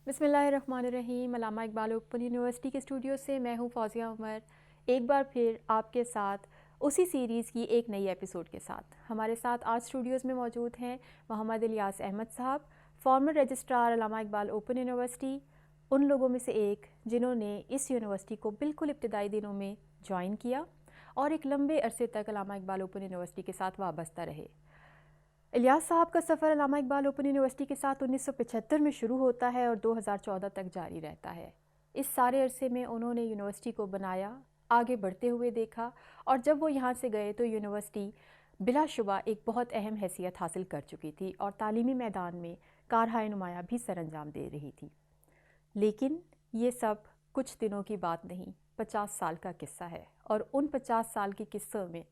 بسم اللہ الرحمن الرحیم۔ علامہ اقبال اوپن یونیورسٹی کے اسٹوڈیو سے میں ہوں فوزیہ عمر، ایک بار پھر آپ کے ساتھ اسی سیریز کی ایک نئی ایپیسوڈ کے ساتھ۔ ہمارے ساتھ آج اسٹوڈیوز میں موجود ہیں محمد الیاس احمد صاحب، فارمر رجسٹرار علامہ اقبال اوپن یونیورسٹی، ان لوگوں میں سے ایک جنہوں نے اس یونیورسٹی کو بالکل ابتدائی دنوں میں جوائن کیا اور ایک لمبے عرصے تک علامہ اقبال اوپن یونیورسٹی کے ساتھ وابستہ رہے۔ الیاس صاحب کا سفر علامہ اقبال اوپن یونیورسٹی کے ساتھ 1975 میں شروع ہوتا ہے اور 2014 تک جاری رہتا ہے۔ اس سارے عرصے میں انہوں نے یونیورسٹی کو بنایا، آگے بڑھتے ہوئے دیکھا، اور جب وہ یہاں سے گئے تو یونیورسٹی بلا شبہ ایک بہت اہم حیثیت حاصل کر چکی تھی اور تعلیمی میدان میں کارہائے نمایاں بھی سر انجام دے رہی تھی۔ لیکن یہ سب کچھ دنوں کی بات نہیں، 50 سال کا قصہ ہے، اور ان 50 سال کے قصوں میں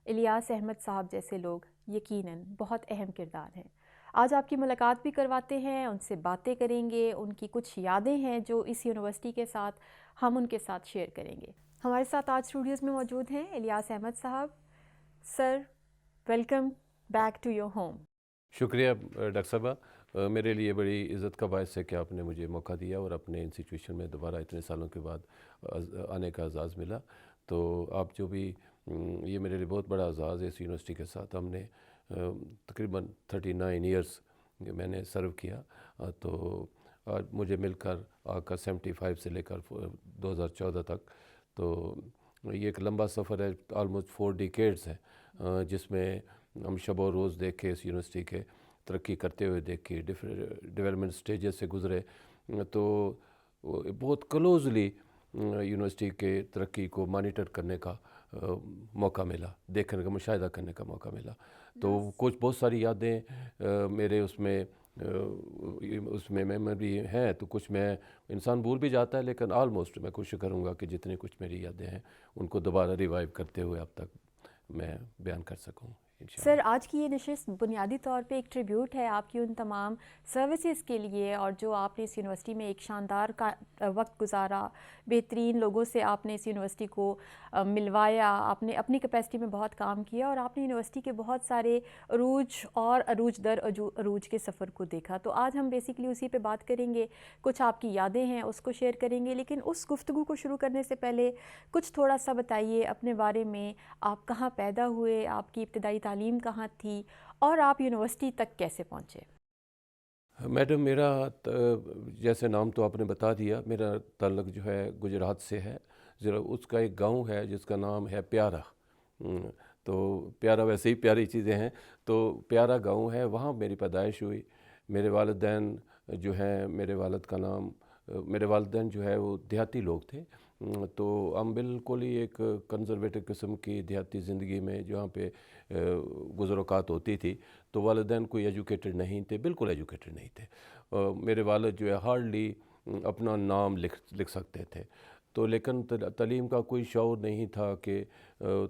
الیاس احمد صاحب جیسے لوگ یقیناً بہت اہم کردار ہیں۔ آج آپ کی ملاقات بھی کرواتے ہیں، ان سے باتیں کریں گے، ان کی کچھ یادیں ہیں جو اس یونیورسٹی کے ساتھ ہم ان کے ساتھ شیئر کریں گے۔ ہمارے ساتھ آج اسٹوڈیوز میں موجود ہیں الیاس احمد صاحب۔ Sir, welcome back to your home. شکریہ ڈاکٹر صاحبہ، میرے لیے بڑی عزت کا باعث ہے کہ آپ نے مجھے موقع دیا اور اپنے انسٹیٹیوشن میں دوبارہ اتنے سالوں کے بعد آنے کا اعزاز ملا۔ تو آپ جو بھی یہ میرے لیے بہت بڑا اعزاز ہے اس یونیورسٹی کے ساتھ۔ ہم نے تقریباً 39 ایئرس میں نے سرو کیا، تو آج مجھے مل کر کر 75 سے لے کر 2014 تک، تو یہ ایک لمبا سفر ہے، آلموسٹ 4 ڈیکیڈز ہے، جس میں ہم شب و روز دیکھے اس یونیورسٹی کے ترقی کرتے ہوئے دیکھے، ڈیولپمنٹ سٹیجز سے گزرے، تو بہت کلوزلی یونیورسٹی کے ترقی کو مانیٹر کرنے کا موقع ملا، دیکھنے کا، مشاہدہ کرنے کا موقع ملا۔ تو کچھ بہت ساری یادیں میرے اس میں میموری ہیں، تو کچھ میں انسان بھول بھی جاتا ہے، لیکن آلموسٹ میں کوشش کروں گا کہ جتنے کچھ میری یادیں ہیں ان کو دوبارہ ریوائیو کرتے ہوئے اب تک میں بیان کر سکوں سر، انشاءاللہ۔ آج کی یہ نشست بنیادی طور پہ ایک ٹریبیوٹ ہے آپ کی ان تمام سروسز کے لیے، اور جو آپ نے اس یونیورسٹی میں ایک شاندار وقت گزارا، بہترین لوگوں سے آپ نے اس یونیورسٹی کو ملوایا، آپ نے اپنی کیپیسٹی میں بہت کام کیا، اور آپ نے یونیورسٹی کے بہت سارے عروج اور عروج در عروج کے سفر کو دیکھا۔ تو آج ہم بیسیکلی اسی پہ بات کریں گے، کچھ آپ کی یادیں ہیں اس کو شیئر کریں گے، لیکن اس گفتگو کو شروع کرنے سے پہلے کچھ تھوڑا سا بتائیے اپنے بارے میں، آپ کہاں پیدا ہوئے، آپ کی ابتدائی تعلیم کہاں تھی، اور آپ یونیورسٹی تک کیسے پہنچے؟ میڈم، میرا جیسے نام تو آپ نے بتا دیا، میرا تعلق جو ہے گجرات سے ہے۔ ذرا اس کا ایک گاؤں ہے جس کا نام ہے پیارا۔ تو پیارا ویسے ہی پیاری چیزیں ہیں، تو پیارا گاؤں ہے، وہاں میری پیدائش ہوئی۔ میرے والدین جو ہیں، میرے والدین جو ہے وہ دیہاتی لوگ تھے، تو ہم بالکل ہی ایک کنزرویٹو قسم کی دیہاتی زندگی میں جہاں پہ گزر اوقات ہوتی تھی، تو والدین کوئی ایجوکیٹڈ نہیں تھے، بالکل ایجوکیٹڈ نہیں تھے۔ میرے والد جو ہے ہارڈلی اپنا نام لکھ سکتے تھے، تو لیکن تعلیم کا کوئی شعور نہیں تھا کہ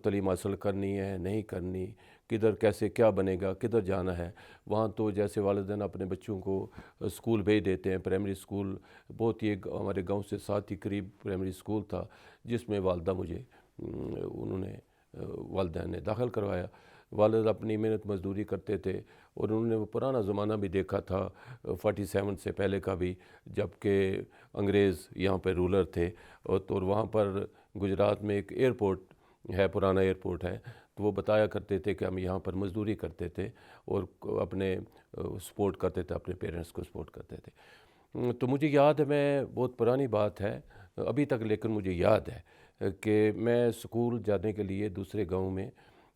تعلیم حاصل کرنی ہے نہیں کرنی، کدھر کیسے کیا بنے گا، کدھر جانا ہے۔ وہاں تو جیسے والدین اپنے بچوں کو اسکول بھیج دیتے ہیں، پرائمری اسکول بہت ہی ہمارے گاؤں سے 7 ہی قریب پرائمری اسکول تھا، جس میں والدین نے داخل کروایا۔ والد اپنی محنت مزدوری کرتے تھے، اور انہوں نے وہ پرانا زمانہ بھی دیکھا تھا 47 سے پہلے کا بھی، جب کہ انگریز یہاں پہ رولر تھے، اور وہاں پر گجرات میں ایک ایئرپورٹ ہے، پرانا ایئرپورٹ ہے، تو وہ بتایا کرتے تھے کہ ہم یہاں پر مزدوری کرتے تھے اور اپنے سپورٹ کرتے تھے، اپنے پیرنٹس کو سپورٹ کرتے تھے۔ تو مجھے یاد ہے، میں بہت پرانی بات ہے ابھی تک، لیکن مجھے یاد ہے کہ میں اسکول جانے کے لیے دوسرے گاؤں میں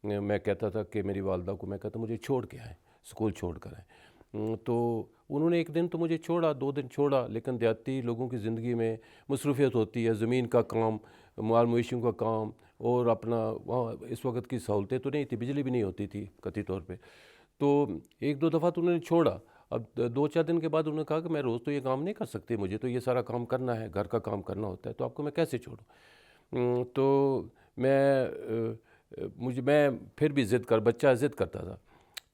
میں کہتا تھا کہ میری والدہ کو میں کہتا مجھے چھوڑ کے آئیں، اسکول چھوڑ کر آئیں۔ تو انہوں نے ایک دن تو مجھے چھوڑا، 2 دن چھوڑا، لیکن دیہاتی لوگوں کی زندگی میں مصروفیت ہوتی ہے، زمین کا کام، مال مویشیوں کا کام، اور اپنا وہاں اس وقت کی سہولتیں تو نہیں تھی، بجلی بھی نہیں ہوتی تھی قطعی طور پہ۔ تو 1-2 دفعہ تو انہوں نے چھوڑا۔ اب 2-4 دن کے بعد انہوں نے کہا کہ میں روز تو یہ کام نہیں کر سکتی، مجھے تو یہ سارا کام کرنا ہے، گھر کا کام کرنا ہوتا ہے، تو آپ کو میں کیسے چھوڑوں؟ تو میں پھر بھی بچہ ضد کرتا تھا،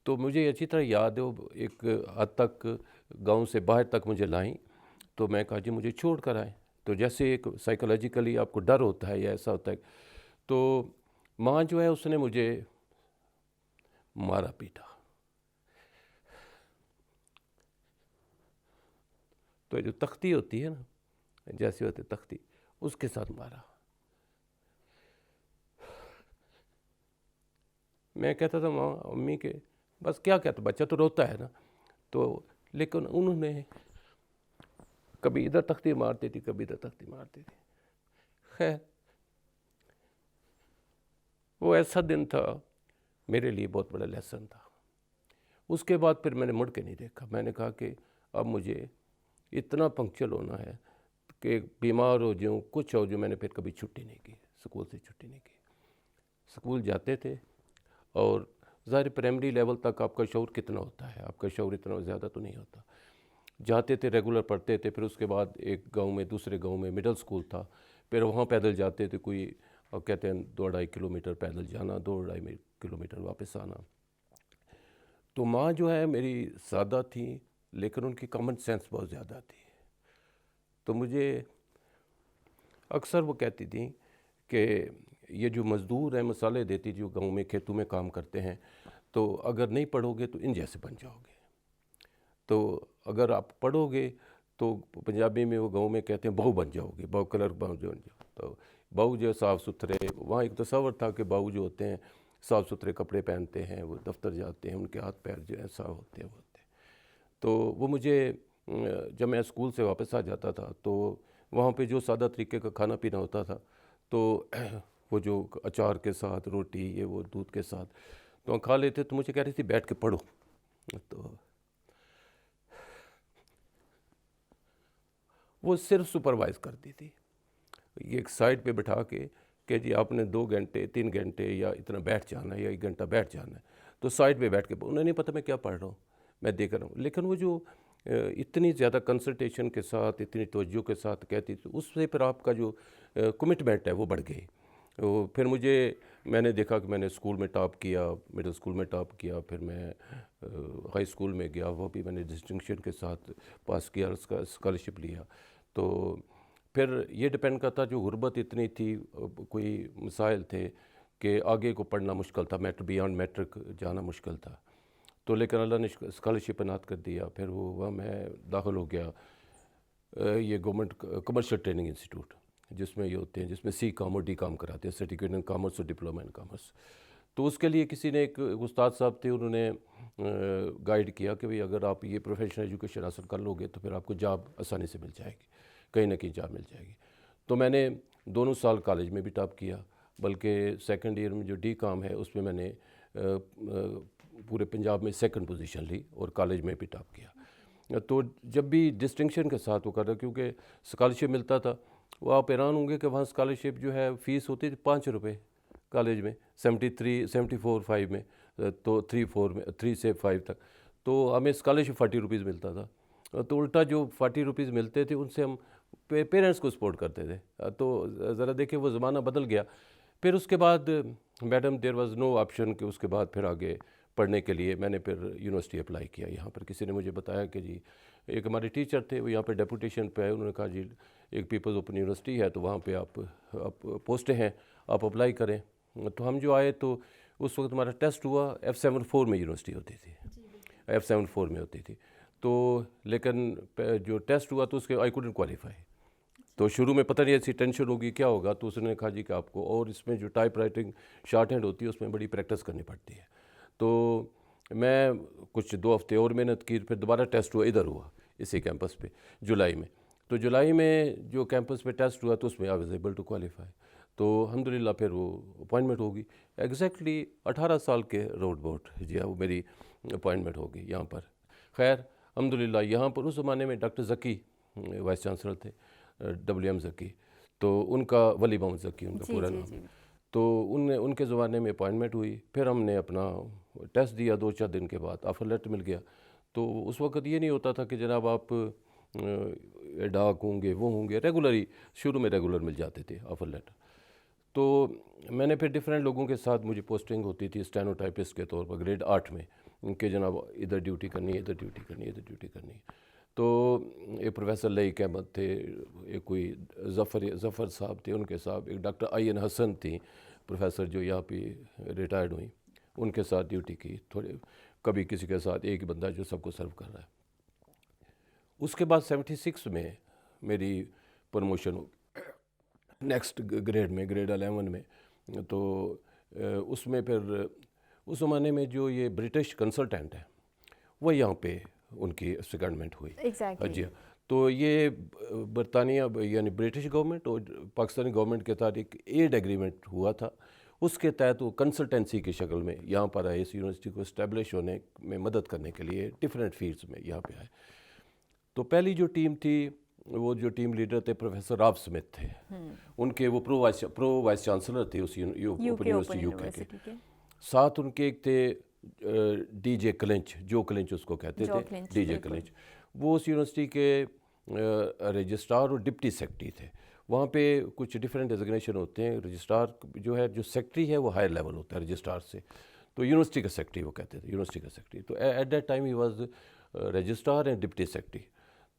تو مجھے اچھی طرح یاد ہے، وہ ایک حد تک گاؤں سے باہر تک مجھے لائیں، تو میں کہا جی مجھے چھوڑ کر آئیں۔ تو جیسے ایک سائیکولوجیکلی آپ کو ڈر ہوتا ہے یا ایسا ہوتا ہے، تو ماں جو ہے اس نے مجھے مارا پیٹا۔ تو جو تختی ہوتی ہے نا، جیسی ہوتی ہے تختی، اس کے ساتھ مارا. میں کہتا تھا ماں امی کے بس کیا کہتا، بچہ تو روتا ہے نا. تو لیکن انہوں نے کبھی ادھر تختی مارتی تھی، کبھی ادھر تختی مارتی تھی. خیر وہ ایسا دن تھا میرے لیے، بہت بڑا لیسن تھا. اس کے بعد پھر میں نے مڑ کے نہیں دیکھا. میں نے کہا کہ اب مجھے اتنا پنکچل ہونا ہے کہ بیمار ہو جاؤں، کچھ ہو جو. میں نے پھر کبھی چھٹی نہیں کی، اسکول سے چھٹی نہیں کی. اسکول جاتے تھے، اور ظاہر پرائمری لیول تک آپ کا شعور کتنا ہوتا ہے، آپ کا شعور اتنا زیادہ تو نہیں ہوتا. جاتے تھے، ریگولر پڑھتے تھے. پھر اس کے بعد ایک گاؤں میں، دوسرے گاؤں میں مڈل اسکول تھا. پھر وہاں پیدل جاتے تھے، کوئی کہتے ہیں 2-2.5 کلومیٹر پیدل جانا، 2-2.5 کلومیٹر واپس آنا. تو ماں جو ہے میری سادہ تھی، لیکن ان کی کامن سینس بہت زیادہ تھی. تو مجھے اکثر وہ کہتی تھیں کہ یہ جو مزدور ہیں مسالے دیتی جو گاؤں میں کھیتوں میں کام کرتے ہیں، تو اگر نہیں پڑھو گے تو ان جیسے بن جاؤ گے. تو اگر آپ پڑھو گے تو پنجابی میں وہ گاؤں میں کہتے ہیں بہو بن جاؤ گے، بہو کلر بن جاؤ. تو بہو جو صاف ستھرے، وہاں ایک تصور تھا کہ بہو جو ہوتے ہیں صاف ستھرے کپڑے پہنتے ہیں، وہ دفتر جاتے ہیں، ان کے ہاتھ پیر جو ہے صاف ہوتے ہیں. تو وہ مجھے جب میں اسکول سے واپس آ جاتا تھا تو وہاں پہ جو سادہ طریقے کا کھانا پینا ہوتا تھا، تو وہ جو اچار کے ساتھ روٹی، یہ وہ دودھ کے ساتھ تو ہم کھا لیتے. تو مجھے کہہ رہی تھی بیٹھ کے پڑھو. تو وہ صرف سپروائز کرتی تھی، یہ ایک سائڈ پہ بٹھا کے کہ جی آپ نے 2 گھنٹے 3 گھنٹے یا اتنا بیٹھ جانا ہے، یا 1 گھنٹہ بیٹھ جانا ہے. تو سائڈ پہ بیٹھ کے انہیں نہیں پتہ میں کیا پڑھ رہا ہوں، میں دیکھ رہا ہوں. لیکن وہ جو اتنی زیادہ کنسنٹریشن کے ساتھ، اتنی توجہ کے ساتھ کہتی تھی، اس سے پھر آپ کا جو کمٹمنٹ ہے وہ بڑھ گئی. پھر میں نے دیکھا کہ میں نے اسکول میں ٹاپ کیا، مڈل اسکول میں ٹاپ کیا. پھر میں ہائی اسکول میں گیا، وہ بھی میں نے ڈسٹنکشن کے ساتھ پاس کیا، اس کا اسکالرشپ لیا. تو پھر یہ ڈپینڈ کرتا، جو غربت اتنی تھی، کوئی مسائل تھے کہ آگے کو پڑھنا مشکل تھا، بیانڈ میٹرک جانا مشکل تھا. تو لیکن اللہ نے اسکالرشپ عنایت کر دیا. پھر وہاں میں داخل ہو گیا یہ گورنمنٹ کمرشل ٹریننگ انسٹیٹیوٹ، جس میں یہ ہوتے ہیں، جس میں سی کام اور ڈی کام کراتے ہیں، سرٹیفکیٹ ان کامرس اور ڈپلومہ ان کامرس. تو اس کے لیے کسی نے، ایک استاد صاحب تھے، انہوں نے گائیڈ کیا کہ بھئی اگر آپ یہ پروفیشنل ایجوکیشن حاصل کر لو گے تو پھر آپ کو جاب آسانی سے مل جائے گی، کہیں نہ کہیں جاب مل جائے گی. تو میں نے دونوں سال کالج میں بھی ٹاپ کیا، بلکہ سیکنڈ ایئر میں جو ڈی کام ہے اس میں میں نے پورے پنجاب میں 2nd پوزیشن لی، اور کالج میں بھی ٹاپ کیا. تو جب بھی ڈسٹنکشن کے ساتھ وہ کر رہا، کیونکہ اسکالرشپ ملتا تھا. وہ آپ حیران ہوں گے کہ وہاں اسکالرشپ جو ہے فیس ہوتی تھی 5 روپے کالج میں، 74-5 میں، تو 3 سے 5 تک. تو ہمیں اسکالرشپ 40 روپیز ملتا تھا. تو الٹا جو 40 روپیز ملتے تھے ان سے ہم پیرنٹس کو سپورٹ کرتے تھے. تو ذرا دیکھیں وہ زمانہ بدل گیا. پھر اس کے بعد madam there was no option کہ اس کے بعد پھر آگے پڑھنے کے لیے میں نے پھر یونیورسٹی اپلائی کیا. یہاں پر کسی نے مجھے بتایا کہ جی ایک ہمارے ٹیچر تھے، وہ یہاں پہ ڈیپوٹیشن پہ آئے، انہوں نے کہا جی ایک پیپلز اوپن یونیورسٹی ہے تو وہاں پہ آپ پوسٹیں ہیں، آپ اپلائی کریں. تو ہم جو آئے تو اس وقت ہمارا ٹیسٹ ہوا، F74 میں یونیورسٹی ہوتی تھی، F74 میں ہوتی تھی. تو لیکن جو ٹیسٹ ہوا تو اس کے آئی کوڈنٹ کوالیفائی. تو شروع میں پتہ نہیں ایسی ٹینشن ہوگی کیا ہوگا. تو اس نے کہا جی کہ آپ کو، اور اس میں جو ٹائپ رائٹنگ شارٹ ہینڈ ہوتی ہے اس میں بڑی پریکٹس کرنی پڑتی ہے. تو میں کچھ 2 ہفتے اور محنت کی. پھر دوبارہ ٹیسٹ ہوا، ادھر ہوا اسی کیمپس پہ جولائی میں. تو جولائی میں جو کیمپس پہ ٹیسٹ ہوا تو اس میں I was able to qualify. تو الحمدللہ پھر وہ اپوائنٹمنٹ ہوگی ایگزیکٹلی 18 سال کے روڈ بوٹ. جی ہاں، وہ میری اپوائنٹمنٹ ہوگی یہاں پر. خیر الحمدللہ یہاں پر اس زمانے میں ڈاکٹر ذکی وائس چانسلر تھے، WM ذکی. تو ان کا ولی محمد ذکی ان کا پورا نام. تو ان کے زمانے میں اپوائنٹمنٹ ہوئی. پھر ہم نے اپنا ٹیسٹ دیا، 2-4 دن کے بعد آفر لیٹر مل گیا. تو اس وقت یہ نہیں ہوتا تھا کہ جناب آپ ڈاک ہوں گے، وہ ہوں گے. ریگولر شروع میں ریگولر مل جاتے تھے آفر لیٹر. تو میں نے پھر ڈیفرنٹ لوگوں کے ساتھ مجھے پوسٹنگ ہوتی تھی اسٹینوٹائپسٹ کے طور پر گریڈ 8 میں، کہ جناب ادھر ڈیوٹی کرنی ہے، ادھر ڈیوٹی کرنی ہے، ادھر ڈیوٹی کرنی ہے. تو ایک پروفیسر لئیق احمد تھے، ایک کوئی ظفر صاحب تھے، ان کے صاحب ایک ڈاکٹر آئین حسن تھیں پروفیسر جو یہاں پہ ریٹائرڈ ہوئیں. ان کے ساتھ ڈیوٹی کی تھوڑے، کبھی کسی کے ساتھ ایک بندہ جو سب کو سرو کر رہا ہے. اس کے بعد 76 میں میری پروموشن ہو نیکسٹ گریڈ میں، گریڈ 11 میں. تو اس میں پھر اس زمانے میں جو یہ برٹش کنسلٹنٹ ہے وہ یہاں پہ ان کی سیکنڈمنٹ ہوئی. جی ہاں. تو یہ برطانیہ یعنی برٹش گورنمنٹ اور پاکستانی گورنمنٹ کے ساتھ ایک ایڈ ایگریمنٹ ہوا تھا. اس کے تحت وہ کنسلٹنسی کی شکل میں یہاں پر آئے، اس یونیورسٹی کو اسٹیبلش ہونے میں مدد کرنے کے لیے ڈفرینٹ فیلڈز میں یہاں پہ آئے. تو پہلی جو ٹیم تھی وہ جو ٹیم لیڈر تھے پروفیسر راب سمتھ تھے. ان کے وہ پرو وائس چانسلر تھے اس یونیورسٹی یو کے. ساتھ ان کے ایک تھے ڈی جے کلنچ، جو کلنچ اس کو کہتے تھے، ڈی جے کلنچ. وہ اس یونیورسٹی کے رجسٹرار اور ڈپٹی سیکرٹری تھے. وہاں پہ کچھ ڈفرینٹ ڈیزگنیشن ہوتے ہیں. رجسٹرار جو ہے، جو سیکرٹری ہے وہ ہائر لیول ہوتا ہے رجسٹرار سے، تو یونیورسٹی کا سیکرٹری وہ کہتے تھے، یونیورسٹی کا سیکرٹری. تو at that time he was registrar and deputy secretary.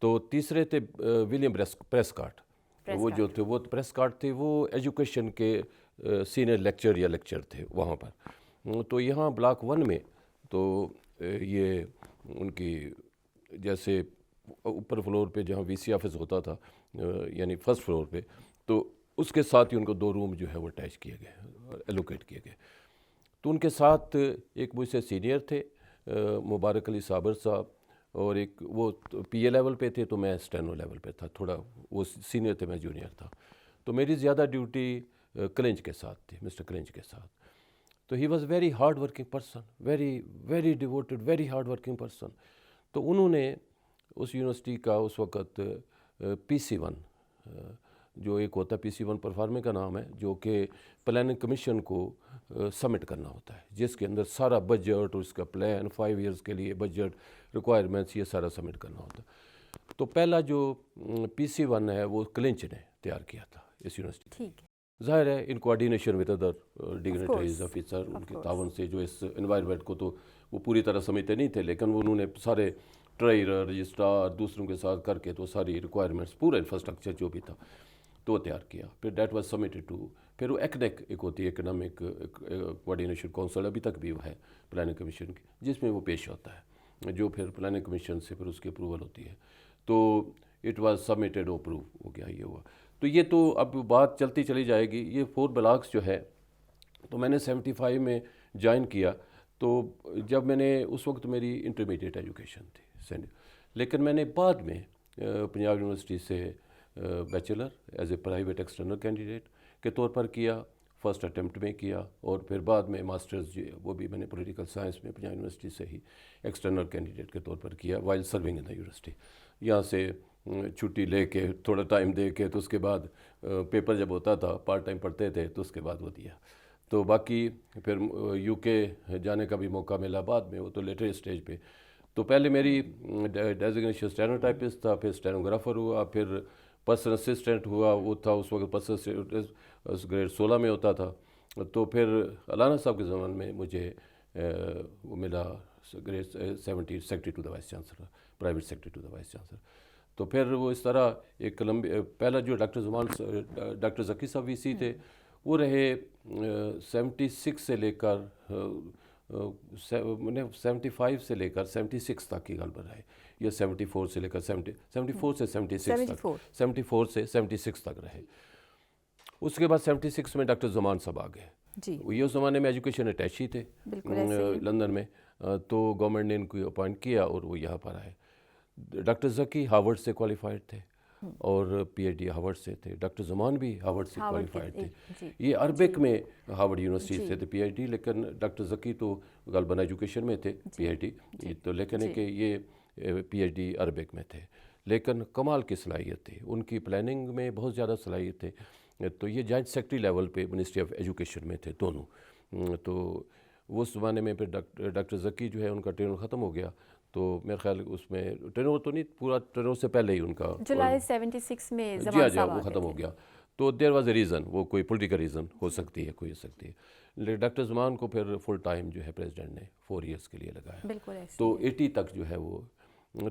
تو تیسرے تھے ولیم پریسکاٹ. وہ جو تھے وہ پریسکاٹ تھے، وہ ایجوکیشن کے سینئر لیکچر تھے وہاں پر. تو یہاں بلاک 1 میں تو یہ ان کی جیسے اوپر فلور پہ جہاں وی سی آفس ہوتا تھا، یعنی فرسٹ فلور پہ، تو اس کے ساتھ ہی ان کو 2 روم جو ہے وہ اٹیچ کیے گئے، ایلوکیٹ کیے گئے. تو ان کے ساتھ ایک مجھ سے سینئر تھے مبارک علی صابر صاحب، اور ایک وہ پی اے لیول پہ تھے، تو میں اسٹینو لیول پہ تھا. تھوڑا وہ سینئر تھے، میں جونیئر تھا. تو میری زیادہ ڈیوٹی کلنچ کے ساتھ تھی، مسٹر کلنچ کے ساتھ. تو he was very hard working person, very devoted, very hard working person. تو انہوں نے اس یونیورسٹی کا اس وقت پی سی 1 جو ایک ہوتا ہے، پی سی 1 پرفارمنگ کا نام ہے، جو کہ پلاننگ کمیشن کو سبمٹ کرنا ہوتا ہے، جس کے اندر سارا بجٹ اور اس کا پلان 5 ایئرز کے لیے بجٹ ریکوائرمنٹس یہ سارا سبمٹ کرنا ہوتا ہے. تو پہلا جو پی سی 1 ہے وہ کلنچ نے تیار کیا تھا اس یونیورسٹی. ٹھیک ہے. ظاہر ہے in coordination with other dignitaries officer, ان کے تعاون سے، جو اس انوائرمنٹ کو تو وہ پوری طرح سمجھتے نہیں تھے، لیکن انہوں نے سارے ٹریئر، رجسٹرار، دوسروں کے ساتھ کر کے تو ساری ریکوائرمنٹس، پورا انفراسٹرکچر جو بھی تھا تو تیار کیا. پھر دیٹ واز سبمٹڈ ٹو، پھر وہ ایک ہوتی ہے اکنامک کوآرڈینیشن کونسل، ابھی تک بھی وہ ہے پلاننگ کمیشن کی، جس میں وہ پیش ہوتا ہے، جو پھر پلاننگ کمیشن سے پھر اس کی اپروول ہوتی ہے. تو اٹ واز سبمٹڈ، اپروو ہو گیا، یہ ہوا. تو یہ تو اب بات چلتی چلی جائے گی. یہ 4 بلاکس جو ہے، تو میں نے 75 میں جوائن کیا. تو جب میں نے اس وقت میری انٹرمیڈیٹ ایجوکیشن تھی، لیکن میں نے بعد میں پنجاب یونیورسٹی سے bachelor as a private external candidate کے طور پر کیا، فرسٹ اٹیمپٹ میں کیا. اور پھر بعد میں ماسٹرز جو وہ بھی میں نے پولیٹیکل سائنس میں پنجاب یونیورسٹی سے ہی ایکسٹرنل کینڈیڈیٹ کے طور پر کیا، while serving in the university. یہاں سے چھٹی لے کے تھوڑا ٹائم دے کے، تو اس کے بعد پیپر جب ہوتا تھا پارٹ ٹائم پڑھتے تھے، تو اس کے بعد وہ دیا. تو باقی پھر یو کے جانے کا بھی موقع ملا بعد میں، وہ تو لیٹر اسٹیج پہ. تو پہلے میری ڈیزگنیشن اسٹینوٹائپسٹ تھا، پھر اسٹینوگرافر ہوا، پھر پرسنل اسسٹنٹ ہوا. وہ تھا اس وقت پرسنل گریڈ 16 میں ہوتا تھا. تو پھر علامہ صاحب کے زمان میں مجھے وہ ملا grade 70 secretary to the vice chancellor, private secretary to the vice chancellor. تو پھر وہ اس طرح ایک پہلا جو ڈاکٹر ذکی صاحب وی سی تھے، وہ رہے 76 سے لے کر 75 سے لے کر 76 تک کی غالباً رہے، یا 74 سے لے کر 74 سے 76 تک، 74 سے 76 تک رہے. اس کے بعد 76 میں ڈاکٹر زمان صاحب آ گئے. یہ اس زمانے میں ایجوکیشن اٹیچی تھے لندن میں. تو گورنمنٹ نے ان کو اپوائنٹ کیا اور وہ یہاں پر آئے. ڈاکٹر ذکی ہارورڈ سے کوالیفائڈ تھے اور پی ایچ ڈی ہارورڈ سے تھے. ڈاکٹر زمان بھی ہارورڈ سے کوالیفائڈ تھے. یہ عربک میں ہارورڈ یونیورسٹی سے تھے پی ایچ ڈی، لیکن ڈاکٹر ذکی تو غالباً ایجوکیشن میں تھے پی ایچ ڈی. تو لیکن ہے کہ یہ پی ایچ ڈی عربک میں تھے، لیکن کمال کی صلاحیت تھی ان کی، پلاننگ میں بہت زیادہ صلاحیت تھے. تو یہ جوائنٹ سیکرٹری لیول پہ منسٹری آف ایجوکیشن میں تھے دونوں. تو اس زمانے میں پھر ڈاکٹر ذکی جو ہے ان کا ٹرینر ختم ہو گیا. تو میرے خیال اس میں ٹرینر تو نہیں، پورا ٹرینر سے پہلے ہی ان کا جولائی 76 میں جی وہ ختم ہو گیا. تو دیر واز اے ریزن، وہ کوئی پولیٹیکل ریزن ہو سکتی ہے، کوئی ہو سکتی ہے. ڈاکٹر زمان کو پھر فل ٹائم جو ہے پریزیڈنٹ نے 4 ایئرس کے لیے لگایا، تو 80 تک جو ہے وہ.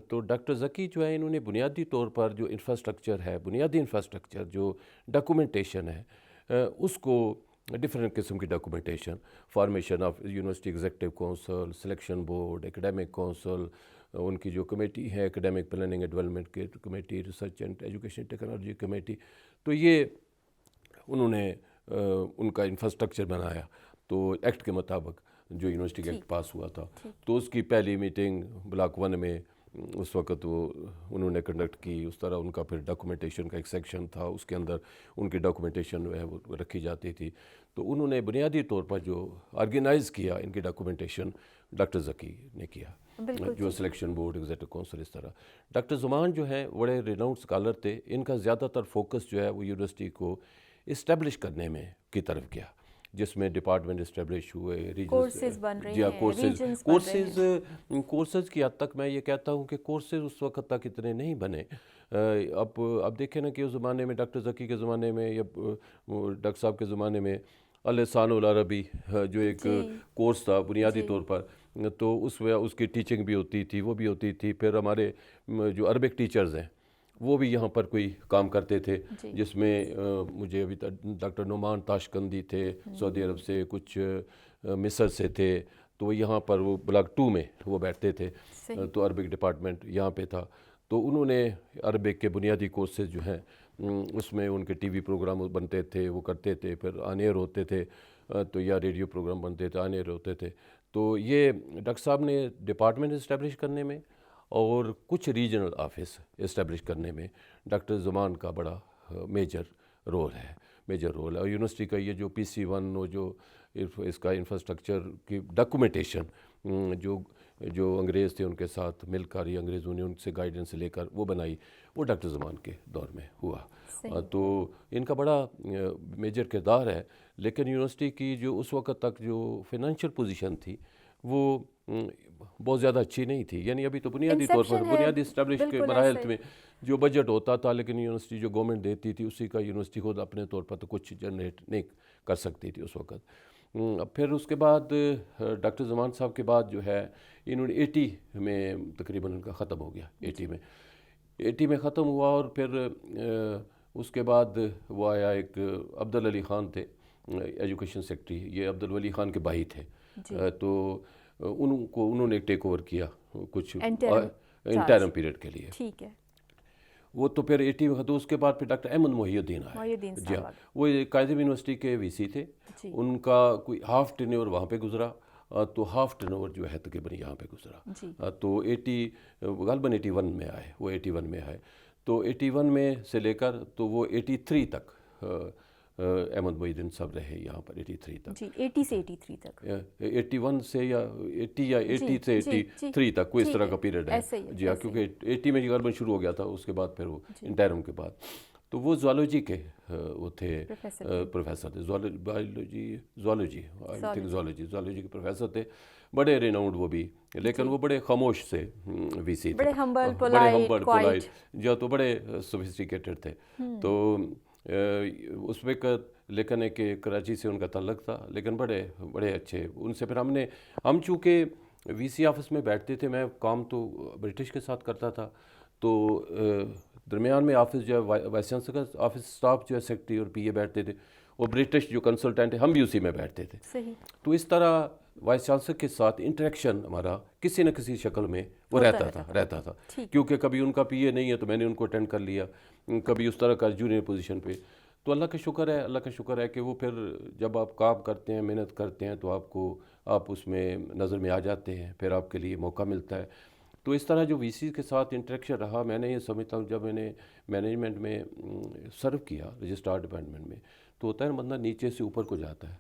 تو ڈاکٹر ذکی جو ہے، انہوں نے بنیادی طور پر جو انفراسٹرکچر ہے، بنیادی انفراسٹرکچر جو ڈاکومنٹیشن ہے، اس کو ڈفرینٹ قسم کی documentation, formation of university executive council, selection board, academic council, ان کی جو کمیٹی ہے ایکیڈیمک پلاننگ اینڈ ڈیولپمنٹ کی committee, research and education technology committee, تو یہ انہوں نے ان کا انفراسٹرکچر بنایا۔ تو ایکٹ کے مطابق جو یونیورسٹی ایکٹ پاس ہوا تھا، تو اس کی پہلی میٹنگ بلاک 1 میں اس وقت وہ انہوں نے کنڈکٹ کی۔ اس طرح ان کا پھر ڈاکومنٹیشن کا ایک سیکشن تھا، اس کے اندر ان کی ڈاکومنٹیشن جو ہے وہ رکھی جاتی تھی۔ تو انہوں نے بنیادی طور پر جو آرگنائز کیا ان کی ڈاکومنٹیشن ڈاکٹر ذکی نے کیا، جو سلیکشن بورڈ، ایگزیکٹو کونسل، اس طرح۔ ڈاکٹر زمان جو ہیں بڑے ریناؤنڈ اسکالر تھے، ان کا زیادہ تر فوکس جو ہے وہ یونیورسٹی کو اسٹیبلش کرنے میں کی طرف گیا، جس میں ڈپارٹمنٹ اسٹیبلش ہوئے، کورسز بن رہے ہیں، کورسز کی حد تک میں یہ کہتا ہوں کہ کورسز اس وقت تک اتنے نہیں بنے۔ اب دیکھیں نا کہ اس زمانے میں ڈاکٹر ذکی کے زمانے میں یا ڈاکٹر صاحب کے زمانے میں اللسان العربی جو ایک کورس تھا بنیادی طور پر، تو اس کی ٹیچنگ بھی ہوتی تھی، وہ بھی ہوتی تھی۔ پھر ہمارے جو عربک ٹیچرز ہیں وہ بھی یہاں پر کوئی کام کرتے تھے، جس میں مجھے ابھی ڈاکٹر نعمان تاشقندی تھے سعودی عرب سے، کچھ مصر سے تھے، تو وہ یہاں پر وہ بلاک 2 میں وہ بیٹھتے تھے، تو عربک ڈپارٹمنٹ یہاں پہ تھا۔ تو انہوں نے عربک کے بنیادی کورسز جو ہیں اس میں ان کے ٹی وی پروگرام بنتے تھے، وہ کرتے تھے، پھر آن ایئر ہوتے تھے، تو یا ریڈیو پروگرام بنتے تھے، آن ایئر ہوتے تھے۔ تو یہ ڈاکٹر صاحب نے ڈپارٹمنٹ اسٹیبلش کرنے میں اور کچھ ریجنل آفس اسٹیبلش کرنے میں ڈاکٹر زمان کا بڑا میجر رول ہے۔ اور یونیورسٹی کا یہ جو PC1 اور جو اس کا انفراسٹرکچر کی ڈاکومنٹیشن جو انگریز تھے ان کے ساتھ مل کر، یہ انگریزوں نے ان سے گائیڈنس لے کر وہ بنائی، وہ ڈاکٹر زمان کے دور میں ہوا۔ تو ان کا بڑا میجر کردار ہے۔ لیکن یونیورسٹی کی جو اس وقت تک جو فائنینشیل پوزیشن تھی وہ بہت زیادہ اچھی نہیں تھی، یعنی ابھی تو بنیادی طور پر بنیادی اسٹیبلش کے مراحل میں جو بجٹ ہوتا تھا، لیکن یونیورسٹی جو گورنمنٹ دیتی تھی اسی کا یونیورسٹی خود اپنے طور پر تو کچھ جنریٹ نہیں کر سکتی تھی اس وقت۔ پھر اس کے بعد ڈاکٹر زمان صاحب کے بعد جو ہے انہوں نے 80 میں تقریباً ان کا ختم ہو گیا، 80 میں ختم ہوا۔ اور پھر اس کے بعد وہ آیا ایک عبدالعلی خان تھے ایجوکیشن سیکرٹری، یہ عبدالولی خان کے بھائی تھے، تو انہوں نے ٹیک اوور کیا کچھ انٹرم پیریڈ کے لیے، ٹھیک ہے۔ وہ تو پھر 80 میں ختم۔ اس کے بعد پھر ڈاکٹر احمد محی الدین آئے، جی ہاں، وہ قائد یونیورسٹی کے VC تھے۔ ان کا کوئی ہاف ٹینیور وہاں پہ گزرا، تو ہاف ٹینیور جو ہے تقریباً یہاں پہ گزرا، تو 80 غالباً 81 میں آئے، وہ 81 میں آئے، تو 81 میں سے لے کر تو وہ 83 تک احمد محی الدین صاحب رہے یہاں پر، 83 تک، جی 80 سے 83 تک، 81 سے یا 80 یا 80 سے 83 تک کوئی اس طرح کا پیریڈ ہے، جی ہاں، کیونکہ 80 میں غالباً شروع ہو گیا تھا، اس کے بعد پھر وہ انٹرم کے بعد۔ تو وہ زوالوجی کے وہ تھے پروفیسر تھے، زوالوجی کے پروفیسر تھے، بڑے ریناؤنڈ وہ بھی، لیکن وہ بڑے خاموش سے VC تھے، بڑے ہمبل پولائٹ، جو تو بڑے سوفسٹیکیٹڈ تھے۔ تو اس وقت لیکن ایک کراچی سے ان کا تعلق تھا، لیکن بڑے اچھے ان سے۔ پھر ہم چونکہ VC آفس میں بیٹھتے تھے، میں کام تو برٹش کے ساتھ کرتا تھا، تو درمیان میں آفس جو ہے وائس چانسلر کا آفس اسٹاف جو ہے سیکرٹری اور PA بیٹھتے تھے، اور برٹش جو کنسلٹنٹ ہے ہم بھی اسی میں بیٹھتے تھے۔ تو اس طرح وائس چانسلر کے ساتھ انٹریکشن ہمارا کسی نہ کسی شکل میں وہ رہتا تھا، کیونکہ کبھی ان کا PA نہیں ہے تو میں نے ان کو اٹینڈ کر لیا، کبھی اس طرح کا جونیئر پوزیشن پہ۔ تو اللہ کا شکر ہے کہ وہ پھر جب آپ کام کرتے ہیں، محنت کرتے ہیں، تو آپ اس میں نظر میں آ جاتے ہیں، پھر آپ کے لیے موقع ملتا ہے۔ تو اس طرح جو VC کے ساتھ انٹریکشن رہا، میں نے یہ سمجھتا ہوں جب میں نے مینجمنٹ میں سرو کیا رجسٹرار ڈپارٹمنٹ میں، تو ہوتا ہے بندہ نیچے سے اوپر کو جاتا ہے،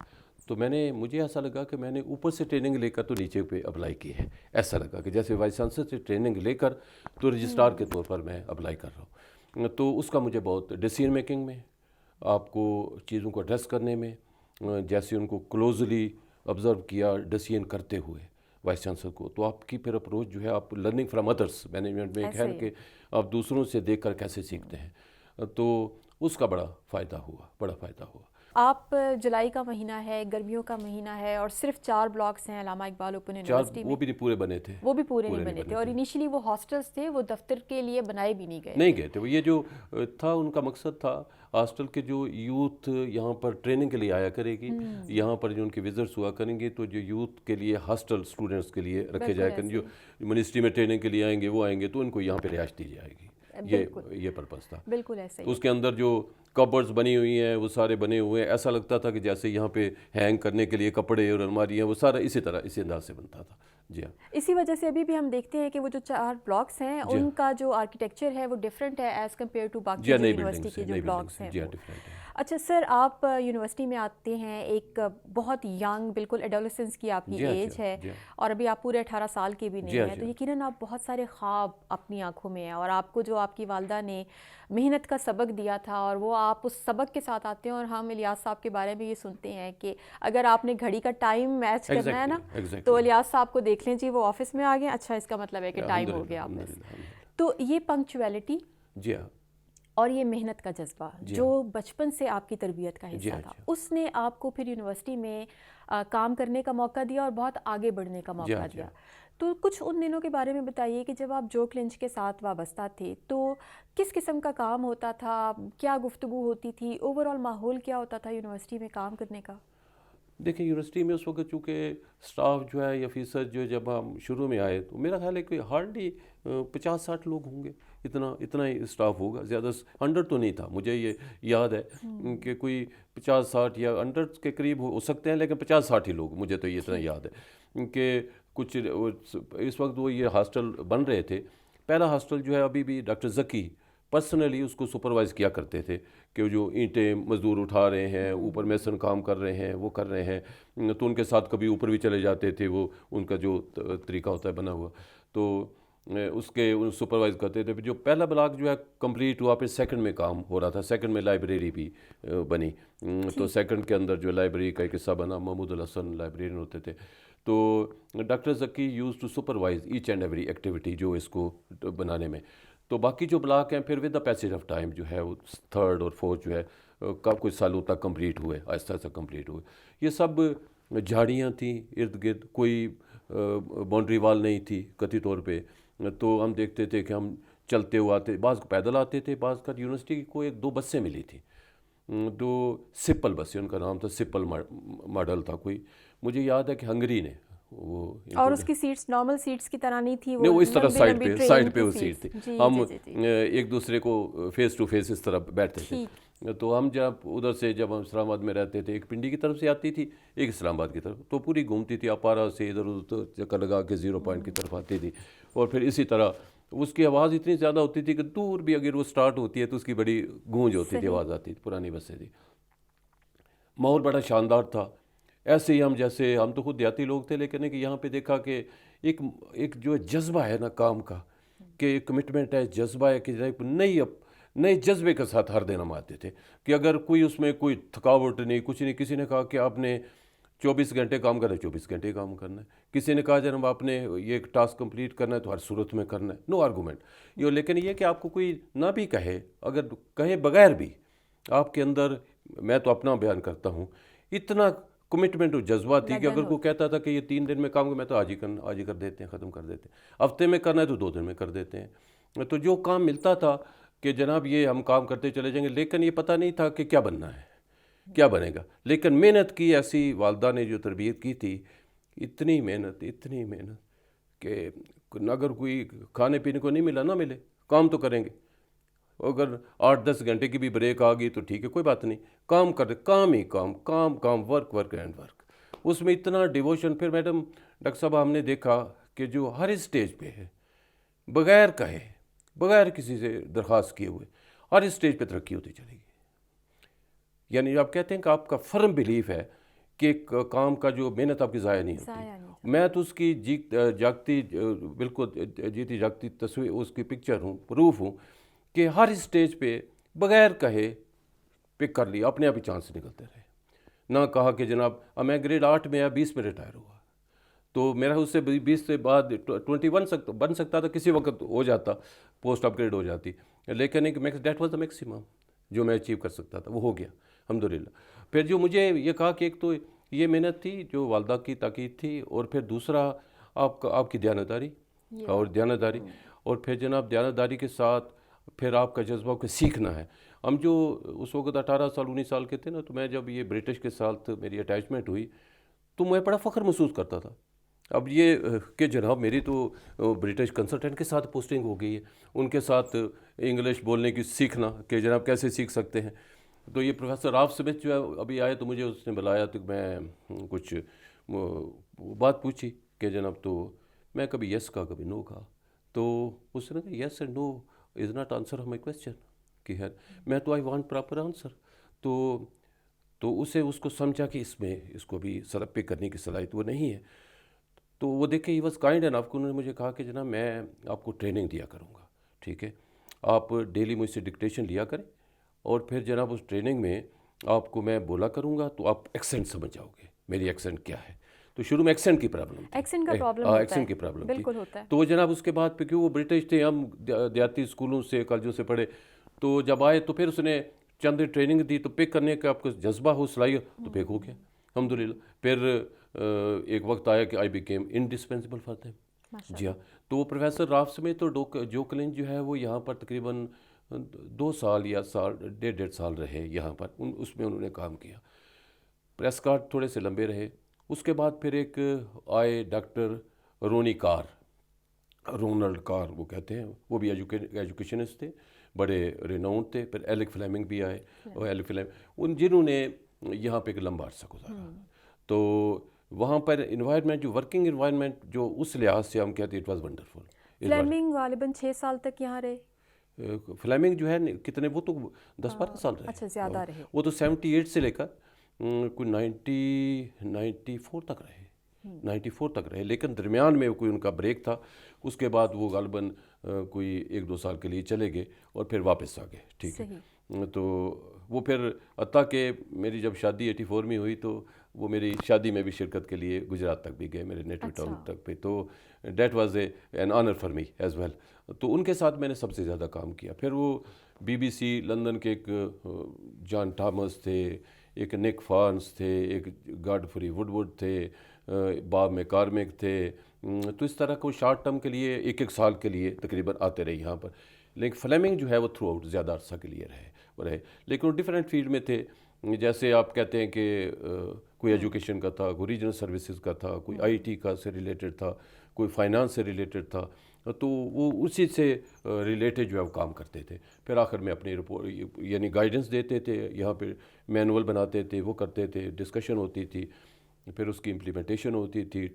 تو مجھے ایسا لگا کہ میں نے اوپر سے ٹریننگ لے کر تو نیچے پہ اپلائی کی ہے، ایسا لگا کہ جیسے وائس چانسلر سے ٹریننگ لے کر تو رجسٹرار کے طور پر میں اپلائی کر رہا ہوں۔ تو اس کا مجھے بہت ڈیسیژن میکنگ میں، آپ کو چیزوں کو ایڈریس کرنے میں، جیسے ان کو کلوزلی آبزرو کیا ڈیسیژن کرتے ہوئے وائس چانسلر کو، تو آپ کی پھر اپروچ جو ہے، آپ لرننگ فرام ادرس، مینجمنٹ میں ایک ہے کہ آپ دوسروں سے دیکھ کر کیسے سیکھتے ہیں، تو اس کا بڑا فائدہ ہوا۔ آپ جولائی کا مہینہ ہے، گرمیوں کا مہینہ ہے، اور صرف 4 بلاکس ہیں علامہ اقبال اوپن یونیورسٹی میں. وہ بھی نہیں پورے بنے تھے، وہ بھی پورے نہیں بنے تھے، اور انیشلی وہ ہاسٹلس تھے، وہ دفتر کے لیے بنائے بھی نہیں گئے تھے. یہ جو تھا ان کا مقصد تھا ہاسٹل کے جو یوتھ یہاں پر ٹریننگ کے لیے آیا کرے گی، یہاں پر جو ان کے وزٹس ہوا کریں گے، تو جو یوتھ کے لیے ہاسٹل اسٹوڈنٹس کے لیے رکھے جائے کریں، جو منسٹری میں ٹریننگ کے لیے آئیں گے وہ آئیں گے تو ان کو یہاں پہ رہائش دی جائے گی. یہ پرپس تھا. بالکل ایسے ہی. اس کے اندر جو کپبرڈز بنی ہوئی ہیں وہ سارے بنے ہوئے ہیں، ایسا لگتا تھا کہ جیسے یہاں پہ ہینگ کرنے کے لیے کپڑے اور الماری ہیں، وہ سارا اسی انداز سے بنتا تھا. جی ہاں. اسی وجہ سے ابھی بھی ہم دیکھتے ہیں کہ وہ جو 4 بلاکس ہیں ان کا جو آرکیٹیکچر ہے وہ ڈیفرنٹ ہے ایز کمپیئر ٹو باقی جو یونیورسٹی کے جو بلاکس ہیں. اچھا سر، آپ یونیورسٹی میں آتے ہیں، ایک بہت ینگ، بالکل ایڈولسنس کی آپ کی ایج ہے، اور ابھی آپ پورے 18 سال کے بھی نہیں ہیں، تو یقیناً آپ بہت سارے خواب اپنی آنکھوں میں ہیں، اور آپ کو جو آپ کی والدہ نے محنت کا سبق دیا تھا اور وہ آپ اس سبق کے ساتھ آتے ہیں. اور ہم الیاس صاحب کے بارے میں یہ سنتے ہیں کہ اگر آپ نے گھڑی کا ٹائم میچ کرنا ہے نا تو الیاس صاحب کو دیکھ لیں جی وہ آفس میں آ گئے، اچھا اس کا مطلب ہے کہ ٹائم ہو گیا آفس. تو یہ پنکچویلٹی اور یہ محنت کا جذبہ جو بچپن سے آپ کی تربیت کا حصہ تھا، اس نے آپ کو پھر یونیورسٹی میں کام کرنے کا موقع دیا اور بہت آگے بڑھنے کا موقع دیا. تو کچھ ان دنوں کے بارے میں بتائیے کہ جب آپ جوک لنچ کے ساتھ وابستہ تھے تو کس قسم کا کام ہوتا تھا، کیا گفتگو ہوتی تھی، اوور آل ماحول کیا ہوتا تھا یونیورسٹی میں کام کرنے کا؟ دیکھیں یونیورسٹی میں اس وقت چونکہ سٹاف جو ہے یا فیصد جو جب ہم شروع میں آئے تو میرا خیال ہے کہ ہارڈلی 50-60 لوگ ہوں گے، اتنا ہی سٹاف ہوگا، زیادہ 100 تو نہیں تھا. مجھے یہ یاد ہے کہ کوئی 50-60 یا 100 کے قریب ہو سکتے ہیں، لیکن 50-60 ہی لوگ، مجھے تو یہ اتنا یاد ہے کہ کچھ اس وقت وہ یہ ہاسٹل بن رہے تھے. پہلا ہاسٹل جو ہے ابھی بھی ڈاکٹر ذکی پرسنلی اس کو سپروائز کیا کرتے تھے کہ جو اینٹیں مزدور اٹھا رہے ہیں، اوپر میسن کام کر رہے ہیں، وہ کر رہے ہیں، تو ان کے ساتھ کبھی اوپر بھی چلے جاتے تھے. وہ ان کا جو طریقہ ہوتا ہے بنا ہوا، تو اس کے سپروائز کرتے تھے. جو پہلا بلاک جو ہے کمپلیٹ ہوا، پھر سیکنڈ میں کام ہو رہا تھا. سیکنڈ میں لائبریری بھی بنی، تو سیکنڈ کے اندر جو لائبریری کا ایک حصہ بنا، محمود الحسن لائبریرین ہوتے تھے. تو doctor Zaki used to supervise each and every activity جو اس کو بنانے میں. تو باقی جو بلاک ہیں پھر with the passage of time جو ہے وہ 3rd اور 4th جو ہے کچھ سالوں تک کمپلیٹ ہوئے، آہستہ آہستہ کمپلیٹ ہوئے. یہ سب جھاڑیاں تھیں ارد گرد، کوئی باؤنڈری وال نہیں تھی قطعی طور پہ. تو ہم دیکھتے تھے کہ ہم چلتے ہوئے آتے، بعض پیدل آتے تھے، بعض کا یونیورسٹی کو 1-2 بسیں ملی تھیں، 2 سپل بسیں، ان کا نام تھا سپل ماڈل تھا کوئی. مجھے یاد ہے کہ ہنگری نے وہ، اور اس کی سیٹس نارمل سیٹس کی طرح نہیں تھی، وہ اس طرح سائڈ پہ وہ سیٹ تھی. ہم ایک دوسرے کو فیس ٹو فیس اس طرح بیٹھتے تھے. تو ہم جب ادھر سے، جب ہم اسلام آباد میں رہتے تھے، ایک پنڈی کی طرف سے آتی تھی، ایک اسلام آباد کی طرف، تو پوری گھومتی تھی، اپارا سے ادھر ادھر چکر لگا کے 0 پوائنٹ کی طرف آتی تھی. اور پھر اسی طرح اس کی آواز اتنی زیادہ ہوتی تھی کہ دور بھی اگر وہ سٹارٹ ہوتی ہے تو اس کی بڑی گونج ہوتی تھی، آواز آتی تھی. پرانی بسیں تھی، ماحول بڑا شاندار تھا. ایسے ہی ہم، جیسے ہم تو خود دیہاتی لوگ تھے، لیکن کہ یہاں پہ دیکھا کہ ایک جو جذبہ ہے نا کام کا، کہ کمٹمنٹ ہے، جذبہ ہے کہ نئے جذبے کے ساتھ ہر دن ہم آتے تھے کہ اگر کوئی اس میں کوئی تھکاوٹ نہیں، کچھ نہیں. کسی نے کہا کہ آپ نے 24 گھنٹے کام کرنا ہے، 24 گھنٹے کام کرنا ہے. کسی نے کہا جب آپ نے یہ ٹاسک کمپلیٹ کرنا ہے تو ہر صورت میں کرنا ہے، نو آرگومنٹ. لیکن یہ کہ آپ کو کوئی نہ بھی کہے، اگر کہے بغیر بھی آپ کے اندر، میں تو اپنا بیان کرتا ہوں، اتنا کمٹمنٹ اور جذبہ تھی کہ اگر کوئی کہتا تھا کہ یہ 3 دن میں کام میں تو آج ہی کر دیتے ہیں، ختم کر دیتے ہیں. ہفتے میں کرنا ہے تو 2 دن میں کر دیتے ہیں. تو جو کام ملتا تھا کہ جناب یہ ہم کام کرتے چلے جائیں گے، لیکن یہ پتہ نہیں تھا کہ کیا بننا ہے، کیا بنے گا. لیکن محنت کی، ایسی والدہ نے جو تربیت کی تھی، اتنی محنت کہ اگر کوئی کھانے پینے کو نہیں ملا، نہ ملے، کام تو کریں گے. اگر 8-10 گھنٹے کی بھی بریک آ گئی تو ٹھیک ہے، کوئی بات نہیں، کام کر، کام ہی کام، ورک اینڈ ورک. اس میں اتنا ڈیووشن. پھر میڈم ڈاکٹر صاحب ہم نے دیکھا کہ جو ہر اسٹیج پہ ہے، بغیر کہے، بغیر کسی سے درخواست کیے ہوئے، ہر اسٹیج پہ ترقی ہوتی چلے گی. یعنی آپ کہتے ہیں کہ آپ کا فرم بلیف ہے کہ کام کا جو محنت آپ کی ضائع نہیں ہوتی. میں تو اس کی بالکل جیتی جاگتی تصویر، اس کی پکچر ہوں، پروف ہوں کہ ہر اسٹیج پہ بغیر کہے پک کر لیا، اپنے آپ ہی چانس نکلتے رہے. نہ کہا کہ جناب میں گریڈ 8 میں 20 میں ریٹائر ہوا، تو میرا اس سے 20 سے بعد 21 بن سکتا تھا، کسی وقت ہو جاتا، پوسٹ اپ گریڈ ہو جاتی. لیکن دیٹ واز دا میکسیمم جو میں اچیو کر سکتا تھا، وہ ہو گیا الحمدللہ. پھر جو مجھے یہ کہا کہ ایک تو یہ محنت تھی جو والدہ کی تاکید تھی، اور پھر دوسرا آپ کی دیانتداری اور دیانتداری، اور پھر جناب دیانتداری کے ساتھ پھر آپ کا جذبہ کہ سیکھنا ہے. ہم جو اس وقت 18 سال 19 سال کے تھے نا، تو میں جب یہ برٹش کے ساتھ میری اٹیچمنٹ ہوئی تو میں بڑا فخر محسوس کرتا تھا. اب یہ کہ جناب میری تو برٹش کنسلٹنٹ کے ساتھ پوسٹنگ ہو گئی ہے، ان کے ساتھ انگلش بولنے کی سیکھنا کہ جناب کیسے سیکھ سکتے ہیں. تو یہ پروفیسر راف سمتھ جو ہے ابھی آئے، تو مجھے اس نے بلایا، تو میں کچھ بات پوچھی کہ جناب، تو میں کبھی یس کہا کبھی نو کہا. تو اس نے کہا yes and no is not answer of my question, کہ ہے میں تو آئی وانٹ پراپر آنسر. تو اس کو سمجھا کہ اس کو بھی سرپ پہ کرنے کی صلاحیت وہ نہیں ہے. تو وہ دیکھے ہی واز کائنڈ اینف کہ انہوں نے مجھے کہا کہ جناب میں آپ کو ٹریننگ دیا کروں گا، ٹھیک ہے، آپ ڈیلی مجھ سے ڈکٹیشن لیا کریں، اور پھر جناب اس ٹریننگ میں آپ کو میں بولا کروں گا تو آپ ایکسنٹ سمجھ جاؤ گے میری ایکسنٹ کیا ہے. تو شروع میں ایکسنٹ کی پرابلم تھی، ایکسنٹ کی پرابلم تھی. تو وہ جناب اس کے بعد پہ کیوں وہ برٹش تھے، ہم دیہاتی اسکولوں سے کالجوں سے پڑھے، تو جب آئے تو پھر اس نے چند ٹریننگ دی، تو پک کرنے کا آپ کو جذبہ ہو، صلاحیت، تو پک ہو گیا الحمدللہ. پھر ایک وقت آیا کہ I became indispensable for them. جی ہاں. تو وہ پروفیسر راف سمتھ اور جو کلن جو ہے وہ یہاں پر تقریباً 2 سال یا 1.5 سال رہے یہاں پر. اس میں انہوں نے کام کیا. پریس کارڈ تھوڑے سے لمبے رہے. اس کے بعد پھر ایک آئے ڈاکٹر رونلڈ کار وہ کہتے ہیں، وہ بھی ایجوکیشنسٹ تھے، بڑے ریناؤنڈ تھے. پھر ایلک فلیمنگ بھی آئے، اور ایلک فلیمنگ جنہوں نے یہاں پہ ایک لمبا عرصہ گزارا. تو وہاں پر انوائرمنٹ، جو ورکنگ انوائرمنٹ، جو اس لحاظ سے ہم کہتے ہیں اٹ واز ونڈرفل. فلیمنگ غالباً 6 سال تک یہاں رہے. فلیمنگ جو ہے کتنے، وہ تو 10-12 سال رہے. اچھا، زیادہ رہے. وہ تو 78 سے لے کر کوئی 94 تک رہے. 94 تک رہے، لیکن درمیان میں کوئی ان کا بریک تھا. اس کے بعد وہ غالباً کوئی 1-2 سال کے لیے چلے گئے اور پھر واپس آ گئے. ٹھیک ہے. تو وہ پھر حتیٰ کہ میری جب شادی 84 میں ہوئی، تو وہ میری شادی میں بھی شرکت کے لیے گجرات تک بھی گئے، میرے نیٹو ٹاؤن تک پہ. تو that was an honour for me as well. تو ان کے ساتھ میں نے سب سے زیادہ کام کیا. پھر وہ BBC لندن کے ایک جان تھامس تھے، ایک نک فارنس تھے، ایک گاڈفری وڈ تھے، باب میں کارمک تھے. تو اس طرح کو شارٹ ٹرم کے لیے 1 سال کے لیے تقریباً آتے رہے یہاں پر. لیکن فلیمنگ جو ہے وہ تھرو آؤٹ زیادہ عرصہ کے لیے رہے. لیکن وہ ڈیفرنٹ فیلڈ میں تھے. جیسے آپ کہتے ہیں کہ کوئی ایجوکیشن کا تھا، کوئی ریجنل سروسز کا تھا، کوئی IT کا سے ریلیٹڈ تھا، کوئی فائنانس سے ریلیٹڈ تھا. تو وہ اسی سے ریلیٹڈ جو ہے وہ کام کرتے تھے. پھر آخر میں اپنی رپورٹ یعنی گائیڈنس دیتے تھے، یہاں پہ مینول بناتے تھے، وہ کرتے تھے، ڈسکشن ہوتی تھی، پھر اس کی امپلیمنٹیشن ہوتی تھی.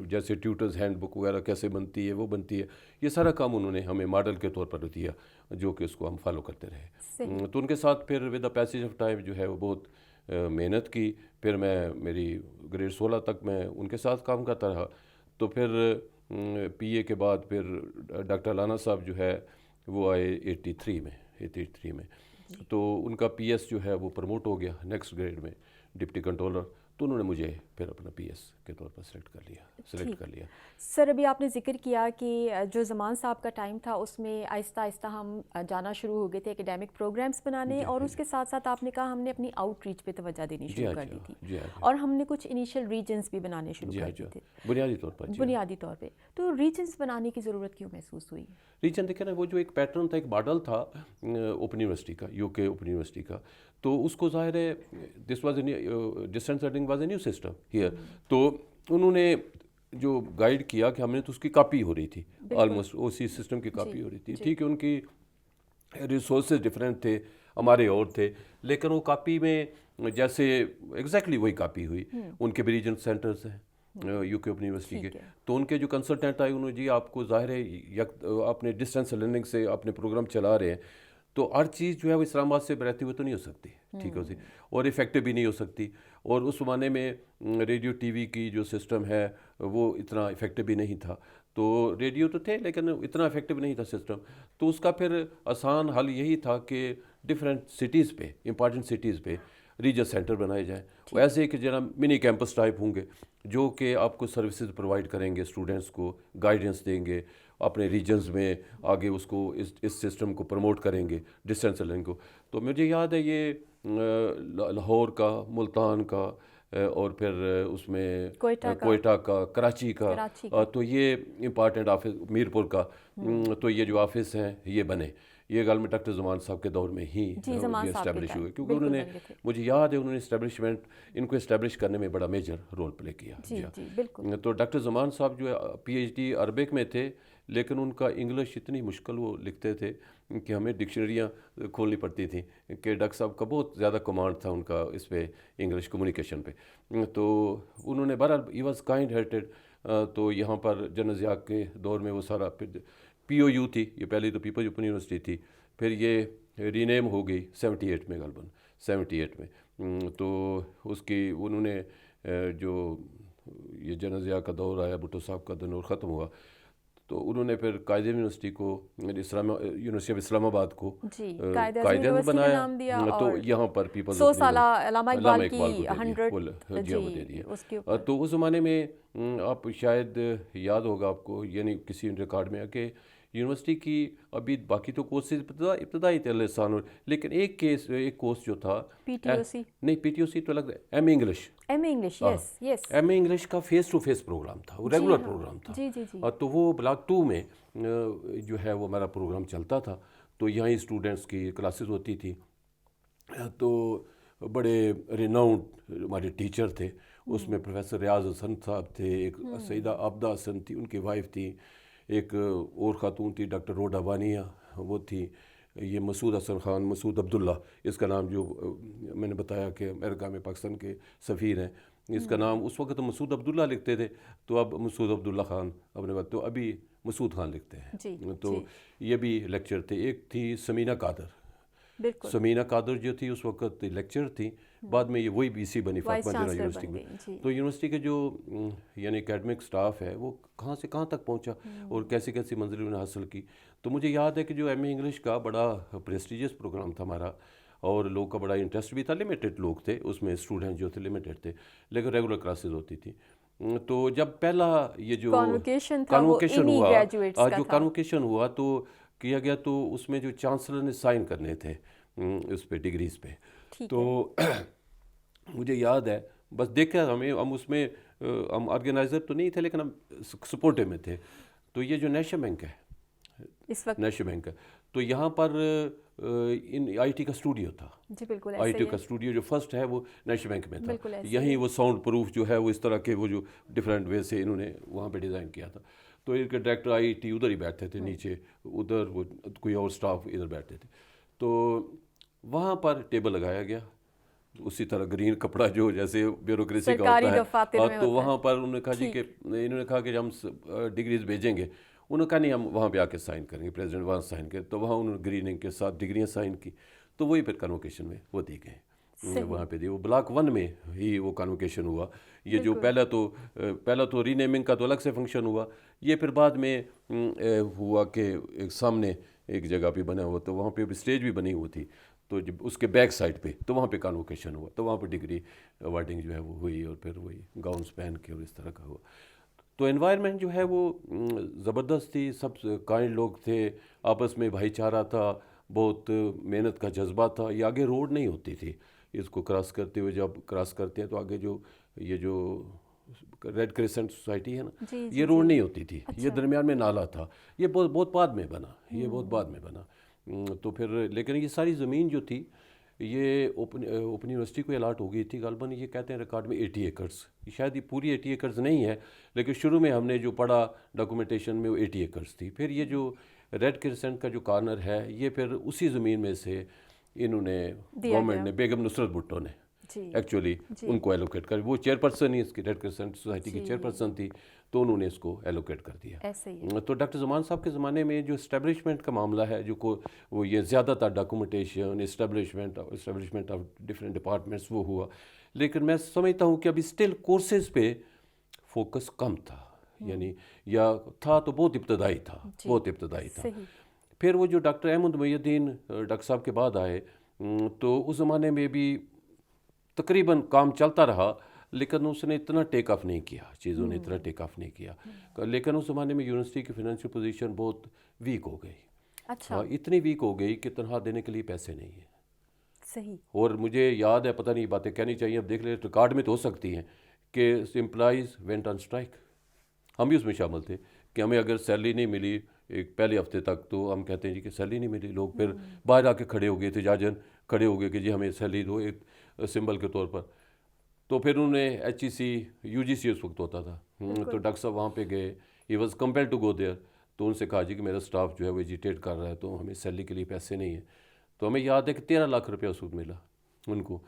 جیسے ٹیوٹرز ہینڈ بک وغیرہ کیسے بنتی ہے، وہ بنتی ہے. یہ سارا کام انہوں نے ہمیں ماڈل کے طور پر دیا، جو کہ اس کو ہم فالو کرتے رہے. تو ان کے ساتھ پھر with the passage of time جو ہے وہ بہت محنت کی. پھر میری گریڈ 16 تک میں ان کے ساتھ کام کرتا رہا. تو پھر PA کے بعد پھر ڈاکٹر لانا صاحب جو ہے وہ آئے 83 میں. تو ان کا PS جو ہے وہ پروموٹ ہو گیا نیکسٹ گریڈ میں، ڈپٹی کنٹرولر. تو انہوں نے مجھے پھر اپنا PS کے طور پر سلیکٹ کر لیا. سر، ابھی آپ نے ذکر کیا کہ جو زمان صاحب کا ٹائم تھا اس میں آہستہ آہستہ ہم جانا شروع ہو گئے تھے اکیڈیمک پروگرامز بنانے، اور اس کے ساتھ ساتھ آپ نے کہا ہم نے اپنی آؤٹ ریچ پہ توجہ دینی شروع کر دی تھی، اور ہم نے کچھ انیشیل ریجنز بھی بنانے شروع کر دیے تھے بنیادی طور پہ. تو ریجنز بنانے کی ضرورت کیوں محسوس ہوئی؟ ریجن دیکھیں نا، وہ جو ایک پیٹرن تھا، ایک ماڈل تھا اوپن یونیورسٹی کا، UK اوپن یونیورسٹی کا. تو اس کو ظاہر ہے this was distance learning was a new system here. تو انہوں نے جو گائیڈ کیا کہ ہم نے تو اس کی کاپی ہو رہی تھی، آلموسٹ اسی سسٹم کی کاپی ہو رہی تھی. ٹھیک ہے، ان کی ریسورسز ڈفرینٹ تھے، ہمارے اور تھے، لیکن وہ کاپی میں جیسے ایگزیکٹلی وہی کاپی ہوئی. ان کے بھی ریجن سینٹرز ہیں UK اوپن یونیورسٹی کے. تو ان کے جو کنسلٹنٹ آئے انہوں نے جی آپ کو ظاہر ہے اپنے ڈسٹینس لرننگ سے اپنے پروگرام چلا رہے ہیں، تو ہر چیز جو ہے وہ اسلام آباد سے رہتے ہوئے تو نہیں ہو سکتی. ٹھیک ہے، اور افیکٹو بھی نہیں ہو سکتی. اور اس زمانے میں ریڈیو TV کی جو سسٹم ہے وہ اتنا افیکٹو بھی نہیں تھا. تو ریڈیو تو تھے لیکن اتنا افیکٹو نہیں تھا سسٹم. تو اس کا پھر آسان حل یہی تھا کہ ڈفرینٹ سٹیز پہ، امپارٹنٹ سٹیز پہ ریجن سینٹر بنائے جائیں, وہ ایسے کہ جناب منی کیمپس ٹائپ ہوں گے جو کہ آپ کو سروسز پرووائڈ کریں گے, اسٹوڈنٹس کو گائیڈنس دیں گے, اپنے ریجنز میں آگے اس کو اس سسٹم کو پروموٹ کریں گے, ڈسٹینس لرننگ کو. تو مجھے یاد ہے یہ لاہور کا, ملتان کا, اور پھر اس میں کوئٹہ کا, کراچی کا, تو یہ امپارٹنٹ آفس, میرپور کا, تو یہ جو آفس ہیں یہ بنے. یہ گل میں ڈاکٹر زمان صاحب کے دور میں ہی یہ اسٹیبلش ہوئے, کیونکہ انہوں نے, مجھے یاد ہے انہوں نے ان کو اسٹیبلش کرنے میں بڑا میجر رول پلے کیا. تو ڈاکٹر زمان صاحب جو ہے پی ایچ ڈی عربک میں تھے, لیکن ان کا انگلش اتنی مشکل وہ لکھتے تھے کہ ہمیں ڈکشنریاں کھولنی پڑتی تھیں, کہ ڈاکٹر صاحب کا بہت زیادہ کمانڈ تھا ان کا اس پہ, انگلش کمیونیکیشن پہ. تو انہوں نے بہرحال ہی واز کائنڈ ہارٹیڈ. تو یہاں پر جنرل ضیاء کے دور میں وہ سارا پی او یو تھی, یہ پہلے تو پیپلز اوپن یونیورسٹی تھی, پھر یہ رینیم ہو گئی 78 میں, غالباً 78 میں. تو اس کی انہوں نے جو یہ جنرل ضیاء کا دور آیا, بھٹو صاحب کا دور ختم ہوا, تو انہوں نے پھر قائد اعظم یونیورسٹی کو, یونیورسٹی آف اسلام آباد کو قائد اعظم بنایا. تو یہاں پر پیپلز 100 سالہ علامہ اقبال کی 100 تو اس زمانے میں آپ شاید یاد ہوگا آپ کو, یعنی کسی ریکارڈ میں, کہ یونیورسٹی کی ابھی باقی تو کورسز ابتدائی تھے لسان, لیکن ایک کورس جو تھا پی ٹی او سی, نہیں پی ٹی او سی تو لگ رہا ہے ایم اے انگلش کا فیس ٹو فیس پروگرام تھا, وہ ریگولر پروگرام تھا. تو وہ بلاک 2 میں جو ہے وہ ہمارا پروگرام چلتا تھا. تو یہاں اسٹوڈنٹس کی کلاسز ہوتی تھی, تو بڑے ریناؤنڈ ہمارے ٹیچر تھے. اس میں پروفیسر ریاض حسن صاحب تھے, ایک سیدہ عابدہ حسن تھی, ان کی وائف تھی, ایک اور خاتون تھی ڈاکٹر روڈا وانیہ, وہ تھی, یہ مسعود حسن خان, مسعود عبداللہ اس کا نام, جو میں نے بتایا کہ امریکہ میں پاکستان کے سفیر ہیں, اس کا نام اس وقت مسعود عبداللہ لکھتے تھے, تو اب مسعود عبداللہ خان اپنے وقت, تو ابھی مسعود خان لکھتے ہیں. تو یہ بھی لیکچر تھے. ایک تھی سمینہ قادر, سمینہ قادر جو تھی اس وقت لیکچر تھی, بعد میں یہ وہی بی سی بنی فاطمہ جنرل یونیورسٹی میں. تو یونیورسٹی کے جو یعنی اکیڈمک سٹاف ہے وہ کہاں سے کہاں تک پہنچا اور کیسی کیسی منزل انہوں نے حاصل کی. تو مجھے یاد ہے کہ جو ایم اے انگلش کا بڑا پریسٹیجیس پروگرام تھا ہمارا, اور لوگ کا بڑا انٹرسٹ بھی تھا, لمیٹڈ لوگ تھے اس میں, اسٹوڈنٹ جو تھے لمیٹڈ تھے, لیکن ریگولر کلاسز ہوتی تھیں. تو جب پہلا یہ جو کانوکیشن ہوا تو کیا گیا, تو اس میں جو چانسلر نے سائن کرنے تھے اس پہ, ڈگریز پہ. تو مجھے یاد ہے, بس دیکھا ہم اس میں, ہم آرگنائزر تو نہیں تھے لیکن ہم سپورٹر میں تھے. تو یہ جو نیشنل بینک ہے, نیشنل بینک ہے, تو یہاں پر آئی ٹی کا اسٹوڈیو تھا. آئی ٹی کا اسٹوڈیو جو فرسٹ ہے وہ نیشنل بینک میں تھا. یہیں وہ ساؤنڈ پروف جو ہے وہ اس طرح کے وہ جو ڈفرینٹ وے سے انہوں نے وہاں پہ ڈیزائن کیا تھا. تو ان کے ڈائریکٹر آئی ٹی ادھر ہی بیٹھتے تھے نیچے, ادھر وہ کوئی اور اسٹاف ادھر بیٹھتے تھے. تو وہاں پر ٹیبل لگایا گیا اسی طرح گرین کپڑا جو جیسے بیوروکریسی کا ہوتا ہے. تو وہاں پر انہوں نے کہا جی کہ انہوں نے کہا کہ ہم ڈگریز بھیجیں گے. انہوں نے کہا نہیں ہم وہاں پہ آ کے سائن کریں گے, پریزیڈنٹ وہاں سائن کرے. تو وہاں انہوں نے گریننگ کے ساتھ ڈگریاں سائن کی. تو وہی پھر کنوکیشن میں وہ دی گئے, وہاں پہ دی. وہ بلاک 1 میں ہی وہ کنوکیشن ہوا. یہ جو پہلا تو ری نیمنگ کا تو الگ سے فنکشن ہوا. یہ پھر بعد میں ہوا کہ ایک سامنے ایک جگہ پہ بنا ہوا, تو وہاں پہ اسٹیج بھی بنی ہوئی تھی. تو جب اس کے بیک سائڈ پہ, تو وہاں پہ کنوکیشن ہوا, تو وہاں پہ ڈگری اوارڈنگ جو ہے وہ ہوئی, اور پھر وہی گاؤنس پہن کے اور اس طرح کا ہوا. تو انوائرمنٹ جو ہے وہ زبردست تھی, سب کائنڈ لوگ تھے, آپس میں بھائی چارہ تھا, بہت محنت کا جذبہ تھا. یہ آگے روڈ نہیں ہوتی تھی, اس کو کراس کرتے ہوئے جب کراس کرتے ہیں تو آگے جو یہ جو ریڈ کریسنٹ سوسائٹی ہے نا, یہ روڈ نہیں ہوتی تھی, یہ درمیان میں نالا تھا. یہ بہت بعد میں بنا, یہ بہت بعد میں بنا. تو پھر لیکن یہ ساری زمین جو تھی یہ اوپن یونیورسٹی کو الاٹ ہو گئی تھی. غالباً یہ کہتے ہیں ریکارڈ میں 80 ایکڑز, شاید یہ پوری 80 ایکڑز نہیں ہے, لیکن شروع میں ہم نے جو پڑھا ڈاکومنٹیشن میں وہ 80 ایکڑز تھی. پھر یہ جو ریڈ کرسنٹ کا جو کارنر ہے یہ پھر اسی زمین میں سے انہوں نے گورنمنٹ نے, بیگم نصرت بھٹو نے ایکچولی ان کو ایلوکیٹ کر, وہ چیئرپرسن ہی اس کی ریڈ کرسنٹ سوسائٹی کی چیئرپرسن تھی, تو انہوں نے اس کو ایلوکیٹ کر دیا. تو ڈاکٹر زمان صاحب کے زمانے میں جو اسٹیبلشمنٹ کا معاملہ ہے, جو وہ یہ زیادہ تر documentation, establishment of different departments وہ ہوا. لیکن میں سمجھتا ہوں کہ ابھی اسٹل کورسز پہ فوکس کم تھا, یعنی یا تھا تو بہت ابتدائی تھا, بہت ابتدائی تھا. پھر وہ جو ڈاکٹر احمد محی الدین ڈاکٹر صاحب کے بعد آئے, تو اس زمانے میں بھی تقریباً کام چلتا رہا، لیکن اس نے اتنا ٹیک آف نہیں کیا، چیزوں نے اتنا ٹیک آف نہیں کیا. لیکن اس زمانے میں یونیورسٹی کی فنانشل پوزیشن بہت ویک ہو گئی. اچھا. اتنی ویک ہو گئی کہ تنخواہ دینے کے لیے پیسے نہیں ہیں. صحیح. اور مجھے یاد ہے، پتہ نہیں باتیں کہنی چاہیے، اب دیکھ لیں ریکارڈ میں تو ہو سکتی ہیں، کہ امپلائیز وینٹ آن اسٹرائک. ہم بھی اس میں شامل تھے کہ ہمیں اگر سیلری نہیں ملی ایک پہلے ہفتے تک، تو ہم کہتے ہیں جی کہ سیلری نہیں ملی. لوگ پھر باہر آ کے کھڑے ہو گئے، احتجاجاً کھڑے ہو گئے کہ جی ہمیں سیلری دو، ایک سمبل کے طور پر. تو پھر انہوں نے ایچ ای سی، یو جی سی اس وقت ہوتا تھا، تو ڈاکٹر صاحب وہاں پہ گئے. He was compelled to go there. تو ان سے کہا جی کہ میرا اسٹاف جو ہے وہ ایجیٹیٹ کر رہا ہے، تو ہمیں سیلری کے لیے پیسے نہیں ہیں. تو ہمیں یاد ہے کہ 13 لاکھ روپیہ اس وقت ملا ان کو.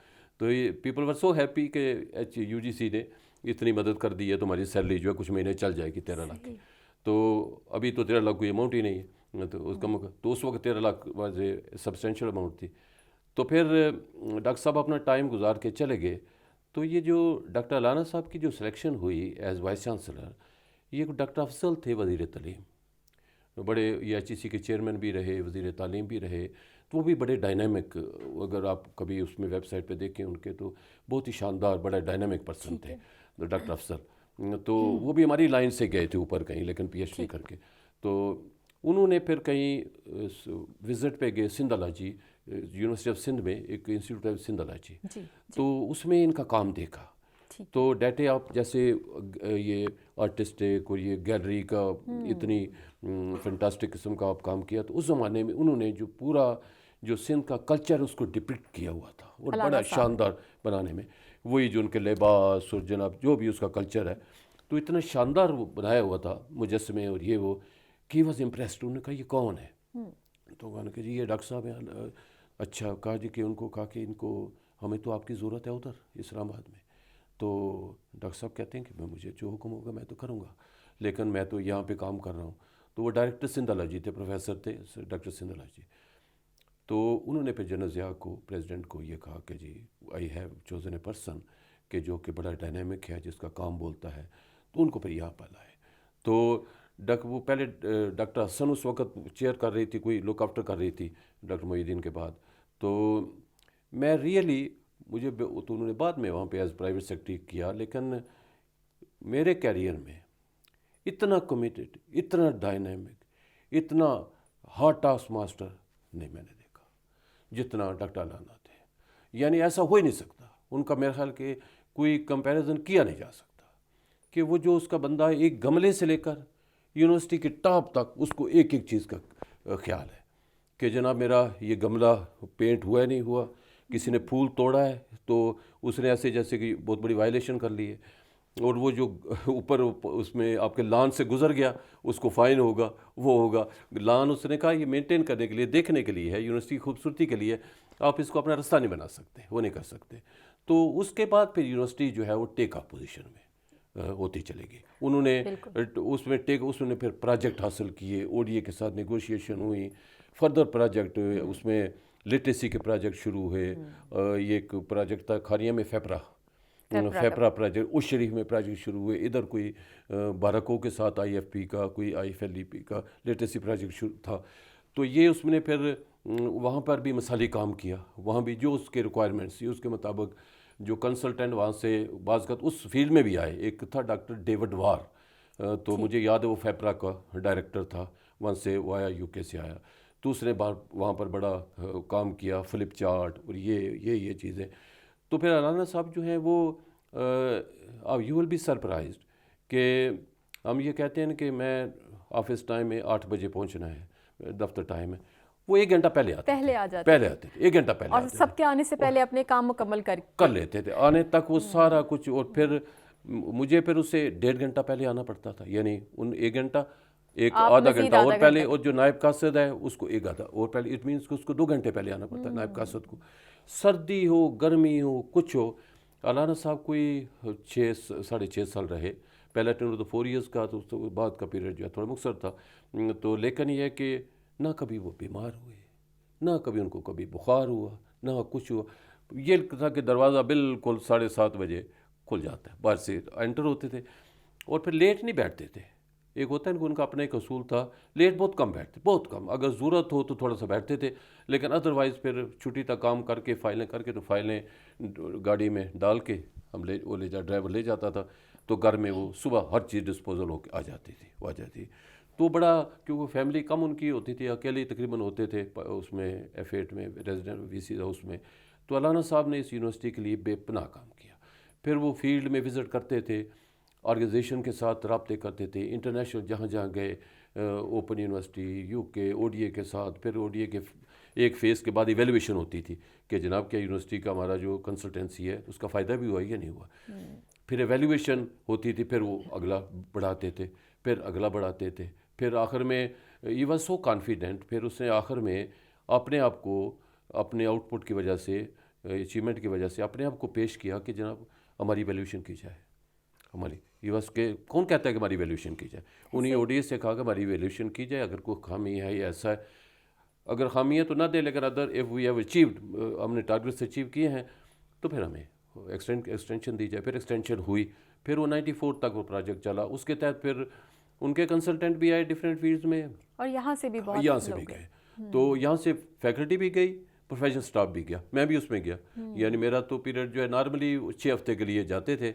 تو یہ پیپل ور سو ہیپی کہ ایچ یو جی سی نے اتنی مدد کر دی ہے، تو ہماری سیلری جو ہے کچھ مہینے چل جائے گی 13 لاکھ کی. تو ابھی تو 13 لاکھ کوئی اماؤنٹ ہی نہیں ہے، تو اس وقت 13 lakh was a substantial amount تھی. تو پھر ڈاکٹر صاحب اپنا ٹائم گزار کے چلے گئے. تو یہ جو ڈاکٹر علانہ صاحب کی جو سلیکشن ہوئی ایز وائس چانسلر، یہ ڈاکٹر افضل تھے وزیر تعلیم، بڑے یہ ایچ ای سی کے چیئرمین بھی رہے، وزیر تعلیم بھی رہے. تو وہ بھی بڑے ڈائنامک، اگر آپ کبھی اس میں ویب سائٹ پہ دیکھیں ان کے، تو بہت ہی شاندار بڑا ڈائنامک پرسن تھے ڈاکٹر افضل. تو وہ بھی ہماری لائن سے گئے تھے اوپر کہیں، لیکن پی ایچ ڈی کر کے. تو انہوں نے پھر کہیں وزٹ پہ گئے سندھ الحاجی، یونیورسٹی آف سندھ میں ایک انسٹیٹیوٹ ہے سندھ الحاجی. تو اس میں ان کا کام دیکھا. تو ڈیٹے آپ جیسے یہ آرٹسٹک اور یہ گیلری کا اتنی فنٹاسٹک قسم کا آپ کام کیا، تو اس زمانے میں انہوں نے جو پورا جو سندھ کا کلچر اس کو ڈپکٹ کیا ہوا تھا، اور بڑا شاندار بنانے میں، وہی جو ان کے لباس اور جناب جو بھی اس کا کلچر ہے، تو اتنا شاندار وہ بنایا ہوا تھا مجسمے اور یہ وہ، کہ واز امپریسڈ. انہوں نے کہا یہ کون ہے؟ تو کہا کہ جی یہ ڈاکٹر صاحب ہیں. اچھا. کہا جی کہ ان کو کہا کہ ان کو ہمیں تو آپ کی ضرورت ہے ادھر اسلام آباد میں. تو ڈاکٹر صاحب کہتے ہیں کہ مجھے جو حکم ہوگا میں تو کروں گا، لیکن میں تو یہاں پہ کام کر رہا ہوں. تو وہ ڈائریکٹر سندھ الحاجی تھے، پروفیسر تھے ڈاکٹر سندھ الحاجی. تو انہوں نے پھر جنرل ضیاء کو، پریزیڈنٹ کو یہ کہا کہ جی I have chosen a person کہ جو کہ بڑا ڈائنامک ہے، جس کا کام بولتا ہے. تو ان کو پھر یہاں پر لائے. تو وہ پہلے ڈاکٹر حسن اس وقت چیئر کر رہی تھی، کوئی لک آفٹر کر رہی تھی ڈاکٹر محی الدین کے بعد. تو میں ریئلی مجھے تو انہوں نے بعد میں وہاں پہ ایز پرائیویٹ سیکرٹری کیا، لیکن میرے کیریئر میں اتنا کمیٹڈ، اتنا ڈائنامک، اتنا ہارڈ ٹاسک ماسٹر نہیں میں نے دیکھا جتنا ڈاکٹر علانہ تھے. یعنی ایسا ہو ہی نہیں سکتا. ان کا میرے خیال کہ کوئی کمپیریزن کیا نہیں جا سکتا، کہ وہ جو اس کا بندہ ہے، ایک گملے سے لے کر یونیورسٹی کے ٹاپ تک اس کو ایک ایک چیز کا خیال ہے کہ جناب میرا یہ گملہ پینٹ ہوا ہے نہیں ہوا، کسی نے پھول توڑا ہے تو اس نے ایسے جیسے کہ بہت بڑی وائلیشن کر لی ہے، اور وہ جو اوپر اس میں آپ کے لان سے گزر گیا اس کو فائن ہوگا، وہ ہوگا. لان اس نے کہا یہ مینٹین کرنے کے لیے، دیکھنے کے لیے ہے، یونیورسٹی کی خوبصورتی کے لیے، آپ اس کو اپنا رستہ نہیں بنا سکتے، وہ نہیں کر سکتے. تو اس کے بعد پھر یونیورسٹی جو ہے وہ ٹیک آف پوزیشن میں ہوتی چلے گی. انہوں نے اس میں پھر پروجیکٹ حاصل کیے، او ڈی اے کے ساتھ نیگوشیشن ہوئی، فردر پروجیکٹ اس میں لٹریسی کے پروجیکٹ شروع ہوئے. یہ ایک پروجیکٹ تھا کھاریا میں فیپرا پروجیکٹ، اس شریف میں پروجیکٹ شروع ہوئے. ادھر کوئی بارکو کے ساتھ آئی ایف پی کا، کوئی آئی ایف ایل ای پی کا لٹریسی پروجیکٹ شروع تھا. تو یہ اس میں نے پھر وہاں پر بھی مثالی کام کیا، وہاں بھی جو اس کے ریکوائرمنٹس تھی اس کے مطابق جو کنسلٹنٹ وہاں سے بعض کا اس فیلڈ میں بھی آئے. ایک تھا ڈاکٹر ڈیوڈ وار، تو مجھے یاد ہے وہ فیپرا کا ڈائریکٹر تھا، وہاں سے وہ آیا، یو کے سے آیا. تو اس نے وہاں پر بڑا کام کیا، فلپ چارٹ اور یہ چیزیں. تو پھر علانہ صاحب جو ہیں وہ یو ول بی سرپرائزڈ کہ ہم یہ کہتے ہیں کہ میں آفس ٹائم میں 8 بجے پہنچنا ہے، دفتر ٹائم ہے، وہ 1 گھنٹہ پہلے آتے تھے 1 گھنٹہ پہلے، اور سب کے آنے سے پہلے اپنے کام مکمل کر لیتے تھے آنے تک وہ سارا کچھ. اور پھر مجھے پھر اس سے 1.5 گھنٹہ پہلے آنا پڑتا تھا، یعنی ان 1 گھنٹہ آدھا گھنٹہ اور پہلے، اور جو نائب قاصد ہے اس کو 1 آدھا اور پہلے، اٹ مینس کہ اس کو 2 گھنٹے پہلے آنا پڑتا ہے نائب قاصد کو. سردی ہو، گرمی ہو، کچھ ہو. علانہ صاحب کوئی 6.5 سال رہے. پہلا ٹرم تو 4 ایئرس کا، تو اس کے بعد کا پیریڈ جو ہے تھوڑا مختصر تھا. تو لیکن یہ ہے کہ نہ کبھی وہ بیمار ہوئے، نہ کبھی ان کو کبھی بخار ہوا، نہ کچھ ہوا. یہ تھا کہ دروازہ بالکل 7:30 بجے کھل جاتا ہے، باہر سے انٹر ہوتے تھے، اور پھر لیٹ نہیں بیٹھتے تھے. ایک ہوتا ہے کہ ان کا اپنا ایک اصول تھا, لیٹ بہت کم بیٹھتے, بہت کم, اگر ضرورت ہو تو تھوڑا سا بیٹھتے تھے, لیکن ادروائز پھر چھٹی تک کام کر کے فائلیں کر کے تو فائلیں گاڑی میں ڈال کے ہم ڈرائیور لے جاتا تھا, تو گھر میں وہ صبح ہر چیز ڈسپوزل ہو کے آ جاتی. تو بڑا, کیونکہ فیملی کم ان کی ہوتی تھی, اکیلے تقریباً ہوتے تھے اس میں F8 میں ریزیڈنٹ وی سی ہاؤس میں. تو علانہ صاحب نے اس یونیورسٹی کے لیے بے پناہ کام کیا. پھر وہ فیلڈ میں وزٹ کرتے تھے, آرگنائزیشن کے ساتھ رابطے کرتے تھے, انٹرنیشنل جہاں جہاں گئے, اوپن یونیورسٹی, UK, ODA کے ساتھ. پھر ODA کے ایک فیز کے بعد ایویلویشن ہوتی تھی کہ جناب کیا یونیورسٹی کا ہمارا جو کنسلٹنسی ہے اس کا فائدہ بھی ہوا یا نہیں ہوا. پھر ایویلویشن ہوتی تھی, پھر وہ اگلا بڑھاتے تھے, پھر اگلا بڑھاتے تھے. پھر آخر میں ای واز سو کانفیڈنٹ, پھر اس نے آخر میں اپنے آپ کو اپنے آؤٹ پٹ کی وجہ سے, اچیومنٹ کی وجہ سے اپنے آپ کو پیش کیا کہ جناب ہماری ایویلویشن کی جائے. ہماری یہ بس کہ کون کہتا ہے کہ ہماری ایویلویشن کی جائے, انہیں ODA سے کہا کہ ہماری ایویلویشن کی جائے, اگر کوئی خامی ہے یا ایسا ہے, اگر خامی ہے تو نہ دے, لیکن other if we have achieved, ہم نے ٹارگیٹس اچیو کیے ہیں تو پھر ہمیں ایکسٹینشن دی جائے. پھر ایکسٹینشن ہوئی, پھر وہ 94 تک وہ پروجیکٹ چلا. اس کے تحت پھر ان کے کنسلٹنٹ بھی آئے ڈفرینٹ فیلڈز میں, اور یہاں سے بھی بہت یہاں سے بھی گئے. تو یہاں سے فیکلٹی بھی گئی, پروفیشنل سٹاف بھی گیا, میں بھی اس میں گیا. یعنی میرا تو پیریڈ جو ہے نارملی 6 ہفتے کے لیے جاتے تھے,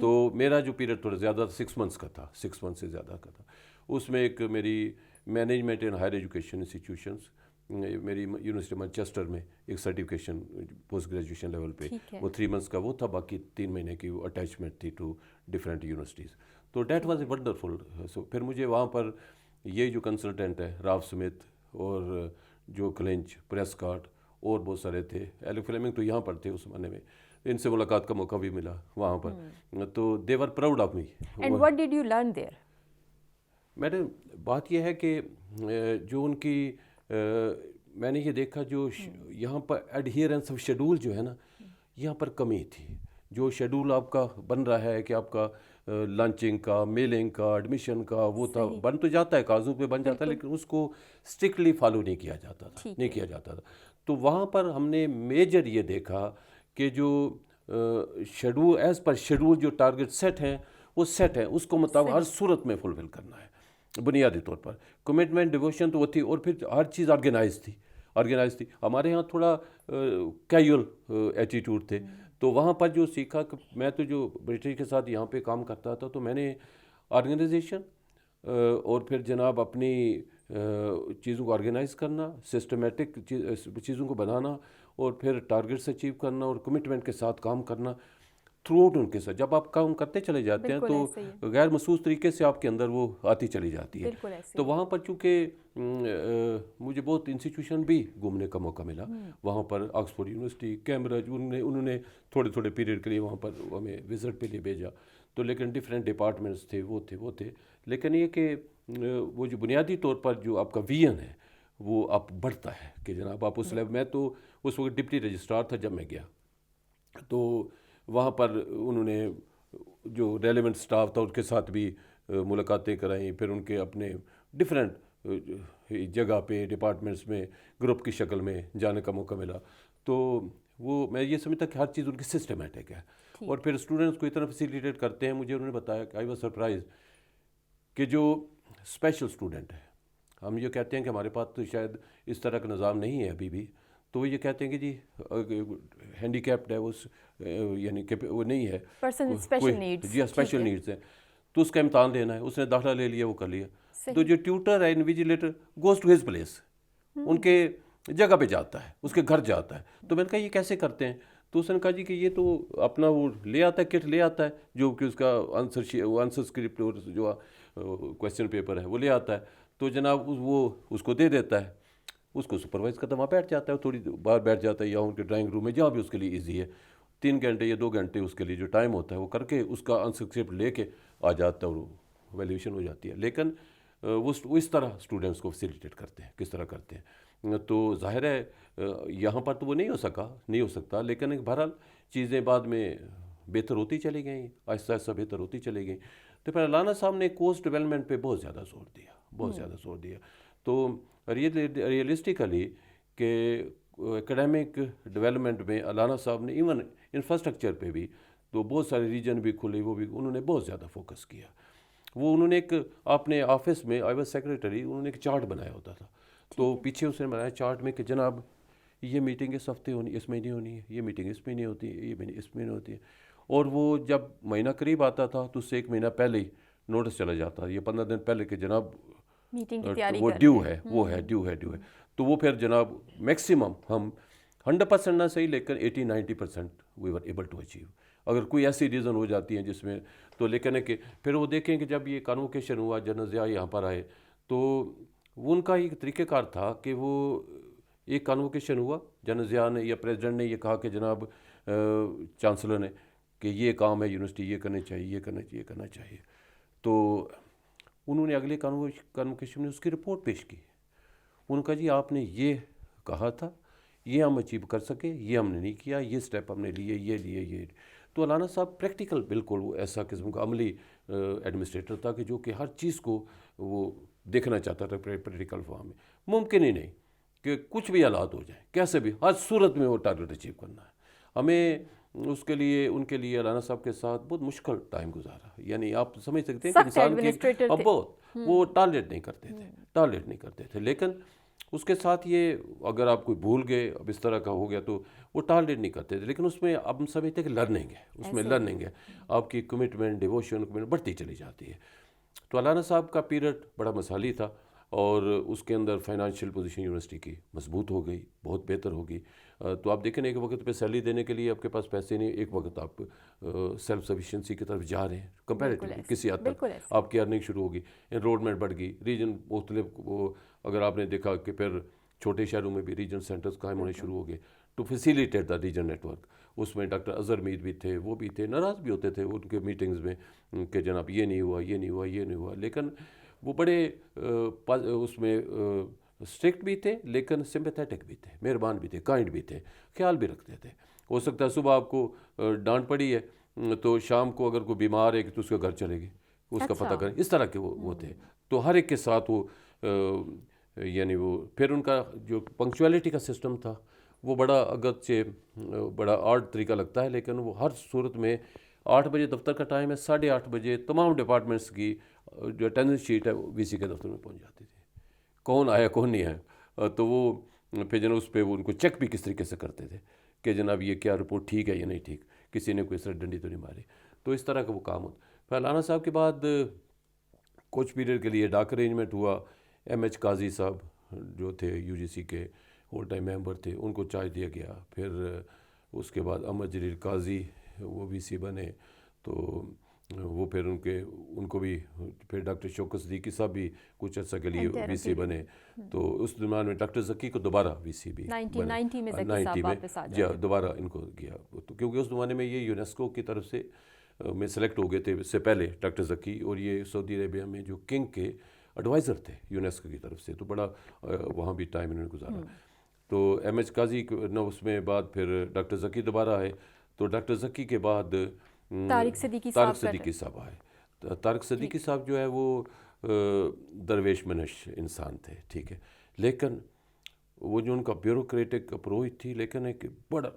تو میرا جو پیریڈ تھوڑا زیادہ 6 منتھس کا تھا, 6 منتھ سے زیادہ کا تھا. اس میں ایک میری management in higher education institutions, میری یونیورسٹی مانچسٹر میں ایک سرٹیفکیشن پوسٹ گریجویشن لیول پہ, وہ 3 منتھس کا وہ تھا, باقی 3 مہینے کی وہ اٹیچمنٹ تھی ٹو ڈفرینٹ یونیورسٹیز. تو دیٹ واز اے ونڈرفل. سو پھر مجھے وہاں پر یہ جو کنسلٹنٹ ہے راف سمتھ, اور جو کلنچ, پریسکاٹ, اور بہت سارے تھے, ایلک فلیمنگ تو یہاں پر تھے اس زمانے میں, ان سے ملاقات کا موقع بھی ملا وہاں پر. تو they were proud of me. And what did you learn there? Madam بات یہ ہے کہ جو ان کی میں نے یہ دیکھا جو یہاں پر ایڈہیرنس آف شیڈول جو ہے نا, یہاں پر کمی تھی. جو شیڈول آپ کا بن رہا ہے کہ آپ کا لنچنگ کا, میلنگ کا, ایڈمیشن کا, وہ تھا, بن تو جاتا ہے, کاغذوں پہ بن جاتا ہے, لیکن اس کو اسٹرکٹلی فالو نہیں کیا جاتا تھا. تو وہاں پر ہم نے میجر یہ دیکھا کہ جو شیڈول ایز پر شیڈول جو ٹارگیٹ سیٹ ہیں وہ سیٹ ہیں, اس کو مطابق ہر صورت میں فلفل کرنا ہے. بنیادی طور پر کمٹمنٹ, ڈیووشن تو وہ تھی, اور پھر ہر چیز آرگنائز تھی. ہمارے ہاں تھوڑا کیجول ایٹیٹیوڈ تھے. تو وہاں پر جو سیکھا کہ میں تو جو برٹش کے ساتھ یہاں پہ کام کرتا تھا, تو میں نے آرگنائزیشن اور پھر جناب اپنی چیزوں کو آرگنائز کرنا, سسٹمیٹک چیزوں کو بنانا, اور پھر ٹارگیٹس اچیو کرنا, اور کمٹمنٹ کے ساتھ کام کرنا تھرو آؤٹ ان کے ساتھ. جب آپ کام کرتے چلے جاتے ہیں تو غیر محسوس طریقے سے آپ کے اندر وہ آتی چلی جاتی ہے. تو وہاں پر چونکہ مجھے بہت انسٹیٹیوشن بھی گھومنے کا موقع ملا, وہاں پر آکسفورڈ یونیورسٹی, کیمبرج, انہوں نے تھوڑے پیریڈ کے لیے وہاں پر ہمیں وزٹ پہ لیے بھیجا. تو لیکن ڈفرینٹ ڈپارٹمنٹس تھے, وہ تھے. لیکن یہ کہ وہ جو بنیادی طور پر جو آپ کا ویژن ہے وہ آپ بڑھتا ہے کہ جناب آپ اس لیول. میں تو اس وقت ڈپٹی رجسٹرار تھا جب میں گیا, تو وہاں پر انہوں نے جو ریلیونٹ سٹاف تھا ان کے ساتھ بھی ملاقاتیں کرائیں. پھر ان کے اپنے ڈفرینٹ جگہ پہ ڈپارٹمنٹس میں گروپ کی شکل میں جانے کا موقع ملا. تو وہ میں یہ سمجھتا کہ ہر چیز ان کی سسٹمیٹک ہے, اور پھر اسٹوڈنٹس کو اتنا فیسیلیٹیٹ کرتے ہیں. مجھے انہوں نے بتایا کہ آئی واز سرپرائز کہ جو اسپیشل اسٹوڈنٹ ہے, ہم یہ کہتے ہیں کہ ہمارے پاس تو شاید اس طرح کا نظام نہیں ہے ابھی بھی, تو وہ یہ کہتے ہیں کہ جی ہینڈی کیپڈ ہے, اس یعنی کہ وہ نہیں ہے, جی اسپیشل نیڈس ہیں, تو اس کا امتحان لینا ہے, اس نے داخلہ لے لیا, وہ کر لیا. تو جو ٹیوٹر ہے, انویجیلیٹر گوز ٹو ہز پلیس, ان کے جگہ پہ جاتا ہے, اس کے گھر جاتا ہے. تو میں نے کہا یہ کیسے کرتے ہیں؟ تو اس نے کہا جی کہ یہ تو اپنا وہ لے آتا ہے, کٹ لے آتا ہے, جو کہ اس کا آنسر اسکرپٹ اور جو کویسچن پیپر ہے وہ لے آتا ہے. تو جناب وہ اس کو دے دیتا ہے, اس کو سپروائز کرتا ہے, وہاں بیٹھ جاتا ہے, تھوڑی بار بیٹھ جاتا ہے, یا ان کے ڈرائنگ روم میں جہاں بھی اس کے لیے ایزی ہے. 3 گھنٹے یا 2 گھنٹے اس کے لیے جو ٹائم ہوتا ہے وہ کر کے اس کا آنسر اسکرپٹ لے کے آ جاتا ہے, اور ویلیویشن ہو جاتی ہے. لیکن وہ اس طرح اسٹوڈنٹس کو فیسیلیٹیٹ کرتے ہیں, کس طرح کرتے ہیں. تو ظاہر ہے یہاں پر تو وہ نہیں ہو سکتا, لیکن بہرحال چیزیں بعد میں بہتر ہوتی چلی گئیں, آہستہ آہستہ بہتر ہوتی چلی گئیں. تو پھر علانہ صاحب نے کورس ڈیولپمنٹ پہ بہت زیادہ زور دیا. تو ریئلسٹیکلی کہ ایکڈیمک ڈیولپمنٹ میں علانہ صاحب نے ایون انفراسٹرکچر پہ بھی تو بہت سارے ریجن بھی کھلے, وہ بھی انہوں نے بہت زیادہ فوکس کیا. وہ انہوں نے ایک اپنے آفس میں آئی واز سیکریٹری، انہوں نے ایک چارٹ بنایا ہوتا تھا، تو پیچھے اس نے بنایا چارٹ میں کہ جناب یہ میٹنگ اس ہفتے ہونی، اس مہینے ہونی ہے، یہ میٹنگ اس مہینے ہوتی ہے، یہ مہینے اس مہینے ہوتی ہے. اور وہ جب مہینہ قریب آتا تھا تو اس سے ایک مہینہ پہلے ہی نوٹس چلا جاتا، یہ 15 دن پہلے کہ جناب میٹنگ کی تیاری وہ کر ڈیو لیں. ہے، وہ ہے ڈیو ہے ڈیو ہے. تو وہ پھر جناب میکسیمم ہم 100% نہ صحیح لیکن 80-90% وی ور ایبل ٹو اچیو. اگر کوئی ایسی ریزن ہو جاتی ہیں جس میں تو لیکن ہے کہ پھر وہ دیکھیں کہ جب یہ کانوکیشن ہوا، جنرل ضیاء یہاں پر آئے تو وہ ان کا ایک طریقہ کار تھا کہ وہ ایک کانوکیشن ہوا، جنرل ضیاء نے یا پریزیڈنٹ نے یہ کہا کہ جناب چانسلر نے کہ یہ کام ہے یونیورسٹی، یہ کرنے چاہیے، یہ کرنا چاہیے، یہ کرنا چاہیے. تو انہوں نے اگلے کانوکیشن میں اس کی رپورٹ پیش کی. انہوں نے کہا جی آپ نے یہ کہا تھا، یہ ہم اچیو کر سکے، یہ ہم نے نہیں کیا، یہ سٹیپ ہم نے لیے، یہ لیے، یہ. تو علامہ صاحب پریکٹیکل بالکل وہ ایسا قسم کا عملی ایڈمنسٹریٹر تھا کہ جو کہ ہر چیز کو وہ دیکھنا چاہتا تھا پریکٹیکل فارم میں. ممکن ہی نہیں کہ کچھ بھی حالات ہو جائیں، کیسے بھی ہر صورت میں وہ ٹارگیٹ اچیو کرنا ہے. ہمیں اس کے لیے ان کے لیے علامہ صاحب کے ساتھ بہت مشکل ٹائم گزارا. یعنی آپ سمجھ سکتے ہیں کہ سخت انسان کی ایڈمنسٹریٹر تھے. بہت وہ ٹالریٹ نہیں کرتے تھے. لیکن اس کے ساتھ یہ اگر آپ کوئی بھول گئے، اب اس طرح کا ہو گیا تو وہ ٹالریٹ نہیں کرتے تھے. لیکن اس میں اب ہم سمجھتے ہیں کہ لرننگ ہے، اس میں لرننگ ہے، آپ کی کمٹمنٹ، ڈیووشن بڑھتی چلی جاتی ہے. تو علامہ صاحب کا پیریڈ بڑا مثالی تھا اور اس کے اندر فائنانشیل پوزیشن یونیورسٹی کی مضبوط ہو گئی، بہت بہتر ہوگی. تو آپ دیکھیں ایک وقت پہ سیلری دینے کے لیے آپ کے پاس پیسے نہیں، ایک وقت آپ سیلف سفیشینسی کی طرف جا رہے ہیں کمپیریٹیولی، کسی حد تک آپ کی ارننگ شروع ہوگی، انرولمنٹ بڑھ گئی، ریجن مختلف. وہ اگر آپ نے دیکھا کہ پھر چھوٹے شہروں میں بھی ریجن سینٹرز قائم ہونے شروع ہو گئے to facilitate the region network. اس میں ڈاکٹر اظہر میر بھی تھے، وہ بھی تھے، ناراض بھی ہوتے تھے ان کے میٹنگز میں کہ جناب یہ نہیں ہوا، یہ نہیں ہوا، یہ نہیں ہوا. لیکن وہ بڑے اس میں اسٹرکٹ بھی تھے لیکن سمپیتھیٹک بھی تھے، مہربان بھی تھے، کائنڈ بھی تھے، خیال بھی رکھتے تھے. ہو سکتا ہے صبح آپ کو ڈانٹ پڑی ہے تو شام کو اگر کوئی بیمار ہے تو اس کے گھر چلے گئے، اس کا پتہ کریں، اس طرح کے وہ تھے. تو ہر ایک کے ساتھ وہ یعنی وہ پھر ان کا جو پنکچویلٹی کا سسٹم تھا وہ بڑا اگرچہ بڑا آڈ طریقہ لگتا ہے لیکن وہ ہر صورت میں 8 بجے دفتر کا ٹائم ہے، 8:30 بجے تمام ڈپارٹمنٹس کی جو اٹینڈنس شیٹ ہے وی سی کے دفتر میں پہنچ جاتی تھی، کون آیا کون نہیں آیا. تو وہ پھر جناب اس پہ وہ ان کو چیک بھی کس طریقے سے کرتے تھے کہ جناب یہ کیا رپورٹ ٹھیک ہے یا نہیں ٹھیک، کسی نے کوئی سر ڈنڈی تو نہیں ماری. تو اس طرح کا وہ کام ہوتا. پھر علامہ صاحب کے بعد کچھ پیریڈ کے لیے ڈاک ارینجمنٹ ہوا. ایم ایچ قاضی صاحب جو تھے یو جی سی کے ہول ٹائم ممبر تھے، ان کو چارج دیا گیا. پھر اس کے بعد احمد جلیل قاضی وہ وی سی بنے، تو وہ پھر ان کو بھی پھر ڈاکٹر شوکت صدیقی صاحب بھی کچھ عرصہ کے لیے وی سی بنے. تو اس زمان میں ڈاکٹر ذکی کو دوبارہ وی سی بھی 1990 میں ذکی صاحب واپس آ جی دوبارہ ان کو گیا. تو کیونکہ اس زمانے میں یہ یونیسکو کی طرف سے میں سلیکٹ ہو گئے تھے اس سے پہلے ڈاکٹر ذکی، اور یہ سعودی عربیہ میں جو کنگ کے ایڈوائزر تھے یونیسکو کی طرف سے، تو بڑا وہاں بھی ٹائم انہوں نے گزارا. تو ایم ایچ قاضی نہ اس میں بعد پھر ڈاکٹر ذکی دوبارہ آئے. تو ڈاکٹر ذکی کے بعد طارق صدیقی صاحب آئے. طارق صدیقی صاحب جو ہے وہ درویش منش انسان تھے، ٹھیک ہے، لیکن وہ جو ان کا بیوروکریٹک اپروچ تھی، لیکن ایک بڑا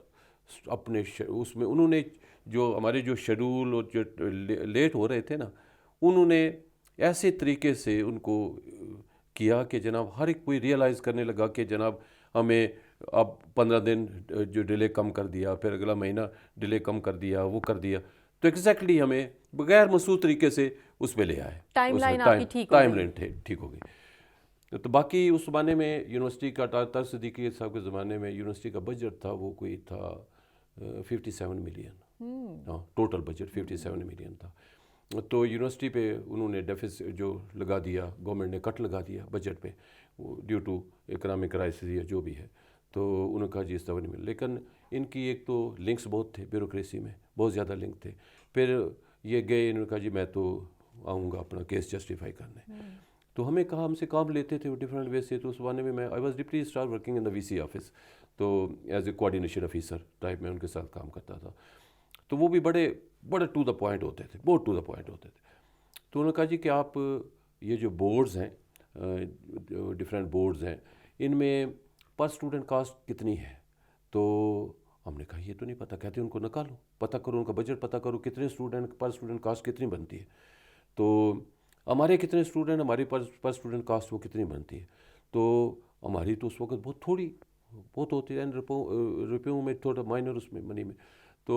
اپنے اس میں انہوں نے جو ہمارے جو شیڈول اور جو لیٹ ہو رہے تھے نا، انہوں نے ایسے طریقے سے ان کو کیا کہ جناب ہر ایک کوئی ریئلائز کرنے لگا کہ جناب ہمیں اب 15 دن جو ڈیلے کم کر دیا، پھر اگلا مہینہ ڈیلے کم کر دیا، وہ کر دیا. تو ایگزیکٹلی ہمیں بغیر مسود طریقے سے اس میں لے آئے، ٹائم لائن ٹھیک ہو گئی. تو باقی اس زمانے میں یونیورسٹی کا طارق صدیقی صاحب کے زمانے میں یونیورسٹی کا بجٹ تھا وہ کوئی تھا 57 ملین، ہاں ٹوٹل بجٹ 57 ملین تھا. تو یونیورسٹی پہ انہوں نے ڈیفیسٹ جو لگا دیا، گورنمنٹ نے کٹ لگا دیا بجٹ پہ ڈیو ٹو اکنامک کرائسس یا جو بھی ہے. تو انہوں نے کہا جی اس طرح نہیں مل. لیکن ان کی ایک تو لنکس بہت تھے بیوروکریسی میں، بہت زیادہ لنک تھے. پھر یہ گئے، انہوں نے کہا جی میں تو آؤں گا اپنا کیس جسٹیفائی کرنے. تو ہمیں کہا ہم سے کام لیتے تھے وہ ڈفرینٹ وے سے. تو اس زمانے میں I was deputy star working in the V C office, تو as a coordination officer type میں ان کے ساتھ کام کرتا تھا. تو وہ بھی بڑے ٹو دا پوائنٹ ہوتے تھے، بہت ٹو دا پوائنٹ ہوتے تھے. تو انہوں نے کہا جی کہ آپ یہ جو بورڈز ہیں، ڈفرینٹ بورڈز ہیں، ان میں پر اسٹوڈنٹ کاسٹ کتنی ہے؟ تو ہم نے کہا یہ تو نہیں پتہ. کہتے ہیں ان کو نکالو، پتہ کرو، ان کا بجٹ پتہ کرو کتنے اسٹوڈنٹ پر اسٹوڈنٹ کاسٹ کتنی بنتی ہے. تو ہمارے کتنے اسٹوڈنٹ، ہماری پر اسٹوڈنٹ کاسٹ وہ کتنی بنتی ہے؟ تو ہماری تو اس وقت بہت تھوڑی بہت ہوتی ہے، روپیوں میں تھوڑا مائنر اس میں منی میں، تو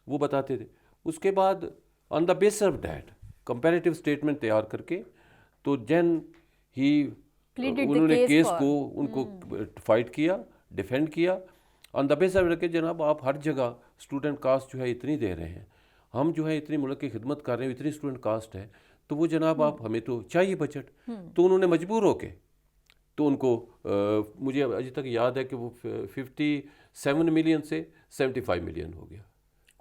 وہ بتاتے تھے. اس کے بعد آن دا بیس آف دیٹ کمپیریٹیو اسٹیٹمنٹ تیار کر کے تو جن ہی انہوں نے کیس کو ان کو فائٹ کیا، ڈیفینڈ کیا آن دا بیس آف کہ جناب آپ ہر جگہ اسٹوڈنٹ کاسٹ جو ہے اتنی دے رہے ہیں، ہم جو ہے اتنی ملک کی خدمت کر رہے ہیں، اتنی اسٹوڈنٹ کاسٹ ہے، تو وہ جناب آپ ہمیں تو چاہیے بجٹ. تو انہوں نے مجبور ہو کے تو ان کو مجھے ابھی تک یاد ہے کہ وہ 57 ملین سے 75 ملین ہو گیا.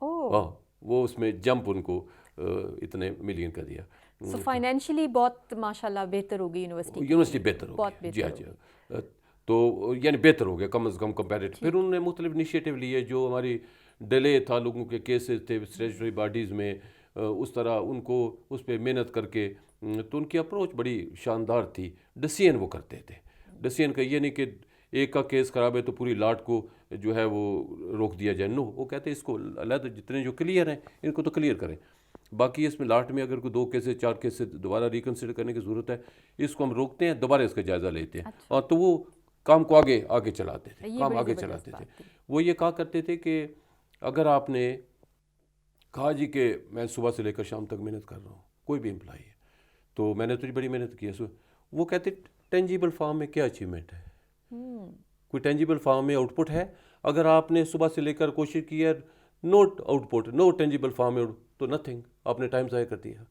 ہاں وہ اس میں جمپ ان کو اتنے ملین کا دیا. سو فائنینشلی بہت ماشاءاللہ بہتر ہوگی یونیورسٹی بہتر ہو گئی. جی ہاں تو یعنی بہتر ہو گیا کم از کم کمپیریٹو. پھر انہوں نے مختلف انیشیٹو لیے، جو ہماری ڈیلے تھا لوگوں کے کیسز تھے اسٹیچوٹری باڈیز میں، اس طرح ان کو اس پہ محنت کر کے، تو ان کی اپروچ بڑی شاندار تھی. ڈسیزن وہ کرتے تھے، ڈسیزن کا یہ نہیں کہ ایک کا کیس خراب ہے تو پوری لاٹ کو جو ہے وہ روک دیا جائے. نو، وہ کہتے ہیں اس کو علیحدہ جتنے جو کلیئر ہیں ان کو تو کلیئر کریں، باقی اس میں لاٹ میں اگر کوئی 2 کیسز 4 کیسز دوبارہ ریکنسیڈر کرنے کی ضرورت ہے، اس کو ہم روکتے ہیں، دوبارہ اس کا جائزہ لیتے ہیں. اور تو وہ کام کو آگے چلاتے تھے، کام آگے چلاتے تھے. وہ یہ کہا کرتے تھے کہ اگر آپ نے کہا جی کہ میں صبح سے لے کر شام تک محنت کر رہا ہوں، کوئی بھی امپلائی ہے، تو میں نے تو بڑی محنت کی ہے، وہ کہتے ٹینجیبل فارم میں کیا اچیومنٹ ہے؟ کوئی ٹینجیبل فارم میں آؤٹ پٹ ہے؟ اگر آپ نے صبح سے لے کر کوشش کی ہے، نو آؤٹ پٹ، نو ٹینجیبل فارم میں، تو نتھنگ، آپ نے ٹائم ضائع کر دیا.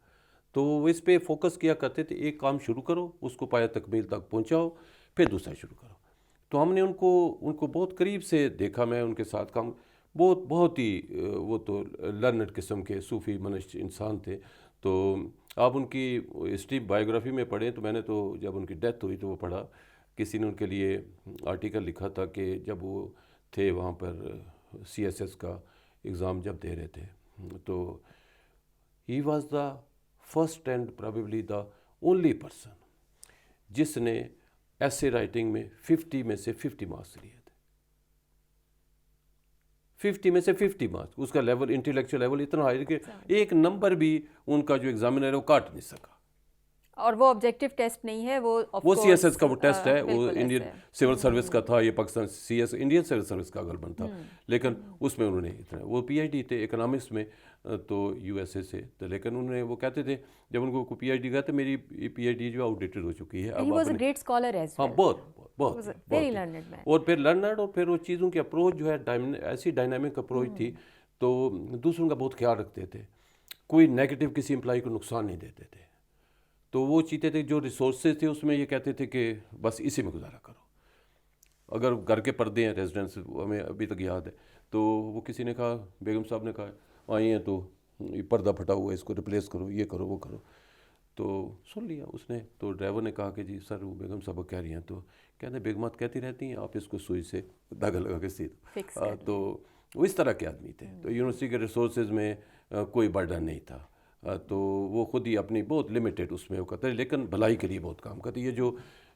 تو وہ اس پہ فوکس کیا کرتے تھے، ایک کام شروع کرو، اس کو پایہ تکمیل تک پہنچاؤ، پھر دوسرا شروع کرو. تو ہم نے ان کو بہت قریب سے دیکھا، میں ان کے ساتھ کام، بہت ہی وہ تو لرنڈ قسم کے صوفی منش انسان تھے. تو آپ ان کی ہسٹری بایوگرافی میں پڑھیں تو میں نے تو جب ان کی ڈیتھ ہوئی تو وہ پڑھا، کسی نے ان کے لیے آرٹیکل لکھا تھا کہ جب وہ تھے وہاں پر CSS کا ایگزام جب دے رہے تھے، تو he was the first and probably the only person جس نے ایسے رائٹنگ میں 50 میں سے 50 مارکس لیے تھے. 50 میں سے 50 مارکس. اس کا لیول، انٹلیکچوئل لیول اتنا ہائی کہ ایک نمبر بھی ان کا جو ایگزامنر ہے وہ کاٹ نہیں سکا. اور وہ آبجیکٹو ٹیسٹ نہیں ہے، وہ CSS کا وہ ٹیسٹ ہے، وہ انڈین سول سروس کا تھا، یہ پاکستان انڈین سول سروس کا غالباً تھا، لیکن اس میں انہوں نے اتنا، وہ PhD تھے اکنامکس میں تو USA سے تھے، لیکن انہوں نے وہ کہتے تھے جب ان کو PhD کہتے میری PhD جو آؤٹ ڈیٹڈ ہو چکی ہے. He was a great scholar as well. ہاں بہت very learned man. اور پھر لرنڈ، اور پھر وہ چیزوں کی اپروچ جو ہے ایسی ڈائنامک اپروچ تھی، تو دوسروں کا بہت خیال رکھتے تھے، کوئی نیگیٹو کسی امپلائی کو نقصان نہیں دیتے تھے. تو وہ چیتے تھے جو ریسورسز تھے اس میں یہ کہتے تھے کہ بس اسی میں گزارا کرو. اگر گھر کے پردے ہیں ریزیڈنس، ہمیں ابھی تک یاد ہے، تو وہ کسی نے کہا، بیگم صاحب نے کہا آئی ہیں تو یہ پردہ پھٹا ہوا ہے، اس کو ریپلیس کرو، یہ کرو وہ کرو. تو سن لیا اس نے. تو ڈرائیور نے کہا کہ جی سر وہ بیگم صاحب کہہ رہی ہیں، تو کہتے ہیں بیگمات کہتی رہتی ہیں، آپ اس کو سوئی سے دھاگا لگا کے سی دو. تو وہ اس طرح کے آدمی تھے. تو یونیورسٹی کے ریسورسز میں کوئی برڈن نہیں تھا، تو وہ خود ہی اپنی بہت لمیٹیڈ اس میں وہ کرتے، لیکن بھلائی کے لیے بہت کام کرتے. یہ جو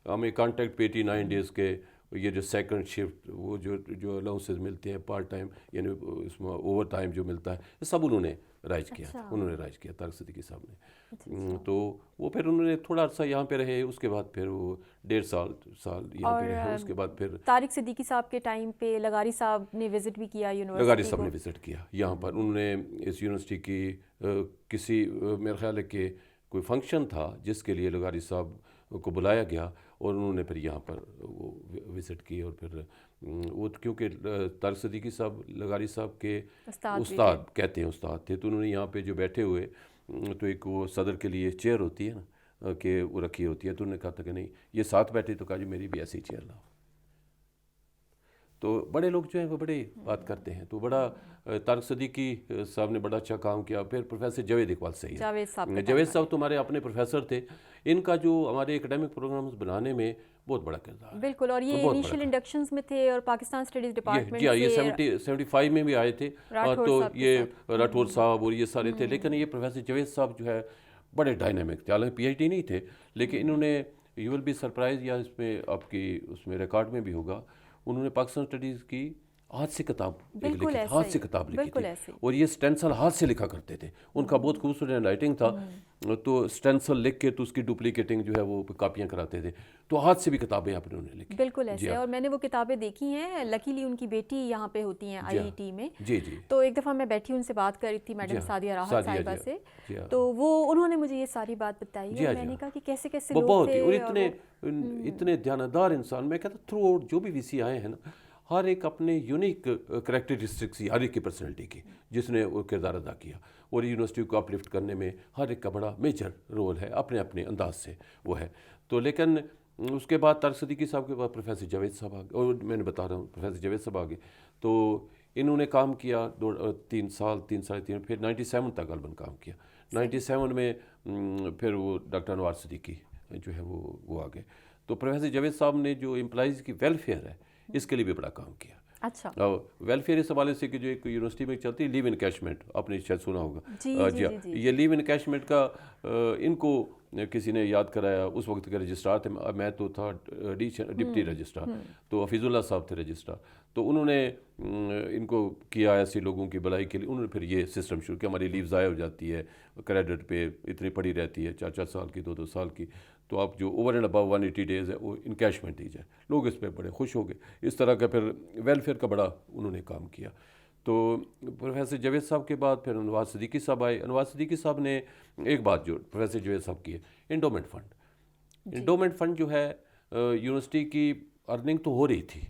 ہمیں کانٹیکٹ پہ 89 ڈیز کے، یہ جو سیکنڈ شفٹ، وہ جو الاؤنسز ملتے ہیں پارٹ ٹائم، یعنی اس میں اوور ٹائم جو ملتا ہے، سب انہوں نے رائج کیا تھا. انہوں نے رائج کیا طارق صدیقی صاحب نے. تو وہ پھر انہوں نے تھوڑا عرصہ یہاں پہ رہے، اس کے بعد پھر وہ 1.5 سال یہاں پہ رہے. اس کے بعد پھر طارق صدیقی صاحب کے ٹائم پہ لغاری صاحب نے وزٹ بھی کیا یونیورسٹی. لغاری صاحب نے وزٹ کیا یہاں پر. انہوں نے اس یونیورسٹی کی کسی، میرے خیال ہے کہ کوئی فنکشن تھا جس کے لیے لغاری صاحب کو بلایا گیا، اور انہوں نے پھر یہاں پر وہ وزٹ کی. اور پھر وہ کیونکہ طارق صدیقی صاحب لغاری صاحب کے استاد کہتے ہیں، استاد تھے، تو انہوں نے یہاں پہ جو بیٹھے ہوئے، تو ایک وہ صدر کے لیے چیئر ہوتی ہے نا کہ وہ رکھی ہوتی ہے، تو انہوں نے کہا تھا کہ نہیں یہ ساتھ بیٹھے، تو کہا جی میری بھی ایسی چیئر لاؤ. تو بڑے لوگ جو ہیں وہ بڑے بات کرتے ہیں. تو بڑا طارق صدیقی صاحب نے بڑا اچھا کام کیا. پھر پروفیسر جاوید اقبال صحیح ہے، جاوید صاحب تو ہمارے اپنے پروفیسر تھے. ان کا جو ہمارے اکیڈمک پروگرامز بنانے میں بہت بڑا کردار ہے. بالکل. اور یہ انیشیل انڈکشنز میں تھے، اور پاکستان اسٹڈیز ڈپارٹمنٹ سے یہ 75 میں بھی آئے تھے. تو یہ راٹھور صاحب اور یہ سارے تھے. لیکن یہ پروفیسر جاوید صاحب جو ہے بڑے ڈائنامک تھے. حالانکہ PhD نہیں تھے، لیکن انہوں نے، یو ول بی سرپرائز، یا اس میں آپ کی اس میں ریکارڈ میں بھی ہوگا، انہوں نے پاکستان اسٹڈیز کی ہاتھ سے کتاب بالکل لکھی، ایسا ہاتھ سے ہی، کتاب لکھی بالکل تھی، ایسے ہی۔ اور یہ اسٹینسل ہاتھ سے لکھا کرتے تھے، ان کا بہت خوبصورت ہینڈ رائٹنگ تھا، تو اسٹینسل لکھ کے تو اس کی ڈپلیکیٹنگ جو ہے وہ کاپیاں کراتے تھے، تو ہاتھ سے بھی کتابیں آپ نے انہوں نے لکھی۔ بالکل جی ایسے، ہاں، اور میں نے وہ کتابیں دیکھی ہیں، لکیلی ان کی بیٹی یہاں پہ ہوتی ہیں جی آئی ہاں، ٹی میں، جی جی تو ایک دفعہ میں بیٹھی ان سے بات کر رہی تھی جی میڈم ہاں، سعدیہ راحت سعدیہ صاحبہ جی ہاں، سے، جی ہاں، تو وہ انہوں نے مجھے یہ ساری بات بتائی، جی اور ہاں، میں جی نے ہاں، کہا کہ کیسے کیسے وہ لوگ بہت ہی، اور تھے، اور وہ اتنے دیانتدار انسان، میں کہتا تھرو آؤٹ جو بھی وی سی آئے ہیں نا، ہر ایک اپنے یونیک کریکٹرسٹکس ہر ایک کی پرسنالٹی کی، جس نے وہ کردار ادا کیا، اور یونیورسٹی کو اپلفٹ کرنے میں ہر ایک کا بڑا میجر رول ہے، اپنے اپنے انداز سے وہ ہے۔ تو لیکن اس کے بعد طارق صدیقی صاحب کے بعد پروفیسر جاوید صاحب آ گئے، اور میں نے بتا رہا ہوں پروفیسر جاوید صاحب آ گئے، تو انہوں نے کام کیا 3 سال، 3 ساڑھے 3، پھر 97 تک غالباً کام کیا۔ 97 میں پھر وہ ڈاکٹر انوار صدیقی جو ہے وہ آ گئے، تو پروفیسر جاوید صاحب نے جو امپلائیز کی ویلفیئر ہے اس کے لیے بھی بڑا کام کیا۔ اچھا، ویلفیئر اس حوالے سے کہ جو ایک یونیورسٹی میں چلتی ہے لیو انکیشمنٹ، آپ نے شاید سنا ہوگا، جی جی جی ہاں، جی جی، یہ لیو انکیشمنٹ کا ان کو کسی نے یاد کرایا، اس وقت کے رجسٹرار تھے، میں تو تھا ڈپٹی رجسٹرار، تو حفیظ اللہ صاحب تھے رجسٹرار، تو انہوں نے ان کو کیا ایسے لوگوں کی بھلائی کے لیے، انہوں نے پھر یہ سسٹم شروع کیا، ہماری لیو ضائع ہو جاتی ہے، کریڈٹ پہ اتنی پڑی رہتی ہے، 4 سال کی، 2 سال کی، تو آپ جو اوور اینڈ ابو 180 ڈیز ہے وہ انکیشمنٹ دی جائے، لوگ اس پہ بڑے خوش ہو گئے، اس طرح کا پھر ویلفیئر کا بڑا انہوں نے کام کیا۔ تو پروفیسر جاوید صاحب کے بعد پھر انوار صدیقی صاحب آئے، انوار صدیقی صاحب نے ایک بات جو پروفیسر جاوید صاحب کی ہے، انڈومنٹ فنڈ، انڈومنٹ فنڈ جو ہے یونیورسٹی کی ارننگ تو ہو رہی تھی،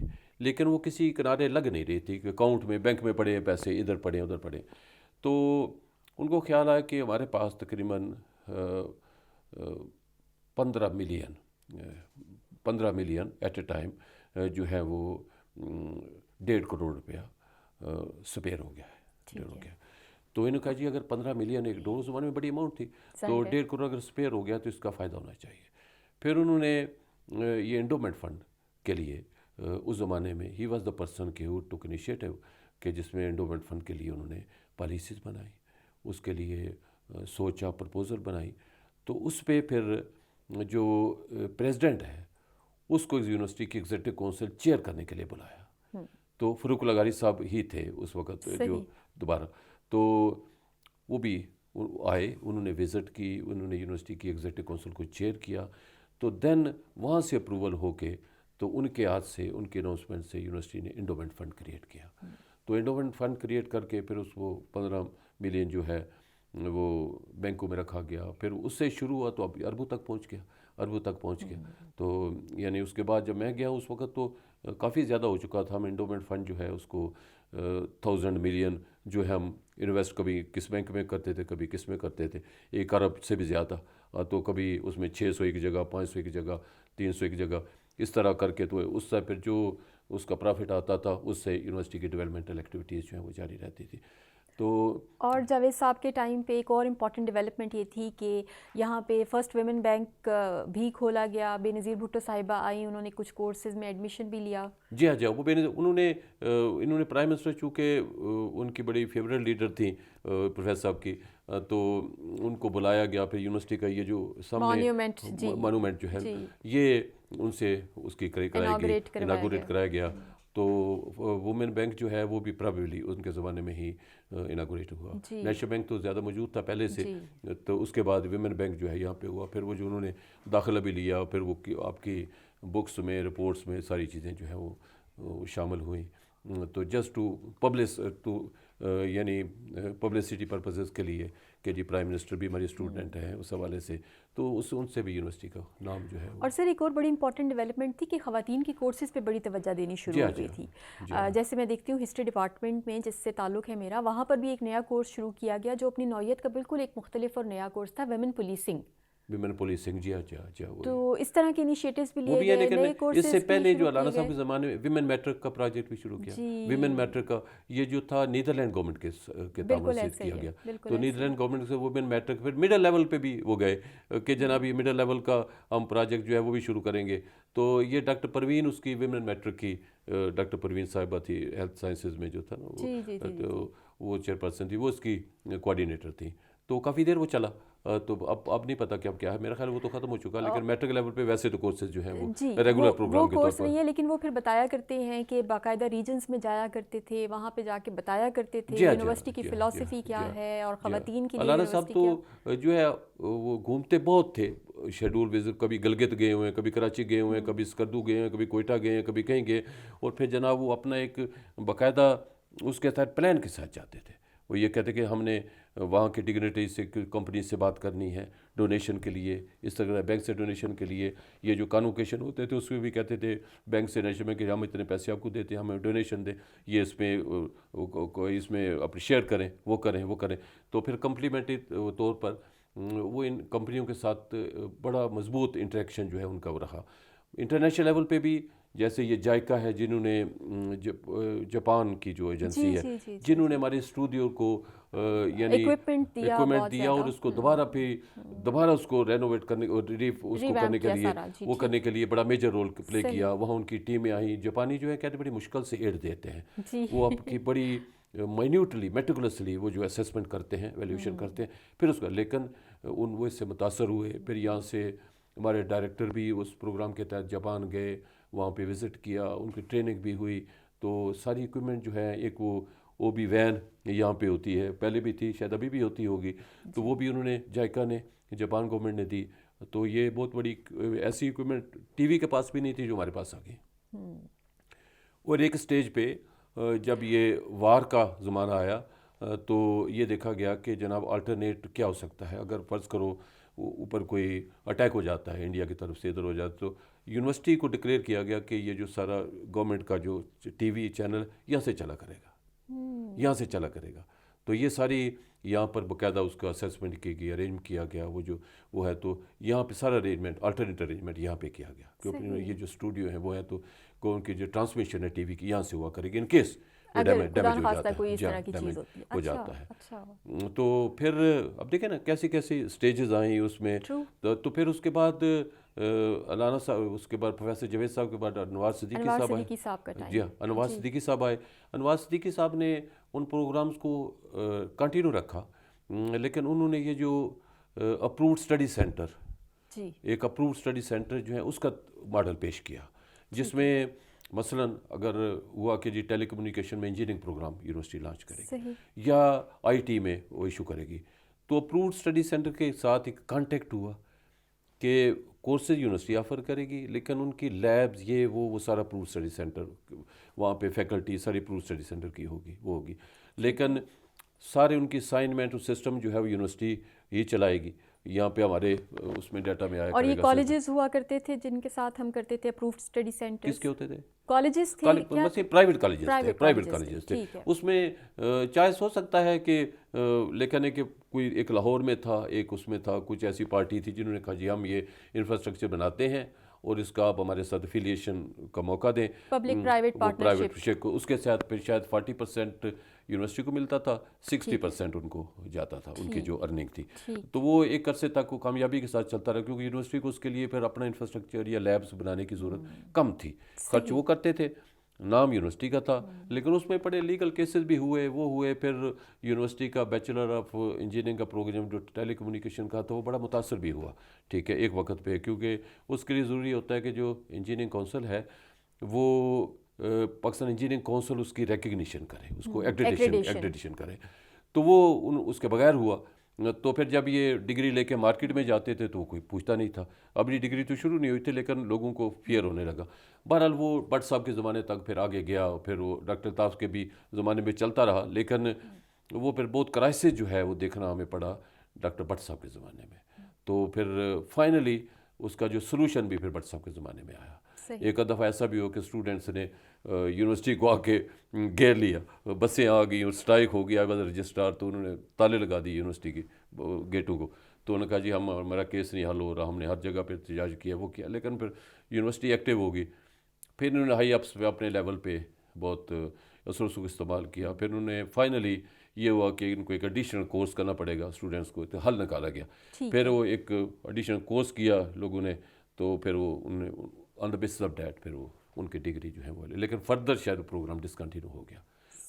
لیکن وہ کسی کنارے لگ نہیں رہی تھی کہ اکاؤنٹ میں بینک میں پڑے ہیں پیسے، ادھر پڑے ادھر پڑے، تو ان کو خیال آیا کہ ہمارے پاس تقریباً 15 ملین ایٹ اے ٹائم جو ہے وہ 1.5 کروڑ روپیہ سپیئر ہو گیا ہے، تو انہوں نے کہا جی اگر 15 ملین ایک دو زمانے میں بڑی اماؤنٹ تھی، تو 1.5 کروڑ اگر سپیئر ہو گیا تو اس کا فائدہ ہونا چاہیے۔ پھر انہوں نے یہ انڈومنٹ فنڈ کے لیے اس زمانے میں ہی واز دا پرسن کہ ہو ٹوک انیشیٹو، کہ جس میں انڈومنٹ فنڈ کے لیے انہوں نے پالیسیز بنائی، اس کے لیے سوچا، پرپوزل بنائی، تو اس پہ پھر جو پریزیڈنٹ ہے اس کو یونیورسٹی کی ایگزیکٹو کونسل چیئر کرنے کے لیے بلایا، تو فروق لغاری صاحب ہی تھے اس وقت جو دوبارہ، تو وہ بھی آئے، انہوں نے وزٹ کی، انہوں نے یونیورسٹی کی ایگزیکٹو کونسل کو چیئر کیا، تو دین وہاں سے اپروول ہو کے تو ان کے ہاتھ سے، ان کے اناؤنسمنٹ سے یونیورسٹی نے انڈومنٹ فنڈ کریٹ کیا، تو انڈومنٹ فنڈ کریٹ کر کے پھر اس کو 15 ملین جو ہے وہ بینکوں میں رکھا گیا، پھر اس سے شروع ہوا تو اب اربوں تک پہنچ گیا، تو یعنی اس کے بعد جب میں گیا اس وقت تو کافی زیادہ ہو چکا تھا، ہم انڈومنٹ فنڈ جو ہے اس کو 1000 ملین جو ہے ہم انویسٹ کبھی کس بینک میں کرتے تھے، کبھی کس میں کرتے تھے، 1 ارب سے بھی زیادہ، تو کبھی اس میں 600 کی جگہ، 500 کی جگہ، 300 کی جگہ، اس طرح کر کے، تو اس سے پھر جو اس کا پرافٹ آتا تھا اس سے یونیورسٹی کی ڈیولپمنٹل ایکٹیویٹیز جو ہیں وہ جاری رہتی تھی۔ تو اور جاوید صاحب کے ٹائم پہ ایک اور امپورٹنٹ ڈیولپمنٹ یہ تھی کہ یہاں پہ فرسٹ ویمن بینک بھی کھولا گیا، بے نظیر بھٹو صاحبہ آئیں، انہوں نے کچھ کورسز میں ایڈمیشن بھی لیا۔ جی ہاں، وہ انہوں نے پرائم منسٹر چونکہ ان کی بڑی فیوریٹ لیڈر تھیں پروفیسر صاحب کی، تو ان کو بلایا گیا، پھر یونیورسٹی کا یہ جو سامنے مانومنٹ جو ہے یہ ان سے اس کی اناگوریٹ کرایا گیا، تو وومن بینک جو ہے وہ بھی پرابیبلی ان کے زمانے میں ہی اناگوریٹ ہوا، نیشنل بینک تو زیادہ موجود تھا پہلے سے، تو اس کے بعد ویمن بینک جو ہے یہاں پہ ہوا، پھر وہ جو انہوں نے داخلہ بھی لیا، پھر وہ آپ کی بکس میں، رپورٹس میں ساری چیزیں جو ہیں وہ شامل ہوئیں، تو جسٹ یعنی پبلسٹی پرپزز کے لیے کہ جی پرائم منسٹر بھی ہمارے اسٹوڈنٹ ہیں، اس حوالے سے تو ان سے بھی یونیورسٹی کا نام جو ہے۔ اور سر ایک اور بڑی امپورٹنٹ ڈیولپمنٹ تھی کہ خواتین کی کورسز پہ بڑی توجہ دینی شروع ہو گئی تھی، جیسے میں دیکھتی ہوں ہسٹری ڈپارٹمنٹ میں جس سے تعلق ہے میرا، وہاں پر بھی ایک نیا کورس شروع کیا گیا جو اپنی نوعیت کا بالکل ایک مختلف اور نیا کورس تھا، ویمن پولیسنگ۔ جی ہاں، تو اس طرح کے انیشیٹوز بھی لیے گئے، نئے کورسز اس سے پہلے جو شروع علامہ کیے صاحب کے گئے۔ زمانے میں ویمن میٹرک کا پروجیکٹ بھی شروع کیا، ویمن میٹرک کا یہ جو تھا نیدرلینڈ گورنمنٹ کے تعاون سے کیا گیا، تو نیدرلینڈ گورنمنٹ سے ویمن میٹرک، پھر مڈل لیول پہ بھی وہ گئے کہ جناب یہ مڈل لیول کا ہم پروجیکٹ جو ہے وہ بھی شروع کریں گے، تو یہ ڈاکٹر پروین اس کی ویمن میٹرک کی، ڈاکٹر پروین صاحبہ تھی ہیلتھ سائنسز میں جو تھا نا وہ چیئر پرسن تھی، وہ اس کی کوآرڈینیٹر تھیں، تو کافی دیر وہ چلا. تو اب نہیں پتہ کہ اب کیا ہے، میرا خیال وہ تو ختم ہو چکا. لیکن میٹرک لیول پہ ویسے تو کورسز جو ہیں وہ جی ریگولر پروگرام کے طور کورس پر. نہیں ہے، لیکن وہ پھر بتایا کرتے ہیں کہ باقاعدہ ریجنز میں جایا کرتے تھے، وہاں پہ جا کے بتایا کرتے تھے جی ہاں یونیورسٹی کی فلسفی کیا ہے اور خواتین کے لیے علامہ صاحب یونیورسٹی کیا. تو جو ہے وہ گھومتے بہت تھے. شیڈول وزٹ، کبھی گلگت گئے ہوئے ہیں، کبھی کراچی گئے ہوئے ہیں، کبھی اسکردو گئے ہیں، کبھی کوئٹہ گئے ہیں، کبھی کہیں گئے. اور پھر جناب وہ اپنا ایک باقاعدہ اس کے تحت پلان کے ساتھ جاتے تھے. وہ یہ کہتے کہ ہم نے وہاں کے ڈگنیٹری سے، کمپنی سے بات کرنی ہے ڈونیشن کے لیے، اس طرح بینک سے ڈونیشن کے لیے. یہ جو کانوکیشن ہوتے تھے اس میں بھی کہتے تھے بینک سے نیشن میں کہ ہم اتنے پیسے آپ کو دیتے ہیں، ہمیں ڈونیشن دیں، یہ اس میں اپنے شیئر کریں، وہ کریں. تو پھر کمپلیمنٹری طور پر وہ ان کمپنیوں کے ساتھ بڑا مضبوط انٹریکشن جو ہے ان کا وہ رہا. انٹرنیشنل لیول پہ بھی جیسے یہ جائکا ہے، جنہوں نے جاپان کی جو ایجنسی ہے، جنہوں نے ہمارے اسٹوڈیو کو یعنی ایکوپمنٹ دیا اور اس کو دوبارہ اس کو رینوویٹ کرنے اور اس کو کرنے کے لیے وہ کرنے کے لیے بڑا میجر رول پلے کیا. وہاں ان کی ٹیمیں آئیں. جاپانی جو ہے کہتے بڑی مشکل سے ایڈ دیتے ہیں، وہ آپ کی بڑی مائنیوٹلی میٹیکولسلی وہ جو اسیسمنٹ کرتے ہیں، ویلیویشن کرتے ہیں. پھر اس کا لیکن وہ اس سے متاثر ہوئے. پھر یہاں سے ہمارے ڈائریکٹر بھی اس پروگرام کے تحت جاپان گئے، وہاں پہ وزٹ کیا، ان کی ٹریننگ بھی ہوئی. تو ساری اکوپمنٹ جو ہے، ایک وہ بھی وین یہاں پہ ہوتی ہے، پہلے بھی تھی، شاید ابھی بھی ہوتی ہوگی. تو وہ بھی انہوں نے جائکا نے، جاپان گورنمنٹ نے دی. تو یہ بہت بڑی ایسی اکوپمنٹ ٹی وی کے پاس بھی نہیں تھی جو ہمارے پاس آ گئی. اور ایک سٹیج پہ جب یہ وار کا زمانہ آیا تو یہ دیکھا گیا کہ جناب آلٹرنیٹ کیا ہو سکتا ہے. اگر فرض کرو اوپر کوئی اٹیک ہو جاتا ہے انڈیا کی طرف سے، ادھر ہو جاتا، تو یونیورسٹی کو ڈکلیئر کیا گیا کہ یہ جو سارا گورنمنٹ کا جو ٹی وی چینل یہاں سے چلا کرے گا. تو یہ ساری یہاں پر باقاعدہ اس کا اسیسمنٹ کی گئی، ارینج کیا گیا. وہ ہے تو یہاں پہ سارا ارینجمنٹ، آلٹرنیٹ ارینجمنٹ یہاں پہ کیا گیا. کیونکہ یہ جو اسٹوڈیو ہے وہ ہے تو ان کی جو ٹرانسمیشن ہے ٹی وی کی یہاں سے ہوا کرے گی ان کیس ڈیمیج ہو جاتا ہے. تو پھر اب دیکھیں نا کیسی کیسی سٹیجز آئیں اس میں. تو پھر اس کے بعد علامہ صاحب، اس کے بعد پروفیسر جاوید صاحب کے بعد انوار صدیقی صاحب آئے. جی ہاں، انوار صدیقی صاحب آئے. انوار صدیقی صاحب نے ان پروگرامز کو کنٹینیو رکھا. لیکن انہوں نے یہ جو اپرووڈ اسٹڈی سینٹر، ایک اپرووڈ اسٹڈی سینٹر جو ہے اس کا ماڈل پیش کیا، جس میں مثلا اگر ہوا کہ جی ٹیلی کمیونیکیشن میں انجینئرنگ پروگرام یونیورسٹی لانچ کرے گی یا آئی ٹی میں وہ ایشو کرے گی، تو اپرووڈ اسٹڈی سینٹر کے ساتھ ایک کانٹیکٹ ہوا کہ کورسز یونیورسٹی آفر کرے گی، لیکن ان کی لیبز یہ وہ سارا اپرووڈ اسٹڈی سینٹر، وہاں پہ فیکلٹی ساری اپرووڈ اسٹڈی سینٹر کی ہوگی. لیکن سارے ان کی اسائنمنٹ اور سسٹم جو ہے وہ یونیورسٹی ہی چلائے گی. یہاں پہ ہمارے اس میں ڈیٹا میں آیا. اور یہ کالجز ہوا کرتے تھے جن کے ساتھ ہم کرتے تھے اپرووڈ اسٹڈی سینٹر. کس کے ہوتے تھے؟ کالجز تھے، پرائیویٹ کالجز تھے. اس میں چائس ہو سکتا ہے کہ لیکن کہ کوئی ایک لاہور میں تھا، ایک اس میں تھا، کچھ ایسی پارٹی تھی جنہوں نے کہا جی ہم یہ انفراسٹرکچر بناتے ہیں اور اس کا آپ ہمارے ساتھ افیلیشن کا موقع دیں، پبلک پرائیویٹ پارٹنرشپ کو. اس کے ساتھ پھر شاید 40% یونیورسٹی کو ملتا تھا، 60% ان کو جاتا تھا، ان کی جو ارننگ تھی. تو وہ ایک عرصے تک وہ کامیابی کے ساتھ چلتا رہا، کیونکہ یونیورسٹی کو اس کے لیے پھر اپنا انفراسٹرکچر یا لیبس بنانے کی ضرورت کم تھی. خرچ وہ کرتے تھے، نام یونیورسٹی کا تھا، لیکن اس میں بڑے لیگل کیسز بھی ہوئے. پھر یونیورسٹی کا بیچلر آف انجینئرنگ کا پروگرام جو ٹیلی کمیونیکیشن کا تھا وہ بڑا متاثر بھی ہوا، ٹھیک ہے، ایک وقت پہ، کیونکہ اس کے لیے ضروری ہوتا ہے کہ جو انجینئرنگ کونسل ہے وہ پاکستان انجینئرنگ کونسل اس کی ریکگنیشن کرے، اس کو ایکریڈیشن کرے. تو وہ اس کے بغیر ہوا. تو پھر جب یہ ڈگری لے کے مارکیٹ میں جاتے تھے تو کوئی پوچھتا نہیں تھا. اب یہ ڈگری تو شروع نہیں ہوئی تھی لیکن لوگوں کو فیئر ہونے لگا. بہرحال وہ بٹ صاحب کے زمانے تک پھر آگے گیا، پھر وہ ڈاکٹر الطاف کے بھی زمانے میں چلتا رہا، لیکن وہ پھر بہت کرائسس جو ہے وہ دیکھنا ہمیں پڑا ڈاکٹر بٹ صاحب کے زمانے میں. تو پھر فائنلی اس کا جو سلوشن بھی پھر بٹ صاحب کے زمانے میں آیا. ایک دفعہ ایسا بھی ہو کہ اسٹوڈنٹس نے یونیورسٹی کو آ کے گھیر لیا، بسیں آ گئیں اور اسٹرائک ہو گیا ایز رجسٹرار، تو انہوں نے تالے لگا دی یونیورسٹی کی گیٹوں کو. تو انہوں نے کہا جی ہمارا کیس نہیں حل ہو رہا، ہم نے ہر جگہ پہ احتجاج کیا، وہ کیا، لیکن پھر یونیورسٹی ایکٹیو ہوگی. پھر انہوں نے ہائی اپس پہ اپنے لیول پہ بہت اثر کو استعمال کیا. پھر انہوں نے فائنلی یہ ہوا کہ ان کو ایک ایڈیشنل کورس کرنا پڑے گا اسٹوڈنٹس کو، تو حل نکالا گیا. پھر وہ ایک ایڈیشنل کورس کیا لوگوں نے، تو پھر وہ انہوں نے آن دا بیسس آف دیٹ پھر وہ ان کی ڈگری جو ہے وہ، لیکن فردر شاید پروگرام ڈسکنٹینیو ہو گیا.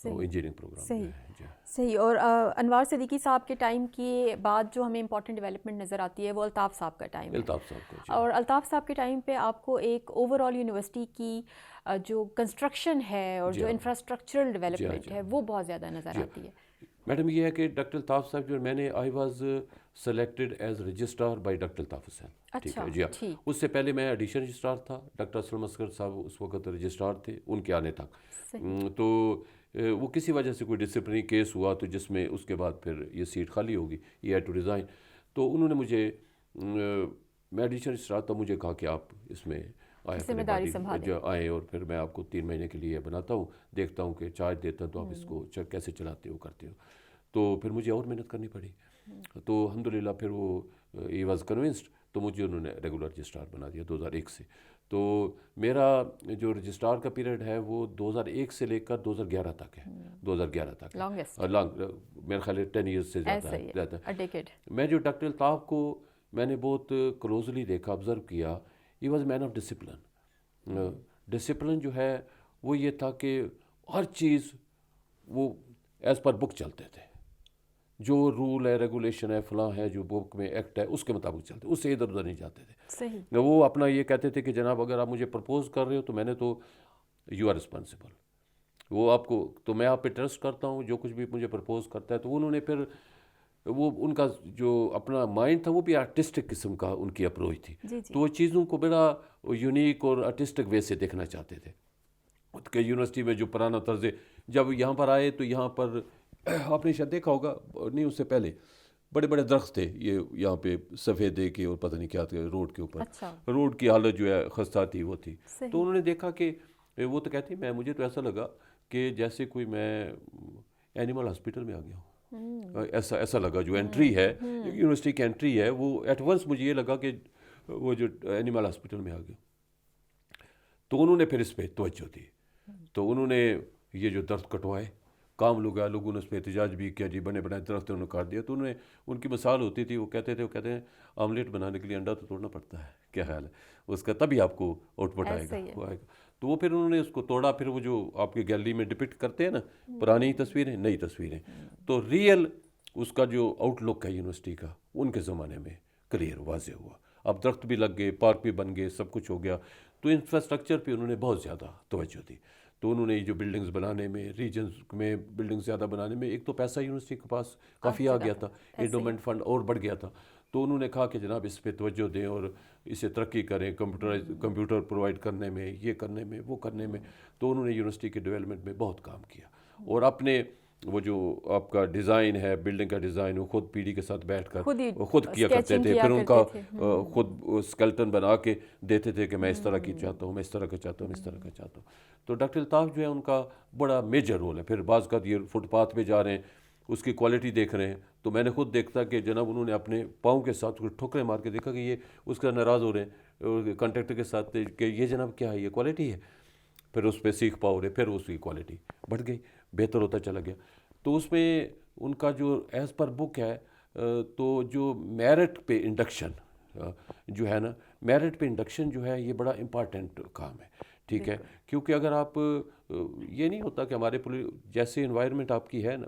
انجینئرنگ پروگرام صحیح ہے جی. صحیح. اور انوار صدیقی صاحب کے ٹائم کے بعد جو ہمیں امپورٹنٹ ڈیولپمنٹ نظر آتی ہے وہ الطاف صاحب کا ٹائم ہے. الطاف صاحب کو جی. اور الطاف صاحب کے ٹائم پہ آپ کو ایک اوور آل یونیورسٹی کی جو کنسٹرکشن ہے اور جو انفراسٹرکچرل ڈیولپمنٹ ہے وہ بہت زیادہ نظر آتی ہے. میڈم یہ ہے کہ ڈاکٹر الطاف صاحب جو میں نے I was selected as registrar by doctor Altaf Hussain. ٹھیک ہے جی. اس سے پہلے میں ایڈیشن رجسٹرار تھا. ڈاکٹر اسلم اصغر صاحب اس وقت رجسٹرار تھے ان کے آنے تک. تو وہ کسی وجہ سے کوئی ڈسپلنری کیس ہوا تو جس میں اس کے بعد پھر یہ سیٹ خالی ہوگی, یہ ہیڈ ٹو ریزائن. تو انہوں نے مجھے, میں ایڈیشن رجسٹرار تھا, مجھے کہا کہ آپ اس میں آئیں اور پھر میں آپ کو 3 مہینے کے لیے بناتا ہوں, دیکھتا ہوں کہ چارج دیتا ہوں تو آپ اس کو کیسے چلاتے ہو کرتے ہو. تو پھر مجھے اور محنت کرنی پڑی. تو الحمدللہ پھر وہ ہی واز کنونسڈ, تو مجھے انہوں نے ریگولر رجسٹرار بنا دیا 2001 سے. تو میرا جو رجسٹرار کا پیریڈ ہے وہ 2001 سے لے کر 2011 تک ہے. 2011 تک لانگ, میرا خیال ہے 10 ایئرس سے زیادہ ہے. میں جو ڈاکٹر الطاف کو میں نے بہت کلوزلی دیکھا, آبزرو کیا, he was man of discipline. Discipline جو ہے وہ یہ تھا کہ ہر چیز وہ ایز پر بک چلتے تھے. جو رول ہے, ریگولیشن ہے, فلاں ہے, جو بک میں ایکٹ ہے اس کے مطابق چلتے, اس سے ادھر ادھر نہیں جاتے تھے. وہ اپنا یہ کہتے تھے کہ جناب اگر آپ مجھے پرپوز کر رہے ہو تو میں نے تو یو آر رسپانسبل, وہ آپ کو, تو میں آپ پہ ٹرسٹ کرتا ہوں, جو کچھ بھی مجھے پرپوز کرتا ہے. تو انہوں نے پھر وہ ان کا جو اپنا مائنڈ تھا وہ بھی آرٹسٹک قسم کا ان کی اپروچ تھی. تو وہ چیزوں کو بڑا یونیک اور آرٹسٹک وے سے دیکھنا چاہتے تھے. کہ یونیورسٹی میں جو پرانا طرز, جب یہاں پر آئے تو یہاں پر آپ نے شاید دیکھا ہوگا, نہیں اس سے پہلے بڑے بڑے درخت تھے یہ یہاں پہ سفیدے کے اور پتہ نہیں کیا تھے روڈ کے اوپر. روڈ کی حالت جو ہے خستہ تھی وہ تھی. تو انہوں نے دیکھا کہ وہ تو کہتی, مجھے تو ایسا لگا کہ جیسے کوئی میں اینیمل ہاسپٹل میں آ گیا ہوں. ایسا لگا, جو انٹری ہے یونیورسٹی کی انٹری ہے وہ ایٹ ونس مجھے یہ لگا کہ وہ جو اینیمل ہاسپٹل میں آ گیا. تو انہوں نے پھر اس پہ توجہ دی. تو انہوں نے یہ جو درخت کٹوائے, کام لوگوں نے اس پہ احتجاج بھی کیا, جی بنے بنائے درخت انہوں نے کاٹ دیا. تو انہوں نے, ان کی مثال ہوتی تھی, وہ کہتے ہیں آملیٹ بنانے کے لیے انڈا تو توڑنا پڑتا ہے, کیا خیال ہے اس کا, تبھی آپ کو آؤٹ پٹ آئے گا. تو وہ پھر انہوں نے اس کو توڑا. پھر وہ جو آپ کی گیلری میں ڈپکٹ کرتے ہیں نا, پرانی تصویریں, نئی تصویریں, تو ریئل اس کا جو آؤٹ لک ہے یونیورسٹی کا ان کے زمانے میں کلیئر واضح ہوا. اب درخت بھی لگ گئے, پارک بھی بن گئے, سب کچھ ہو گیا. تو انفراسٹرکچر پہ انہوں نے بہت زیادہ توجہ دی. تو انہوں نے جو بلڈنگز بنانے میں, ریجنز میں بلڈنگ زیادہ بنانے میں, ایک تو پیسہ یونیورسٹی کے پاس کافی آ گیا تھا, انڈومنٹ فنڈ اور بڑھ گیا تھا. تو انہوں نے کہا کہ جناب اس پہ توجہ دیں اور اسے ترقی کریں, کمپیوٹر پرووائڈ کرنے میں, یہ کرنے میں, وہ کرنے میں. تو انہوں نے یونیورسٹی کے ڈیولپمنٹ میں بہت کام کیا. اور اپنے وہ جو آپ کا ڈیزائن ہے, بلڈنگ کا ڈیزائن, وہ خود پی ڈی کے ساتھ بیٹھ کر خود کیا کرتے تھے. پھر ان کا خود اسکیلٹن بنا کے دیتے تھے کہ میں اس طرح کی چاہتا ہوں, میں اس طرح کا چاہتا ہوں, میں اس طرح کا چاہتا ہوں. تو ڈاکٹر الطاف جو ہے ان کا بڑا میجر رول ہے. پھر بعض کا یہ فٹ پاتھ پہ جا رہے ہیں, اس کی کوالٹی دیکھ رہے ہیں, تو میں نے خود دیکھتا کہ جناب انہوں نے اپنے پاؤں کے ساتھ ٹھوکریں مار کے دیکھا کہ یہ اس کا ناراض ہو رہے ہیں کانٹریکٹر کے ساتھ کہ یہ جناب کیا ہے, یہ کوالٹی ہے. پھر اس پہ سیکھ پاؤ رہے, پھر اس کی کوالٹی بڑھ گئی, بہتر ہوتا چلا گیا. تو اس میں ان کا جو ایز پر بک ہے, تو جو میرٹ پہ انڈکشن جو ہے نا, میرٹ پہ انڈکشن جو ہے یہ بڑا امپارٹنٹ کام ہے. ٹھیک ہے, کیونکہ اگر آپ, یہ نہیں ہوتا کہ ہمارے جیسے انوائرمنٹ آپ کی ہے نا,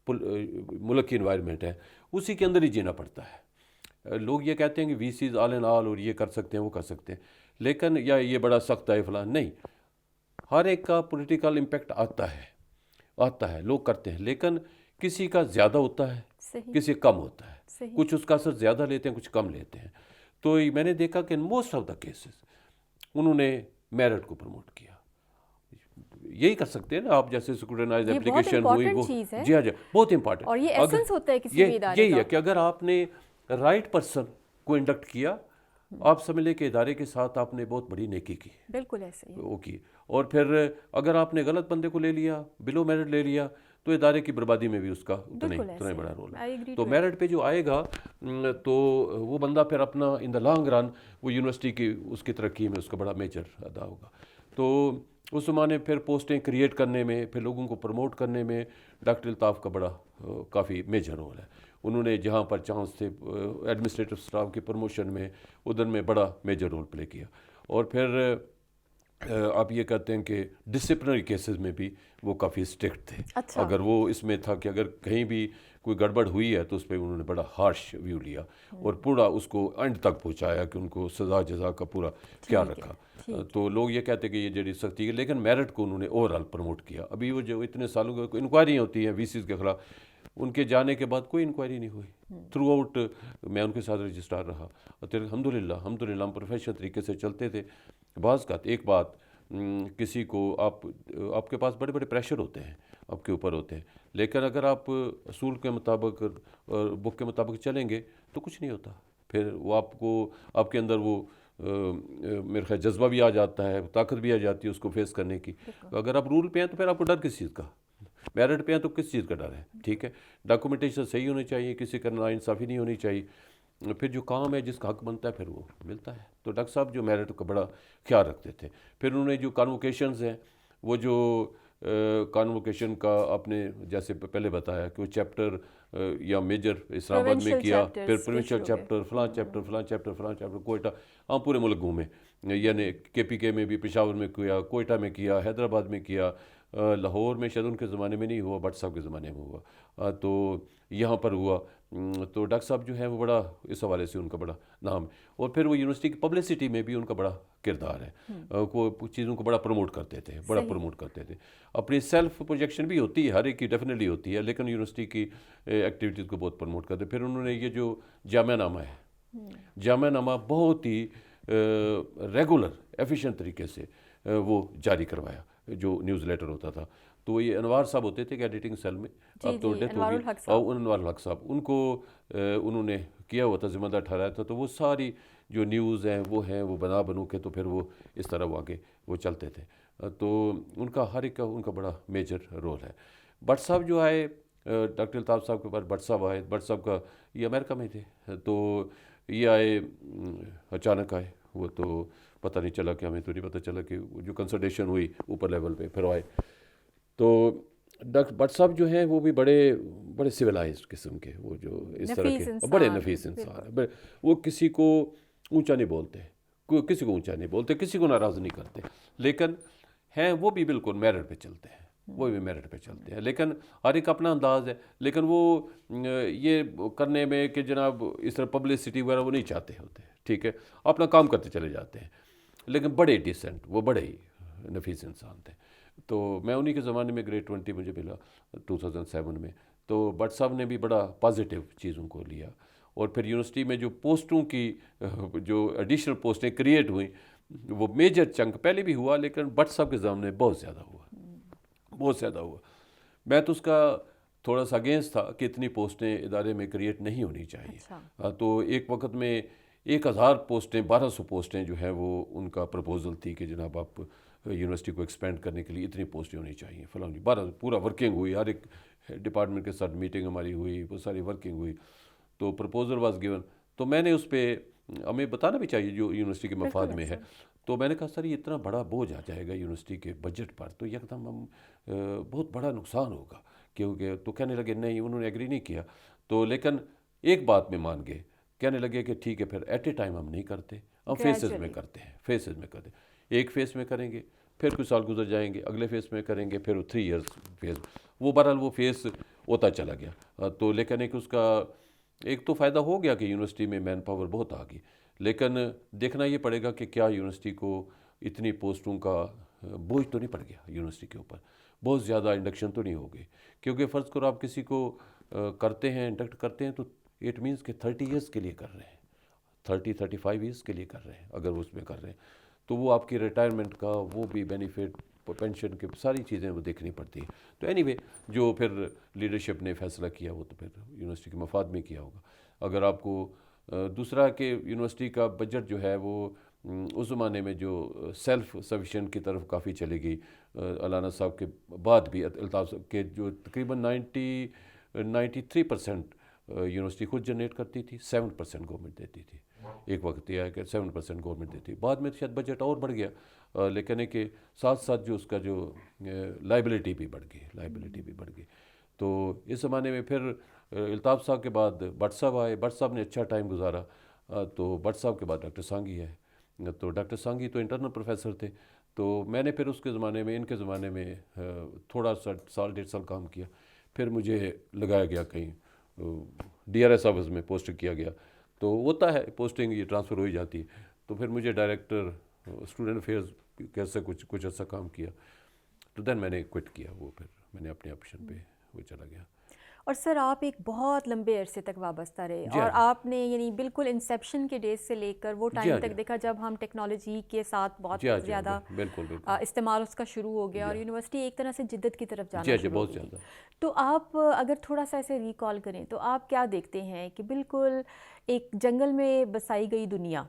ملک کی انوائرمنٹ ہے, اسی کے اندر ہی جینا پڑتا ہے. لوگ یہ کہتے ہیں کہ وی سیز آل اینڈ آل, اور یہ کر سکتے ہیں, وہ کر سکتے ہیں, لیکن یا یہ بڑا سخت ہے فلاں, نہیں. ہر ایک کا پولیٹیکل امپیکٹ آتا ہے, لوگ کرتے ہیں, لیکن کسی کا زیادہ ہوتا ہے, کسی کم ہوتا ہے. کچھ اس کا اثر زیادہ لیتے ہیں, کچھ کم لیتے ہیں. تو میں نے دیکھا کہ موسٹ آف دا کیسز انہوں نے میرٹ کو پروموٹ کیا. یہی کر سکتے ہیں نا آپ, جیسے اسکروٹنائز اپلیکیشن ہوئی, وہ جی ہاں بہت امپارٹنٹ. اور یہ ایسنس ہوتا ہے کسی بھی ادارے کا, یہی ہے کہ اگر آپ نے رائٹ پرسن کو انڈکٹ کیا, آپ سمجھ لیں کہ ادارے کے ساتھ آپ نے بہت بڑی نیکی کی. بالکل ایسے ہی وہ کی. اور پھر اگر آپ نے غلط بندے کو لے لیا, بلو میرٹ لے لیا, تو ادارے کی بربادی میں بھی اس کا اتنا ہی بڑا رول ہے. تو میرٹ پہ جو آئے گا تو وہ بندہ پھر اپنا ان دا لانگ رن وہ یونیورسٹی کی اس کی ترقی میں اس کا بڑا میجر ادا ہوگا. تو اس زمانے پھر پوسٹیں کریٹ کرنے میں, پھر لوگوں کو پروموٹ کرنے میں ڈاکٹر الطاف کا بڑا کافی میجر رول ہے. انہوں نے جہاں پر چانس تھے ایڈمنسٹریٹو اسٹاف کی پروموشن میں, ادھر میں بڑا میجر رول پلے کیا. اور پھر آپ یہ کہتے ہیں کہ ڈسپلنری کیسز میں بھی وہ کافی اسٹرکٹ تھے. اچھا. اگر وہ اس میں تھا کہ اگر کہیں بھی کوئی گڑبڑ ہوئی ہے تو اس پہ انہوں نے بڑا ہارش ویو لیا اور پورا اس کو اینڈ تک پہنچایا کہ ان کو سزا جزا کا پورا خیال رکھا. تو لوگ یہ کہتے ہیں کہ یہ جڑی سختی ہے، لیکن میرٹ کو انہوں نے اوور آل پروموٹ کیا. ابھی وہ جو اتنے سالوں کی انکوائری ہوتی ہیں وی سیز کے خلاف، ان کے جانے کے بعد کوئی انکوائری نہیں ہوئی. تھرو آؤٹ میں ان کے ساتھ رجسٹرار رہا. الحمدللہ ہم پروفیشنل طریقے سے چلتے تھے. بعض کا ایک بات، کسی کو آپ کے پاس بڑے بڑے پریشر ہوتے ہیں، آپ کے اوپر ہوتے ہیں، لیکن اگر آپ اصول کے مطابق اور بک کے مطابق چلیں گے تو کچھ نہیں ہوتا. پھر وہ آپ کے اندر وہ میرے خیال جذبہ بھی آ جاتا ہے، طاقت بھی آ جاتی ہے اس کو فیس کرنے کی. اگر آپ رول پہ ہیں تو پھر آپ کو ڈر کس چیز کا؟ میرٹ پہ ہیں تو کس چیز کا ڈر ہے؟ ٹھیک ہے، ڈاکومنٹیشن صحیح ہونی چاہیے، کسی کا ناانصافی نہیں ہونی چاہیے. پھر جو کام ہے جس کا حق بنتا ہے پھر وہ ملتا ہے. تو ڈاکٹر صاحب جو میرٹ کا بڑا خیال رکھتے تھے. پھر انہوں نے جو کانووکیشنز ہیں، وہ جو کانووکیشن کا آپ نے جیسے پہلے بتایا کہ وہ چیپٹر یا میجر اسلام آباد میں کیا، پھر پروونشل چیپٹر فلاں چیپٹر کوئٹہ، ہم پورے ملک گھومے. یعنی KPK میں بھی، پشاور میں کیا، کوئٹہ میں کیا، حیدرآباد میں کیا، لاہور میں شاید ان کے زمانے میں نہیں ہوا، بٹ صاحب کے زمانے میں ہوا، تو یہاں پر ہوا. تو ڈاکٹر صاحب جو ہیں وہ بڑا اس حوالے سے ان کا بڑا نام ہے. اور پھر وہ یونیورسٹی کی پبلسٹی میں بھی ان کا بڑا کردار ہے. وہ چیزوں کو بڑا پروموٹ کرتے تھے، اپنی سیلف پروجیکشن بھی ہوتی ہے، ہر ایک کی ڈیفینیٹلی ہوتی ہے، لیکن یونیورسٹی کی ایکٹیویٹیز کو بہت پروموٹ کرتے. پھر انہوں نے یہ جو جامعہ نامہ ہے، جامعہ نامہ بہت ہی ریگولر ایفیشینٹ طریقے سے وہ جاری کروایا، جو نیوز لیٹر ہوتا تھا. تو یہ انوار صاحب ہوتے تھے کہ ایڈیٹنگ سیل میں، اب تو ڈیتھ ہوگی، اور انوار الحق صاحب، ان کو انہوں نے کیا ہوا تھا، ذمہ دار ٹھہرایا تھا. تو وہ ساری جو نیوز ہیں وہ بنو کے تو پھر وہ اس طرح وہ آگے وہ چلتے تھے. تو ان کا ہر ایک کا ان کا بڑا میجر رول ہے. بٹ صاحب جو آئے، ڈاکٹر الطاف صاحب کے بعد بٹ صاحب آئے. بٹ صاحب کا یہ امریکہ میں تھے، تو یہ آئے اچانک آئے. وہ تو پتہ نہیں چلا کہ ہمیں تو نہیں پتہ چلا کہ جو کنسلٹیشن ہوئی اوپر لیول پہ پھر آئے. تو ڈاکٹر بٹ صاحب جو ہیں وہ بھی بڑے سویلائزڈ قسم کے، وہ جو اس طرح کے بڑے نفیس انسان ہیں. وہ کسی کو اونچا نہیں بولتے، کسی کو ناراض نہیں کرتے، لیکن ہیں وہ بھی بالکل میرٹ پہ چلتے ہیں. لیکن ہر ایک اپنا انداز ہے. لیکن وہ یہ کرنے میں کہ جناب اس طرح پبلسٹی وغیرہ وہ نہیں چاہتے ہوتے. ٹھیک ہے، اپنا کام کرتے چلے جاتے ہیں، لیکن بڑے ڈیسنٹ، وہ بڑے ہی نفیس انسان تھے. تو میں انہی کے زمانے میں گریڈ 20 مجھے ملا 2007 میں. تو بٹ صاحب نے بھی بڑا پازیٹیو چیزوں کو لیا. اور پھر یونیورسٹی میں جو پوسٹوں کی جو ایڈیشنل پوسٹیں کریٹ ہوئیں، وہ میجر چنک پہلے بھی ہوا، لیکن بٹ صاحب کے زمانے بہت زیادہ ہوا. میں تو اس کا تھوڑا سا اگینسٹ تھا کہ اتنی پوسٹیں ادارے میں کریٹ نہیں ہونی چاہیے. تو ایک وقت میں 1000 پوسٹیں، 1200 پوسٹیں جو ہیں وہ ان کا پرپوزل تھی کہ جناب آپ یونیورسٹی کو ایکسپینڈ کرنے کے لیے اتنی پوسٹیں ہونی چاہیے. فلاں 12 پورا ورکنگ ہوئی، ہر ایک ڈپارٹمنٹ کے ساتھ میٹنگ ہماری ہوئی، وہ ساری ورکنگ ہوئی. تو پرپوزل واز گیون. تو میں نے اس پہ، ہمیں بتانا بھی چاہیے جو یونیورسٹی کے مفاد میں ہے. تو میں نے کہا سر یہ اتنا بڑا بوجھ آ جائے گا یونیورسٹی کے بجٹ پر، تو یکدم ہم بہت بڑا نقصان ہوگا کیونکہ. تو کہنے لگے نہیں، انہوں نے ایگری نہیں کیا. تو لیکن ایک بات میں مان گئے، کہنے لگے کہ ٹھیک ہے پھر ایٹ اے ٹائم ہم نہیں کرتے، ہم فیسز میں کرتے ہیں. ایک فیس میں کریں گے، پھر کچھ سال گزر جائیں گے، اگلے فیس میں کریں گے، پھر 3 ایئرس فیس. وہ بہرحال وہ فیس ہوتا چلا گیا. تو لیکن ایک اس کا ایک تو فائدہ ہو گیا کہ یونیورسٹی میں مین پاور بہت آ گئی. لیکن دیکھنا یہ پڑے گا کہ کیا یونیورسٹی کو اتنی پوسٹوں کا بوجھ تو نہیں پڑ گیا یونیورسٹی کے اوپر، بہت زیادہ انڈکشن تو نہیں ہو گئی. کیونکہ فرض کرو آپ کسی کو کرتے ہیں، انڈکٹ کرتے ہیں، تو اٹ مینس کہ 30 ایئرس کے لیے کر رہے ہیں، 35 ایئرس کے لیے کر رہے ہیں. اگر وہ اس میں کر رہے ہیں تو وہ آپ کی ریٹائرمنٹ کا وہ بھی بینیفٹ، پینشن کی ساری چیزیں وہ دیکھنی پڑتی ہیں. تو اینی وے جو پھر لیڈرشپ نے فیصلہ کیا وہ تو پھر یونیورسٹی کے مفاد میں کیا ہوگا. اگر آپ کو دوسرا کہ یونیورسٹی کا بجٹ جو ہے وہ اس زمانے میں جو سیلف سفیشینٹ کی طرف کافی چلی گئی. علامہ صاحب کے بعد بھی الطاف صاحب کے جو تقریباً 93% یونیورسٹی خود جنریٹ کرتی تھی، 7% گورنمنٹ دیتی تھی. ایک وقت یہ ہے کہ 7% گورنمنٹ دیتی. بعد میں شاید بجٹ اور بڑھ گیا، لیکن ہے کہ ساتھ ساتھ جو اس کا جو لائبلٹی بھی بڑھ گئی. تو اس زمانے میں پھر الطاف صاحب کے بعد بٹ صاحب آئے. بٹ صاحب نے اچھا ٹائم گزارا. تو بٹ صاحب کے بعد ڈاکٹر سانگھی ہے. تو ڈاکٹر سانگھی تو انٹرنل پروفیسر تھے، تو میں نے پھر اس کے زمانے میں ان کے زمانے میں تھوڑا سا سال 1.5 سال کام کیا، پھر مجھے لگایا گیا کہیں ڈی آر ایس آفس میں پوسٹ کیا گیا، تو ہوتا ہے پوسٹنگ یہ ٹرانسفر ہو ہی جاتی ہے، تو پھر مجھے ڈائریکٹر اسٹوڈنٹ افیئرز کیسے کچھ عرصہ کام کیا، تو دین میں نے کوئٹ کیا، وہ پھر میں نے اپنے آپشن پہ وہ چلا گیا۔ اور سر آپ ایک بہت لمبے عرصے تک وابستہ رہے، جی اور ہاں آپ نے یعنی بالکل انسیپشن کے ڈیز سے لے کر وہ جی ٹائم ہاں جی تک دیکھا جب ہم ٹیکنالوجی کے ساتھ بہت جی ہاں جی ہاں زیادہ بالکل بالکل استعمال اس کا شروع ہو گیا، جی اور ہاں یونیورسٹی ایک طرح سے جدت کی طرف جی جانا ہاں جی شروع ہو بہت گئی تھی۔ زیادہ تو آپ اگر تھوڑا سا ایسے ریکال کریں تو آپ کیا دیکھتے ہیں کہ بالکل ایک جنگل میں بسائی گئی دنیا،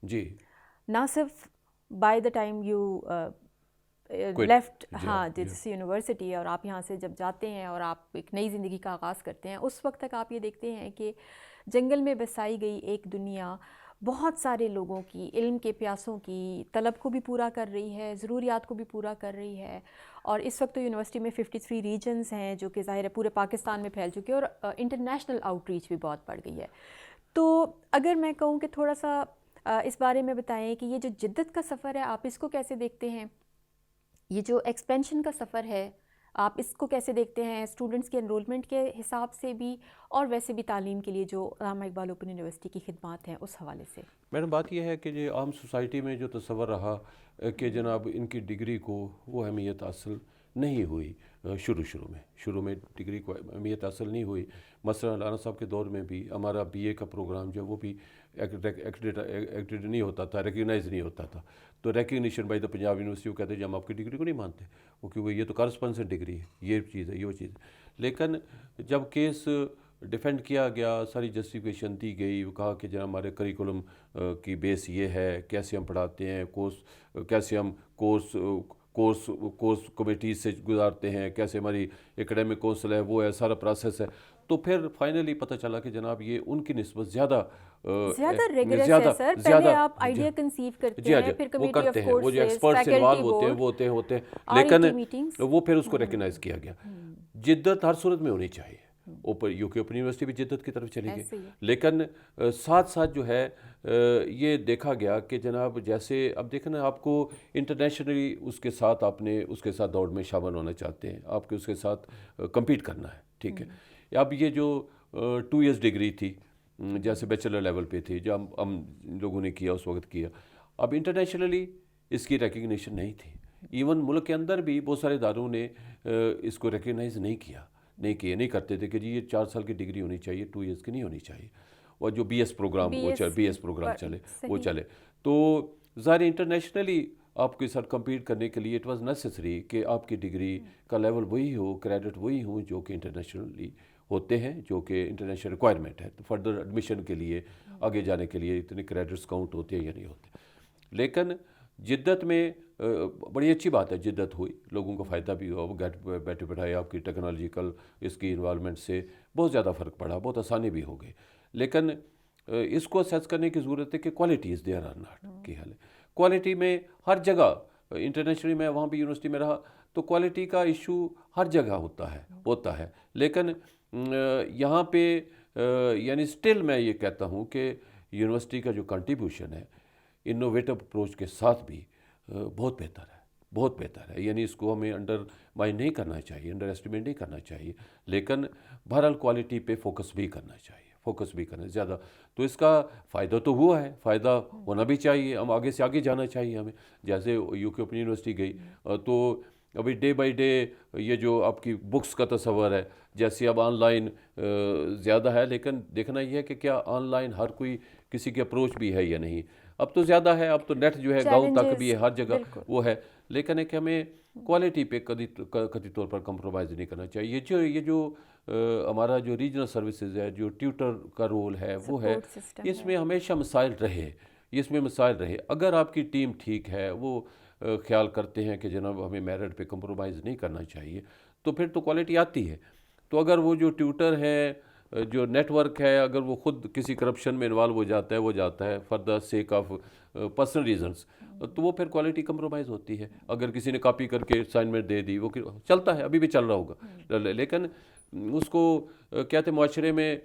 جی نہ صرف by the time you quit left جی ہاں ہاں جی ہاں جس یونیورسٹی، اور آپ یہاں سے جب جاتے ہیں اور آپ ایک نئی زندگی کا آغاز کرتے ہیں، اس وقت تک آپ یہ دیکھتے ہیں کہ جنگل میں بسائی گئی ایک دنیا بہت سارے لوگوں کی علم کے پیاسوں کی طلب کو بھی پورا کر رہی ہے، ضروریات کو بھی پورا کر رہی ہے، اور اس وقت تو یونیورسٹی میں 53 ریجنز ہیں جو کہ ظاہر ہے پورے پاکستان میں پھیل چکے ہیں، اور انٹرنیشنل آؤٹ ریچ بھی بہت بڑھ گئی ہے۔ تو اگر میں کہوں کہ تھوڑا سا اس بارے میں بتائیں کہ یہ جو جدت کا سفر ہے آپ اس کو کیسے دیکھتے ہیں، یہ جو ایکسپینشن کا سفر ہے آپ اس کو کیسے دیکھتے ہیں، اسٹوڈنٹس کے انرولمنٹ کے حساب سے بھی، اور ویسے بھی تعلیم کے لیے جو علامہ اقبال اوپن یونیورسٹی کی خدمات ہیں اس حوالے سے؟ میڈم بات یہ ہے کہ یہ عام سوسائٹی میں جو تصور رہا کہ جناب ان کی ڈگری کو وہ اہمیت حاصل نہیں ہوئی، شروع میں ڈگری کو اہمیت حاصل نہیں ہوئی، مثلا رانا صاحب کے دور میں بھی ہمارا بی اے کا پروگرام جو وہ بھی ایکریڈٹ نہیں ہوتا تھا، ریکگنائز نہیں ہوتا تھا، تو recognition by the Punjab university وہ کہتے ہیں جی ہم آپ کی ڈگری کو نہیں مانتے، وہ کیونکہ یہ تو کارسپانسنٹ ڈگری ہے، یہ چیز ہے، یہ چیز ہے۔ لیکن جب کیس ڈیفینڈ کیا گیا، ساری جسٹیفیکیشن دی گئی، وہ کہا کہ جناب ہمارے کریکولم کی بیس یہ ہے، کیسے ہم پڑھاتے ہیں، کیسے ہم کورس کمیٹیز سے گزارتے ہیں، کیسے ہماری ایکڈیمک کونسل ہے، وہ ہے، سارا پروسیس ہے، تو پھر فائنلی پتہ چلا کہ جناب یہ ان کی نسبت زیادہ ریگریس ہے سر، پہلے آپ آئیڈیا کنسیو کرتے ہیں، پھر وہ کمیٹی کرتے آف ہیں، وہ جو کورسز، ایکسپرٹس فیکلٹی انوالو ہوتے ہیں بورڈ، وہ ہوتے ہیں، آر ای لیکن ٹی میٹنگز، وہ پھر اس کو ریکگنائز کیا گیا۔ جدت ہر صورت میں ہونی چاہیے، یو کے اوپن یونیورسٹی بھی جدت کی طرف چلی گئی، لیکن ساتھ ساتھ جو ہے یہ دیکھا گیا کہ جناب جیسے اب دیکھیں نا، آپ کو انٹرنیشنلی اس کے ساتھ آپ نے اس کے ساتھ دوڑ میں شامل ہونا چاہتے ہیں، آپ کے اس کے ساتھ کمپیٹ کرنا ہے، ٹھیک ہے۔ اب یہ جو 2 ایئرس ڈگری تھی جیسے بیچلر لیول پہ تھی، جو ہم لوگوں نے کیا اس وقت کیا، اب انٹرنیشنلی اس کی ریکگنیشن نہیں تھی، ایون ملک کے اندر بھی بہت سارے اداروں نے اس کو ریکگنائز نہیں کرتے تھے کہ جی یہ 4 سال کی ڈگری ہونی چاہیے، 2 ایئرس کی نہیں ہونی چاہیے، اور جو بی ایس پروگرام چلے وہ چلے، تو ظاہر انٹرنیشنلی آپ کے ساتھ کمپیٹ کرنے کے لیے اٹ واز نیسیسری کہ آپ کی ڈگری کا لیول وہی ہو، کریڈٹ وہی ہوں جو کہ انٹرنیشنلی ہوتے ہیں، جو کہ انٹرنیشنل ریکوائرمنٹ ہے فردر ایڈمیشن کے لیے، آگے جانے کے لیے اتنے کریڈٹس کاؤنٹ ہوتے ہیں یا نہیں ہوتے۔ لیکن جدت میں بڑی اچھی بات ہے، جدت ہوئی، لوگوں کو فائدہ بھی ہوا، وہ بیٹھے بیٹھائے آپ کی ٹیکنالوجیکل اس کی انوالومنٹ سے بہت زیادہ فرق پڑا، بہت آسانی بھی ہو گئی، لیکن اس کو اسیس کرنے کی ضرورت ہے کہ quality is there are not کی حال ہے۔ کوالٹی میں ہر جگہ، انٹرنیشنلی میں وہاں بھی یونیورسٹی میں رہا تو کوالٹی کا ایشو ہر جگہ ہوتا ہے، لیکن یہاں پہ یعنی سٹل میں یہ کہتا ہوں کہ یونیورسٹی کا جو کنٹریبیوشن ہے انوویٹو اپروچ کے ساتھ بھی بہت بہتر ہے، یعنی اس کو ہمیں انڈر مائن نہیں کرنا چاہیے، انڈر ایسٹیمیٹ نہیں کرنا چاہیے، لیکن بہرحال کوالٹی پہ فوکس بھی کرنا زیادہ، تو اس کا فائدہ تو ہوا ہے، فائدہ ہونا بھی چاہیے، ہم آگے سے آگے جانا چاہیے ہمیں، جیسے یو کے اوپن یونیورسٹی گئی تو ابھی ڈے بائی ڈے یہ جو آپ کی بکس کا تصور ہے، جیسے اب آن لائن زیادہ ہے، لیکن دیکھنا یہ ہے کہ کیا آن لائن ہر کوئی کسی کی اپروچ بھی ہے یا نہیں، اب تو زیادہ ہے، اب تو نیٹ جو ہے گاؤں تک بھی ہے، ہر جگہ وہ ہے، لیکن ہے کہ ہمیں کوالٹی پہ کدی طور پر کمپرومائز نہیں کرنا چاہیے۔ یہ جو ہمارا جو ریجنل سروسز ہے، جو ٹیوٹر کا رول ہے وہ ہے، اس میں ہمیشہ مسائل رہے، اگر آپ کی ٹیم ٹھیک ہے، وہ خیال کرتے ہیں کہ جناب ہمیں میرٹ پہ کمپرومائز نہیں کرنا چاہیے، تو پھر تو کوالٹی آتی ہے۔ تو اگر وہ جو ٹیوٹر ہے، جو نیٹ ورک ہے، اگر وہ خود کسی کرپشن میں انوالو ہو جاتا ہے for the sake of personal reasons, تو وہ پھر کوالٹی کمپرومائز ہوتی ہے۔ اگر کسی نے کاپی کر کے اسائنمنٹ دے دی، وہ چلتا ہے، ابھی بھی چل رہا ہوگا، لیکن اس کو کہتے ہیں معاشرے میں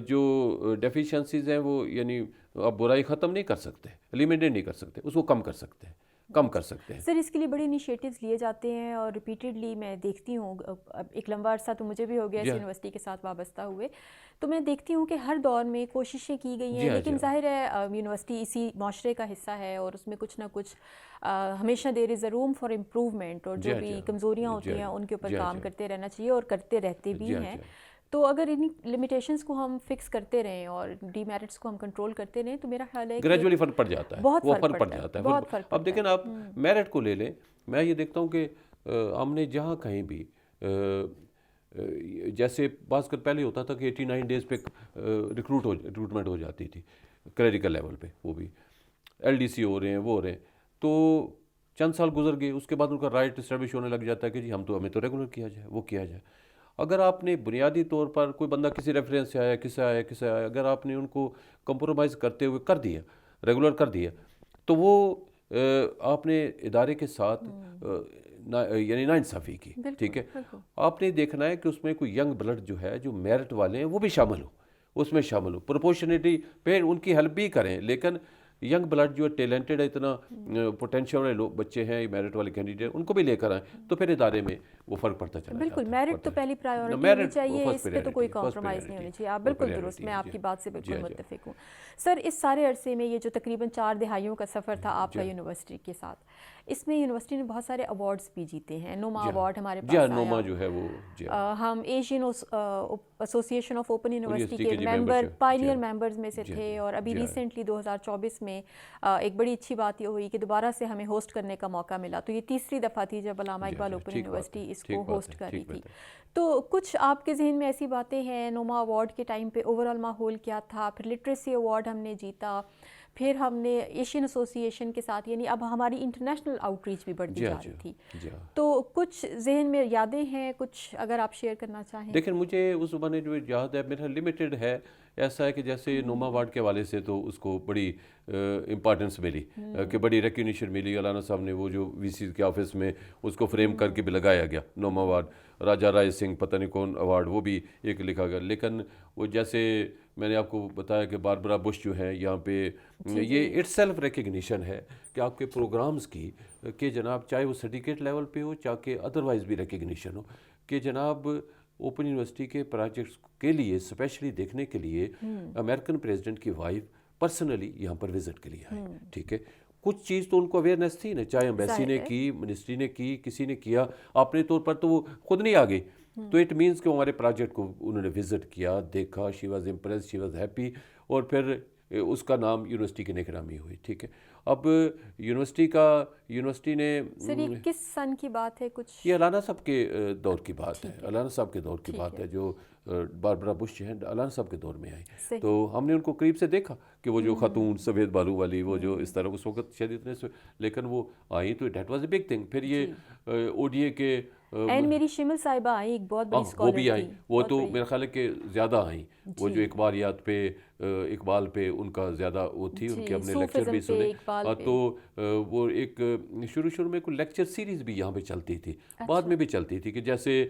جو ڈیفیشنسیز ہیں وہ یعنی آپ برائی ختم نہیں کر سکتے, ایلیمینیٹ نہیں کر سکتے, اس کو کم کر سکتے ہیں, کم کر سکتے ہیں. سر اس کے لیے بڑے انیشیٹوز لیے جاتے ہیں اور ریپیٹیڈلی میں دیکھتی ہوں, اب ایک لمبا عرصہ تو مجھے بھی ہو گیا اس یونیورسٹی کے ساتھ وابستہ ہوئے, تو میں دیکھتی ہوں کہ ہر دور میں کوششیں کی گئی ہیں, لیکن ظاہر ہے یونیورسٹی اسی معاشرے کا حصہ ہے اور اس میں کچھ نہ کچھ ہمیشہ دیر از اے روم فار امپروومنٹ, اور جو بھی کمزوریاں ہوتی ہیں ان کے اوپر کام کرتے رہنا چاہیے اور کرتے رہتے بھی ہیں. تو اگر ان لمیٹیشنس کو ہم فکس کرتے رہیں اور ڈی میرٹس کو ہم کنٹرول کرتے رہیں تو میرا خیال ہے گریجولی فرق پڑ جاتا ہے, بہت وہ فرق پڑ جاتا ہے, بہت فرق. اب دیکھیں آپ میرٹ کو لے لیں, میں یہ دیکھتا ہوں کہ ہم نے جہاں کہیں بھی جیسے بعض کر پہلے ہوتا تھا کہ 89 ڈیز پہ ریکروٹمنٹ ہو جاتی تھی کلیریکل لیول پہ, وہ بھی ایل ڈی سی ہو رہے ہیں, وہ ہو رہے ہیں, تو چند سال گزر گئے, اس کے بعد ان کا رائٹ اسٹیبلش ہونے لگ جاتا ہے کہ جی ہمیں تو ریگولر کیا جائے, وہ کیا جائے. اگر آپ نے بنیادی طور پر کوئی بندہ کسی ریفرنس سے آیا, کسے آیا, اگر آپ نے ان کو کمپرومائز کرتے ہوئے کر دیا, ریگولر کر دیا, تو وہ آپ نے ادارے کے ساتھ یعنی ناانصافی کی. ٹھیک ہے, آپ نے دیکھنا ہے کہ اس میں کوئی ینگ بلڈ جو ہے, جو میرٹ والے ہیں, وہ بھی شامل ہو, اس میں شامل ہو, پروپورشنیٹی پہ ان کی ہیلپ بھی کریں, لیکن ینگ بلڈ جو ٹیلنٹڈ ہے, اتنا پوٹینشیل والے لوگ بچے ہیں, میرٹ والے کینڈیڈیٹ, ان کو بھی لے کر آئیں, تو پھر ادارے میں وہ فرق پڑتا چلا جاتا ہے. بالکل, میرٹ تو پہلی پرائیورٹی ہونی چاہیے, اس پہ تو کوئی کمپرومائز نہیں ہونی چاہیے. آپ بالکل درست, میں آپ کی بات سے بالکل متفق ہوں. سر اس سارے عرصے میں یہ جو تقریباً 4 دہائیوں کا سفر تھا آپ کا یونیورسٹی کے ساتھ, اس میں یونیورسٹی نے بہت سارے ایوارڈز بھی جیتے ہیں. نوما ایوارڈ ہمارے پاس آیا, نوما جو ہے وہ, ہم Asian association of open university کے ممبر, پائنیئر ممبرز میں سے تھے, اور ابھی ریسنٹلی 2024 میں ایک بڑی اچھی بات یہ ہوئی کہ دوبارہ سے ہمیں ہوسٹ کرنے کا موقع ملا. تو یہ تیسری دفعہ تھی جب علامہ اقبال اوپن یونیورسٹی اس کو ہوسٹ کر رہی تھی. تو کچھ آپ کے ذہن میں ایسی باتیں ہیں, نوما ایوارڈ کے ٹائم پہ اوور آل ماحول کیا تھا, پھر لٹریسی ایوارڈ ہم نے جیتا, پھر ہم نے ایشین ایسوسیشن کے ساتھ, یعنی اب ہماری انٹرنیشنل آؤٹ ریچ بھی بڑھتی جا رہی تھی. تو کچھ ذہن میں یادیں ہیں, کچھ اگر آپ شیئر کرنا چاہیں. لیکن مجھے اس زمانے جو یاد ہے میرا لمیٹڈ ہے, ایسا ہے کہ جیسے نوما ایوارڈ کے حوالے سے تو اس کو بڑی امپارٹنس ملی, کہ بڑی ریکگنیشن ملی. علامہ صاحب نے وہ جو وی سی کے آفس میں اس کو فریم کر کے بھی لگایا گیا نوما ایوارڈ. راجہ رائے سنگھ پتہ نہیں کون ایوارڈ, وہ بھی ایک لکھا گیا. لیکن وہ جیسے میں نے آپ کو بتایا کہ باربرا بش جو ہے یہاں پہ, یہ اٹ سیلف ریکگنیشن ہے کہ آپ کے پروگرامز کی, کہ جناب چاہے وہ سرٹیفکیٹ لیول پہ ہو, چاہے ادروائز بھی ریکگنیشن ہو, کہ جناب اوپن یونیورسٹی کے پروجیکٹس کے لیے اسپیشلی دیکھنے کے لیے امریکن پریزیڈنٹ کی وائف پرسنلی یہاں پر وزٹ کے لیے آئی. ٹھیک ہے, کچھ چیز تو ان کو اویئرنیس تھی نا, چاہے ایمبیسی نے کی, منسٹری نے کی, کسی نے کیا, اپنے طور پر تو وہ خود نہیں آگے. تو اٹ مینس کہ ہمارے پروجیکٹ کو انہوں نے وزٹ کیا, دیکھا, she was impress, she was happy, اور پھر اس کا نام یونیورسٹی کی نگرامی ہوئی. ٹھیک ہے, اب یونیورسٹی نے سر یہ کس سن کی بات ہے؟ کچھ یہ علامہ صاحب کے دور کی بات ہے, علامہ صاحب کے دور کی بات ہے, جو باربرا بش ہیں علامہ صاحب کے دور میں آئی. تو ہم نے ان کو قریب سے دیکھا کہ وہ جو خاتون سفید بالوں والی, وہ جو اس طرح اس وقت شاید اتنے سے, لیکن وہ آئی تو that was a big thing. پھر یہ او ڈی اے کے اینڈ میری شمل صاحبہ آئیں, ایک بہت بڑی اسکالر وہ بھی آئیں, وہ تو میرا خیال ہے کہ زیادہ آئیں. وہ جو اقبالیات پہ, اقبال پہ ان کا زیادہ وہ تھی, ان کے اپنے لیکچر بھی سنے. تو وہ ایک شروع میں کوئی لیکچر سیریز بھی یہاں پہ چلتی تھی, بعد میں بھی چلتی تھی, کہ جیسے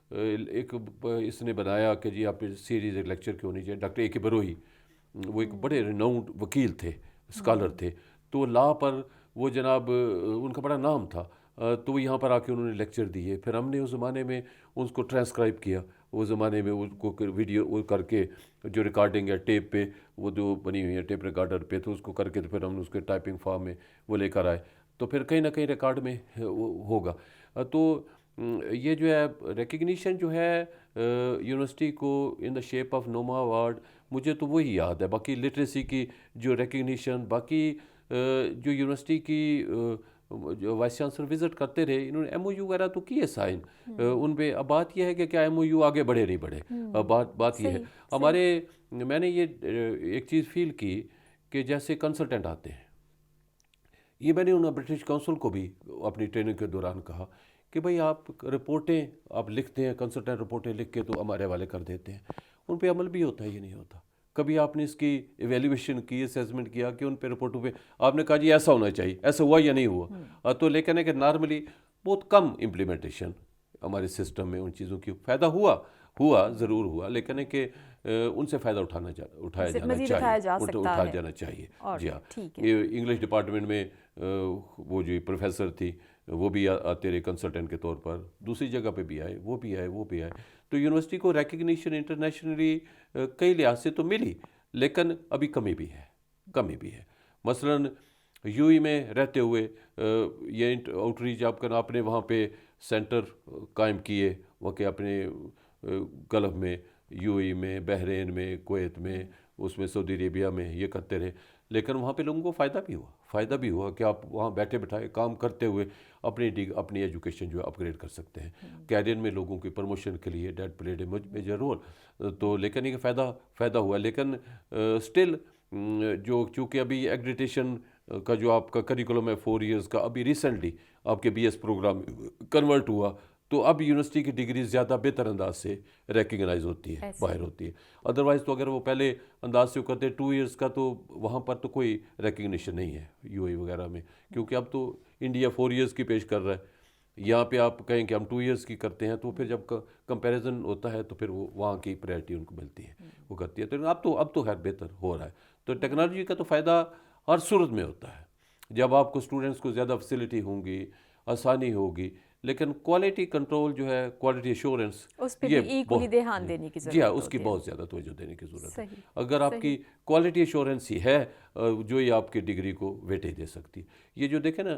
ایک اس نے بنایا کہ جی آپ سیریز ایک لیکچر کی ہونی چاہیے. ڈاکٹر اے کے بروہی, وہ ایک بڑے ریناؤنڈ وکیل تھے, اسکالر تھے, تو لا پر وہ جناب ان کا بڑا نام تھا, تو وہ یہاں پر آ کے انہوں نے لیکچر دیے. پھر ہم نے اس زمانے میں اس کو ٹرانسکرائب کیا, اس زمانے میں اس کو ویڈیو کر کے جو ریکارڈنگ ہے ٹیپ پہ, وہ جو بنی ہوئی ہے ٹیپ ریکارڈر پہ, تو اس کو کر کے تو پھر ہم نے اس کے ٹائپنگ فارم میں وہ لے کر آئے, تو پھر کہیں نہ کہیں ریکارڈ میں ہوگا. تو یہ جو ہے ریکگنیشن جو ہے یونیورسٹی کو ان دا شیپ آف نوما ایوارڈ, مجھے تو وہی یاد ہے. باقی لٹریسی کی جو ریکگنیشن, باقی جو یونیورسٹی کی جو وائس چانسلر وزٹ کرتے رہے, انہوں نے ایم او یو وغیرہ تو کیے سائن ان پہ. اب بات یہ ہے کہ کیا ایم او یو آگے بڑھے نہیں بڑھے, بات یہ ہے. ہمارے میں نے یہ ایک چیز فیل کی کہ جیسے کنسلٹنٹ آتے ہیں, یہ میں نے انہوں برٹش کونسل کو بھی اپنی ٹریننگ کے دوران کہا کہ بھئی آپ رپورٹیں آپ لکھتے ہیں, کنسلٹنٹ رپورٹیں لکھ کے تو ہمارے حوالے کر دیتے ہیں, ان پہ عمل بھی ہوتا ہے, یہ نہیں ہوتا. کبھی آپ نے اس کی ایویلیویشن کی, اسیسمنٹ کیا کہ ان پہ رپورٹوں پہ آپ نے کہا جی ایسا ہونا چاہیے, ایسا ہوا یا نہیں ہوا. تو لیکن ہے کہ نارملی بہت کم امپلیمنٹیشن ہمارے سسٹم میں ان چیزوں کی فائدہ ہوا ہوا ضرور ہوا، لیکن ہے کہ ان سے فائدہ اٹھایا جانا مزید چاہیے، اٹھایا جا سکتا اٹھایا ہے. جانا چاہیے. اور جی ہاں، ٹھیک ہے. یہ انگلش ڈپارٹمنٹ میں وہ جو پروفیسر تھی وہ بھی آتے رہے کنسلٹنٹ کے طور پر، دوسری جگہ پہ بھی آئے، وہ بھی آئے. تو یونیورسٹی کو ریکگنیشن انٹرنیشنلی کئی لحاظ سے تو ملی، لیکن ابھی کمی بھی ہے. مثلاً یو ای میں رہتے ہوئے یہ آؤٹ ریچ آپ نے وہاں پہ سینٹر قائم کیے، وہ کہ اپنے گلف میں، یو ای میں، بحرین میں، کویت میں، اس میں سعودی عربیہ میں یہ کرتے رہے. لیکن وہاں پہ لوگوں کو فائدہ بھی ہوا کہ آپ وہاں بیٹھے بٹھائے کام کرتے ہوئے اپنی ایجوکیشن جو ہے اپ گریڈ کر سکتے ہیں. کیریئر میں لوگوں کی پروموشن کے لیے that played a major role. تو لیکن یہ فائدہ ہوا، لیکن اسٹل جو چونکہ ابھی ایگریڈیشن کا جو آپ کا کریکولم ہے 4 ایئرز کا، ابھی ریسنٹلی آپ کے BS پروگرام کنورٹ ہوا، تو اب یونیورسٹی کی ڈگری زیادہ بہتر انداز سے ریکگنائز ہوتی ہے، باہر ہوتی ہے. ادروائز تو اگر وہ پہلے انداز سے کرتے 2 ایئرز کا، تو وہاں پر تو کوئی ریکگنیشن نہیں ہے یو اے وغیرہ میں، کیونکہ اب تو انڈیا 4 ایئرز کی پیش کر رہا ہے. یہاں پہ آپ کہیں کہ ہم 2 ایئرز کی کرتے ہیں، تو پھر جب کمپیریزن ہوتا ہے تو پھر وہ وہاں کی پریورٹی ان کو ملتی ہے، وہ کرتی ہے. تو اب تو خیر بہتر ہو رہا ہے. تو ٹیکنالوجی کا تو فائدہ ہر صورت میں ہوتا ہے. جب آپ کو اسٹوڈنٹس کو زیادہ فیسلٹی ہوں گی، آسانی ہوگی، لیکن کوالٹی کنٹرول جو ہے، کوالٹی ایشورنس، اس پہ بھی ایکولی دھیان دینے کی ضرورت جی ہاں، اس کی ہوتی ہے. بہت زیادہ توجہ دینے کی ضرورت ہے. صحیح. اگر آپ کی کوالٹی ایشورنس ہی ہے جو یہ آپ کی ڈگری کو ویٹیج دے سکتی. یہ جو دیکھیں نا،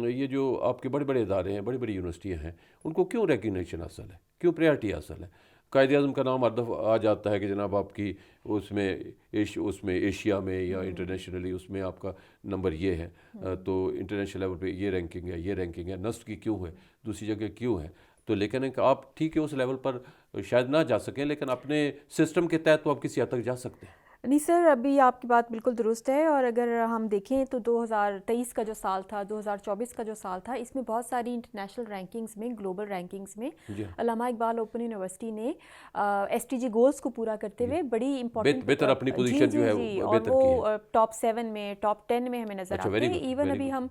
یہ جو آپ کے بڑے بڑے ادارے ہیں، بڑی بڑی یونیورسٹیاں ہیں، ان کو کیوں ریکگنیشن حاصل ہے، کیوں پریارٹی حاصل ہے؟ قائد اعظم کا نام ہر دفعہ آ جاتا ہے کہ جناب آپ کی اس میں ایشیا میں یا انٹرنیشنلی اس میں آپ کا نمبر یہ ہے، تو انٹرنیشنل لیول پہ یہ رینکنگ ہے. نسٹ کی کیوں ہے، دوسری جگہ کیوں ہے؟ تو لیکن آپ ٹھیک ہے اس لیول پر شاید نہ جا سکیں، لیکن اپنے سسٹم کے تحت تو آپ کسی حد تک جا سکتے ہیں. نہیں سر، ابھی آپ کی بات بالکل درست ہے. اور اگر ہم دیکھیں تو 2023 کا جو سال تھا، 2024 کا جو سال تھا، اس میں بہت ساری انٹرنیشنل رینکنگز میں، گلوبل رینکنگز میں علامہ اقبال اوپن یونیورسٹی نے SDG گولز کو پورا کرتے ہوئے بڑی امپورٹنٹ بہتر اپنی پوزیشن جو ہے اور وہ ٹاپ 7 میں، ٹاپ 10 میں ہمیں نظر آتے ہیں. ایون ابھی ہم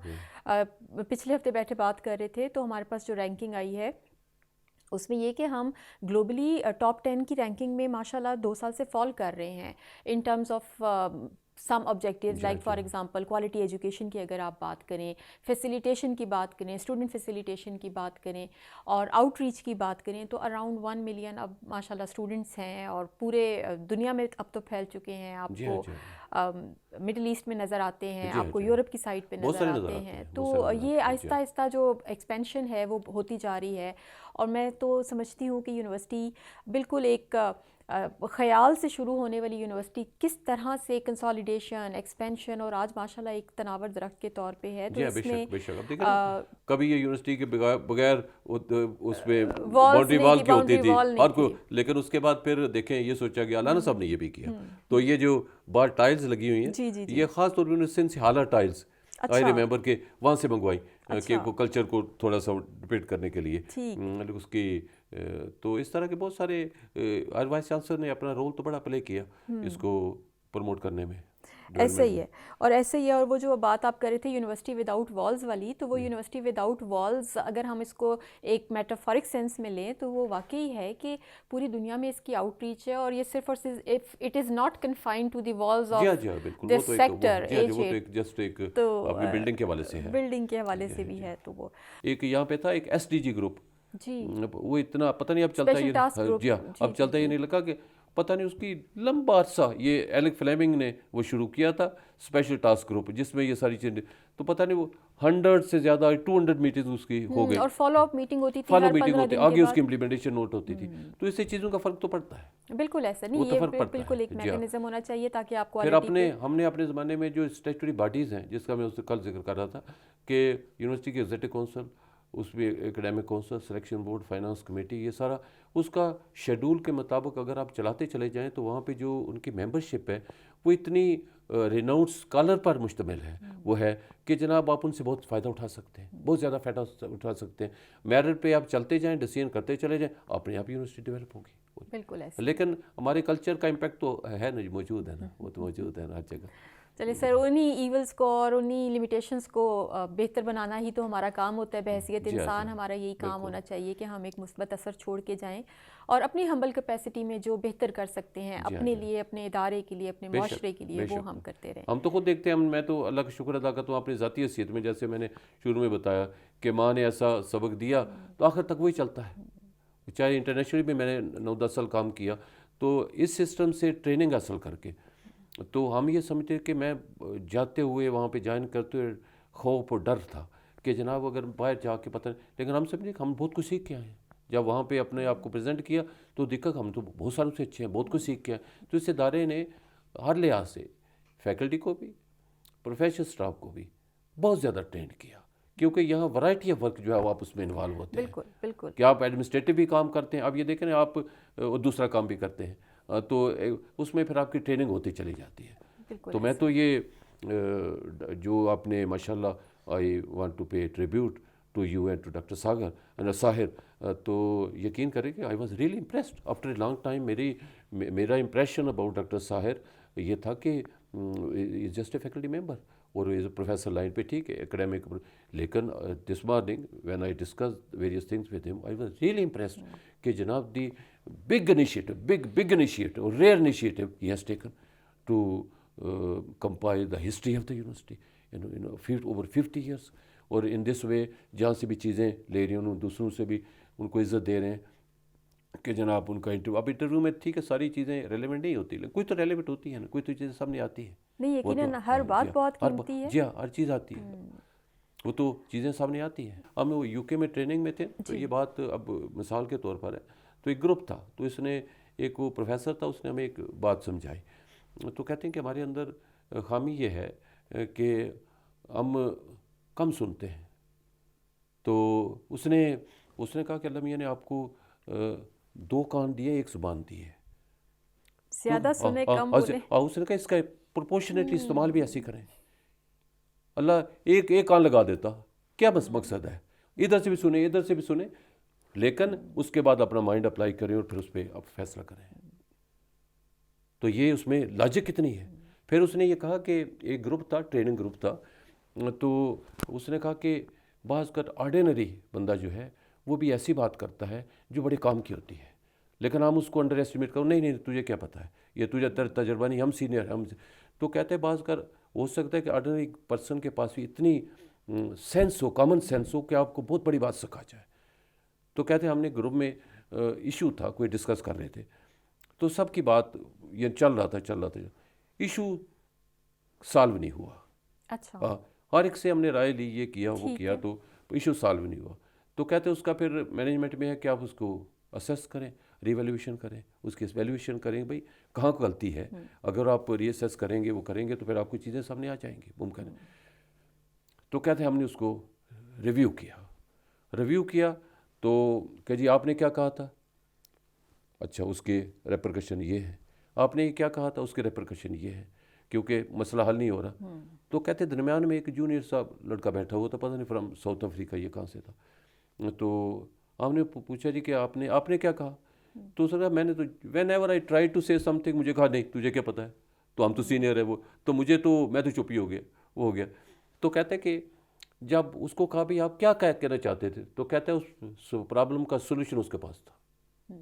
پچھلے ہفتے بیٹھے بات کر رہے تھے، تو ہمارے پاس جو رینکنگ آئی ہے اس میں یہ کہ ہم گلوبلی ٹاپ 10 کی رینکنگ میں ماشاءاللہ 2 سال سے فال کر رہے ہیں in terms of some objectives, like for example quality education کی اگر آپ بات کریں، فیسیلیٹیشن کی بات کریں، اسٹوڈنٹ فیسیلیٹیشن کی بات کریں، اور آؤٹ ریچ کی بات کریں، تو اراؤنڈ 1 ملین اب ماشاءاللہ اسٹوڈنٹس ہیں، اور پورے دنیا میں اب تو پھیل چکے ہیں. آپ کو مڈل ایسٹ میں نظر آتے ہیں، آپ کو یورپ کی سائڈ پہ نظر آتے ہیں. تو یہ آہستہ آہستہ جو ایکسپینشن ہے وہ ہوتی جا رہی ہے. اور میں تو سمجھتی ہوں کہ یونیورسٹی بالکل ایک خیال سے شروع ہونے والی یونیورسٹی کس طرح سے کنسالیڈیشن، ایکسپینشن، اور آج ماشاءاللہ ایک تناور درخت کے طور پہ ہے. تو اس میں بے شک اب دیکھیں کبھی یہ یونیورسٹی کے بغیر اس میں باؤنڈری وال کی ہوتی تھی ہر کو، لیکن اس کے بعد پھر دیکھیں یہ سوچا گیا، علامہ صاحب نے یہ بھی کیا. تو یہ جو باہر ٹائلز لگی ہوئی ہیں، یہ خاص طور پہ سن سے حالہ ٹائلز آئی ریمبر کہ وہاں سے منگوائی، کہ کلچر کو تھوڑا سا ڈپیٹ کرنے کے لیے اس کی. تو اس طرح کے بہت سارے وائس چانسلر نے اپنا رول تو بڑا پلے کیا اس کو پروموٹ کرنے میں. ایسے ہی ہے. اور وہ جو بات آپ کر رہے تھے یونیورسٹی وداؤٹ والز والی، تو وہ یونیورسٹی وداؤٹ والز اگر ہم اس کو ایک میٹافورک سینس میں لیں تو وہ واقعی ہے کہ پوری دنیا میں اس کی آؤٹ ریچ ہے. اور یہ صرف اور صرف it is not confined to the walls of this sector تو بلڈنگ کے حوالے سے ہے، بلڈنگ کے حوالے سے بھی ہے. تو وہ ایک یہاں پہ تھا ایک SDG گروپ، وہ اتنا پتہ نہیں اب چلتا ہے، جی ہاں اب چلتا ہی نہیں لگا کہ پتہ نہیں اس کی لمبا عرصہ یہ ایلک فلیمنگ نے وہ شروع کیا تھا اسپیشل ٹاسک گروپ، جس میں یہ ساری چیزیں، تو پتہ نہیں وہ 100 سے زیادہ 200 میٹنگ اس کی ہو گئی، اور فالو اپ میٹنگ ہوتی تھی، فالو اپ میٹنگ ہوتی، آگے اس کی امپلیمنٹیشن نوٹ ہوتی تھی. تو اس سے چیزوں کا فرق تو پڑتا ہے. بالکل ایسا نہیں، یہ بالکل ایک میکینزم ہونا چاہیے تاکہ آپ کو. پھر ہم نے اپنے زمانے میں جو اسٹیچوٹری باڈیز ہیں، جس کا میں اس سے کل ذکر کر رہا تھا کہ یونیورسٹی کے ایگزیکٹو کونسل، اس میں academic council, selection board, finance committee, یہ سارا اس کا شیڈول کے مطابق اگر آپ چلاتے چلے جائیں تو وہاں پہ جو ان کی ممبرشپ ہے وہ اتنی ریناؤنڈ اسکالر پر مشتمل ہے، وہ ہے کہ جناب آپ ان سے بہت فائدہ اٹھا سکتے ہیں، بہت زیادہ فائدہ اٹھا سکتے ہیں. میرٹ پہ آپ چلتے جائیں، ڈیسیژن کرتے چلے جائیں، اپنے آپ یونیورسٹی ڈیولپ ہوگی. بالکل ایسا. لیکن ہمارے کلچر کا امپیکٹ تو ہے نا، موجود ہے نا، وہ تو موجود ہے نا ہر جگہ. چلے سر، انہی ایولز کو اور انہی لیمیٹیشنز کو بہتر بنانا ہی تو ہمارا کام ہوتا ہے بحیثیت انسان. ہمارا یہی کام ہونا چاہیے کہ ہم ایک مثبت اثر چھوڑ کے جائیں اور اپنی ہمبل کیپیسٹی میں جو بہتر کر سکتے ہیں اپنے لیے، اپنے ادارے کے لیے، اپنے معاشرے کے لیے، وہ ہم کرتے رہیں. ہم تو خود دیکھتے ہیں، میں تو اللہ کا شکر ادا کرتا ہوں اپنی ذاتی حیثیت میں، جیسے میں نے شروع میں بتایا کہ ماں نے ایسا سبق دیا تو آخر تک وہی چلتا ہے. چاہے انٹرنیشنلی بھی میں نے 9-10 سال کام کیا، تو اس سسٹم سے ٹریننگ حاصل کر کے تو ہم یہ سمجھتے کہ میں جاتے ہوئے وہاں پہ جوائن کرتے ہوئے خوف اور ڈر تھا کہ جناب اگر باہر جا کے پتہ نہیں، لیکن ہم سمجھے کہ ہم بہت کچھ سیکھ کے آئے ہیں. جب وہاں پہ اپنے آپ کو پریزنٹ کیا تو دیکھا کہ ہم تو بہت سالوں سے اچھے ہیں، بہت کچھ سیکھ کے آئے. تو اس ادارے نے ہر لحاظ سے فیکلٹی کو بھی، پروفیشنل اسٹاف کو بھی بہت زیادہ ٹرین کیا، کیونکہ یہاں ورائٹی آف ورک جو ہے وہ آپ اس میں انوالو ہوتے ہیں. بالکل بالکل. کہ آپ ایڈمنسٹریٹو بھی کام کرتے ہیں، اب یہ دیکھیں آپ دوسرا کام بھی کرتے ہیں، تو اس میں پھر آپ کی ٹریننگ ہوتی چلی جاتی ہے. تو میں تو یہ جو آپ نے ماشاء اللہ I want to pay tribute to you and to doctor Sahir, تو یقین کریں کہ I was really impressed after a long time. میرا امپریشن اباؤٹ ڈاکٹر ساحر یہ تھا کہ is just a faculty member اور از اے پروفیسر لائن پہ، ٹھیک ہے اکیڈیمک، لیکن this morning when I discuss various things with him I was really impressed کہ جناب the big initiative rare initiative he has taken to compile the history of the university, over 50 years. اور ان دس وے جہاں سے بھی چیزیں لے رہی ہیں دوسروں سے بھی ان کو عزت دے رہے ہیں کہ جناب ان کا انٹرویو، اب انٹرویو میں ٹھیک ہے ساری چیزیں ریلیونٹ نہیں ہوتی، لیکن کوئی تو ریلیونٹ ہوتی ہے نا، کوئی تو چیزیں سامنے آتی ہیں. نہیں یقیناً ہر بات بہت قیمتی ہے. جی ہاں، ہر چیز آتی ہے، وہ تو چیزیں سامنے آتی ہیں. ہم وہ یو کے میں ٹریننگ میں تھے تو یہ بات اب مثال کے طور پر ہے، تو ایک گروپ تھا، تو اس نے ایک وہ پروفیسر تھا، اس نے ہمیں ایک بات سمجھائی. تو کہتے ہیں کہ ہمارے اندر خامی یہ ہے کہ ہم کم سنتے ہیں. تو اس نے کہا کہ اللہ میاں نے آپ کو 2 کان دیے، 1 زبان دی ہے، زیادہ سنیں کم بولیں. اس نے کہا اس کا پروپورشنیٹلی استعمال بھی ایسی کریں. اللہ ایک کان لگا دیتا، کیا بس مقصد ہے، ادھر سے بھی سنیں ادھر سے بھی سنیں، لیکن اس کے بعد اپنا مائنڈ اپلائی کریں اور پھر اس پہ آپ فیصلہ کریں. تو یہ اس میں لاجک کتنی ہے. پھر اس نے یہ کہا کہ ایک گروپ تھا، ٹریننگ گروپ تھا، تو اس نے کہا کہ بعض کا آرڈینری بندہ جو ہے وہ بھی ایسی بات کرتا ہے جو بڑے کام کی ہوتی ہے، لیکن ہم اس کو انڈر ایسٹیمیٹ کرو، نہیں تجھے کیا پتہ ہے، یہ تجھے تجربہ نہیں، ہم سینئر ہم. تو کہتے ہیں بعض کا ہو سکتا ہے کہ آرڈینری پرسن کے پاس بھی اتنی سینس ہو، کامن سینس ہو کہ آپ کو بہت بڑی بات سکھا جائے. تو کہتے ہیں ہم نے گروپ میں ایشو تھا، کوئی ڈسکس کر رہے تھے، تو سب کی بات یہ چل رہا تھا، ایشو سالو نہیں ہوا. اچھا. ہر ایک سے ہم نے رائے لی، یہ کیا وہ کیا، تو ایشو سالو نہیں ہوا. تو کہتے ہیں اس کا پھر مینجمنٹ میں ہے کہ آپ اس کو اسیس کریں، ری ویلیویشن کریں، اس کی ویلیویشن کریں بھائی کہاں کو غلطی ہے. اگر آپ ری اسیس کریں گے، وہ کریں گے، تو پھر آپ کو چیزیں سامنے آ جائیں گی ممکن ہے. تو کہتے ہیں ہم نے اس کو ریویو کیا تو کہ جی آپ نے کیا کہا تھا، اچھا اس کے ریپرکشن یہ ہے، آپ نے کیا کہا تھا، اس کے ریپرکشن یہ ہے، کیونکہ مسئلہ حل نہیں ہو رہا. تو کہتے درمیان میں ایک جونیئر صاحب لڑکا بیٹھا ہوا تھا، پتہ نہیں فرام ساؤتھ افریقہ، یہ کہاں سے تھا. تو ہم نے پوچھا جی کہ آپ نے کیا کہا. تو اس نے کہا میں نے تو whenever I try to say some thing, مجھے کہا نہیں تجھے کیا پتہ ہے، تو ہم تو سینئر ہے وہ، تو میں تو چپ ہی ہو گیا، وہ ہو گیا. تو کہتے کہ جب اس کو کہا بھی آپ کیا کہنا چاہتے تھے، تو کہتے ہیں اس پرابلم کا سولوشن اس کے پاس تھا.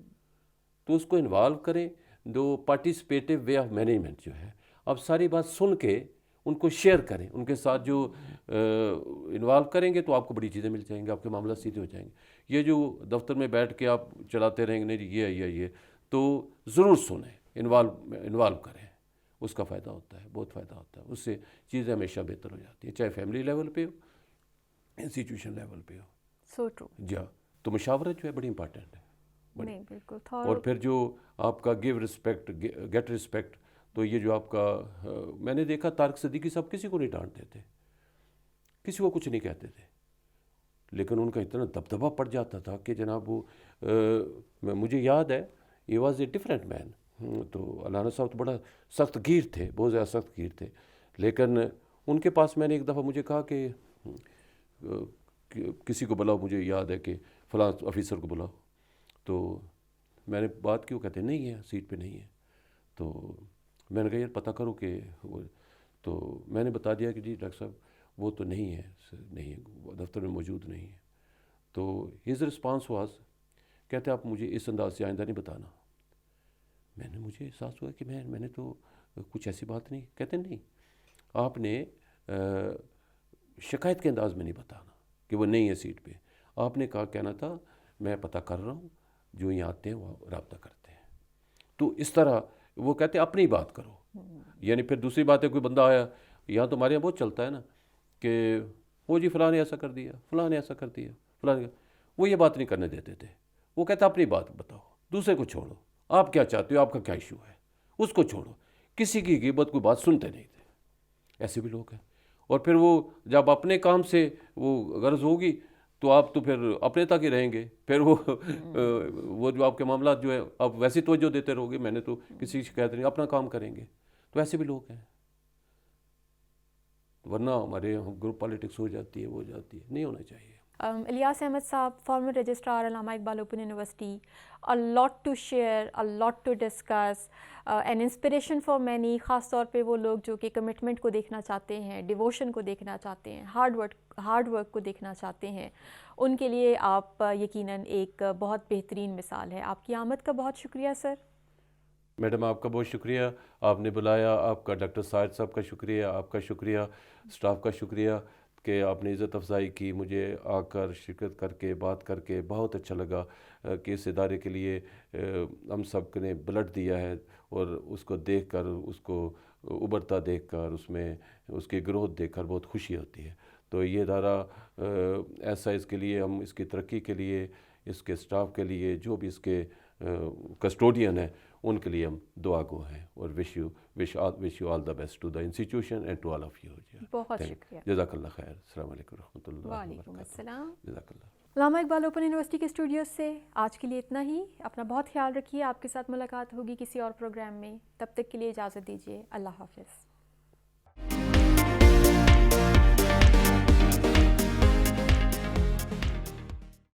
تو اس کو انوالو کریں، دو پارٹیسپیٹیو وے آف مینجمنٹ جو ہے، اب ساری بات سن کے ان کو شیئر کریں، ان کے ساتھ جو انوالو کریں گے تو آپ کو بڑی چیزیں مل جائیں گی، آپ کے معاملات سیدھے ہو جائیں گے. یہ جو دفتر میں بیٹھ کے آپ چلاتے رہیں گے نہیں جی یہ تو ضرور سنیں، انوالو کریں، اس کا فائدہ ہوتا ہے، بہت فائدہ ہوتا ہے. اس سے چیزیں ہمیشہ بہتر ہو جاتی ہیں، چاہے فیملی لیول پہ ہو، انسٹیٹیوشن لیول پہ ہو. So true. جی ہاں، تو مشاورت جو ہے بڑی امپارٹنٹ ہے. نہیں بالکل. اور پھر جو آپ کا گیو رسپیکٹ گیٹ رسپیکٹ، تو یہ جو آپ کا میں نے دیکھا طارق صدیقی صاحب کسی کو نہیں ڈانٹتے تھے، کسی کو کچھ نہیں کہتے تھے، لیکن ان کا اتنا دبدبہ پڑ جاتا تھا کہ جناب وہ مجھے یاد ہے یہ واز اے ڈفرینٹ مین. تو علامہ صاحب تو بڑا سخت گیر تھے، بہت زیادہ سخت گیر تھے، لیکن ان کے پاس میں نے ایک دفعہ مجھے کہا کہ کسی کو بلاؤ، مجھے یاد ہے کہ فلاں آفیسر کو بلاؤ. تو میں نے بات کیوں، کہتے نہیں ہے سیٹ پہ نہیں ہے. تو میں نے کہا یار پتہ کرو کہ وہ، تو میں نے بتا دیا کہ جی ڈاکٹر صاحب وہ تو نہیں ہے، نہیں ہے، دفتر میں موجود نہیں ہے. تو ہز رسپانس واز، کہتے آپ مجھے اس انداز سے آئندہ نہیں بتانا. مجھے احساس ہوا کہ میں نے تو کچھ ایسی بات نہیں. کہتے نہیں، آپ نے شکایت کے انداز میں نہیں بتانا کہ وہ نہیں ہے سیٹ پہ. آپ نے کہنا تھا میں پتہ کر رہا ہوں، جو یہاں آتے ہیں وہ رابطہ کرتے ہیں. تو اس طرح وہ کہتے ہیں اپنی بات کرو. یعنی پھر دوسری بات ہے، کوئی بندہ آیا، یہاں تو ہمارے یہاں بہت چلتا ہے نا کہ وہ جی فلاں نے ایسا کر دیا، فلاں نے ایسا کر دیا، فلاں نے، وہ یہ بات نہیں کرنے دیتے تھے. وہ کہتا اپنی بات بتاؤ، دوسرے کو چھوڑو، آپ کیا چاہتے ہو، آپ کا کیا ایشو ہے، اس کو چھوڑو. کسی کی غیبت کوئی بات سنتے نہیں تھے. ایسے بھی لوگ ہیں. اور پھر وہ جب اپنے کام سے وہ غرض ہوگی تو آپ تو پھر اپنے تک ہی رہیں گے. پھر وہ جو آپ کے معاملات جو ہے آپ ویسی توجہ دیتے رہو گے، میں نے تو کسی کی شکایت نہیں، اپنا کام کریں گے. تو ایسے بھی لوگ ہیں. ورنہ ہمارے یہاں گروپ پالیٹکس ہو جاتی ہے، وہ ہو جاتی ہے، نہیں ہونا چاہیے. الیاس احمد صاحب، farmer registrar Allama Iqbal open university. a lot to share, a lot to discuss, an inspiration for many. خاص طور پہ وہ لوگ جو کہ کمٹمنٹ کو دیکھنا چاہتے ہیں، ڈیووشن کو دیکھنا چاہتے ہیں، ہارڈ ورک کو دیکھنا چاہتے ہیں، ان کے لیے آپ یقیناً ایک بہت بہترین مثال ہے. آپ کی آمد کا بہت شکریہ سر. میڈم آپ کا بہت شکریہ، آپ نے بلایا. آپ کا ڈاکٹر ساجد صاحب کا شکریہ، آپ کا شکریہ، اسٹاف کا شکریہ کہ آپ نے عزت افزائی کی. مجھے آ کر شرکت کر کے بات کر کے بہت اچھا لگا کہ اس ادارے کے لیے ہم سب نے بلڈ دیا ہے، اور اس کو دیکھ کر، اس کو ابھرتا دیکھ کر، اس میں اس کی گروتھ دیکھ کر بہت خوشی ہوتی ہے. تو یہ ادارہ ایسا، اس کے لیے ہم اس کی ترقی کے لیے، اس کے اسٹاف کے لیے، جو بھی اس کے کسٹوڈین ہیں، ان کے لیے ہم دعا گو ہیں. اور wish you all the best to the institution and to all of you. بہت شکریہ. جزاک اللہ خیر. السلام علیکم ورحمۃ اللہ وعلیکم وبرکاتہ. السلام. جزاک اللہ. علامہ اقبال اوپن یونیورسٹی کے اسٹوڈیوز سے آج کے لیے اتنا ہی. اپنا بہت خیال رکھیے. آپ کے ساتھ ملاقات ہوگی کسی اور پروگرام میں. تب تک کے لیے اجازت دیجیے. اللہ حافظ.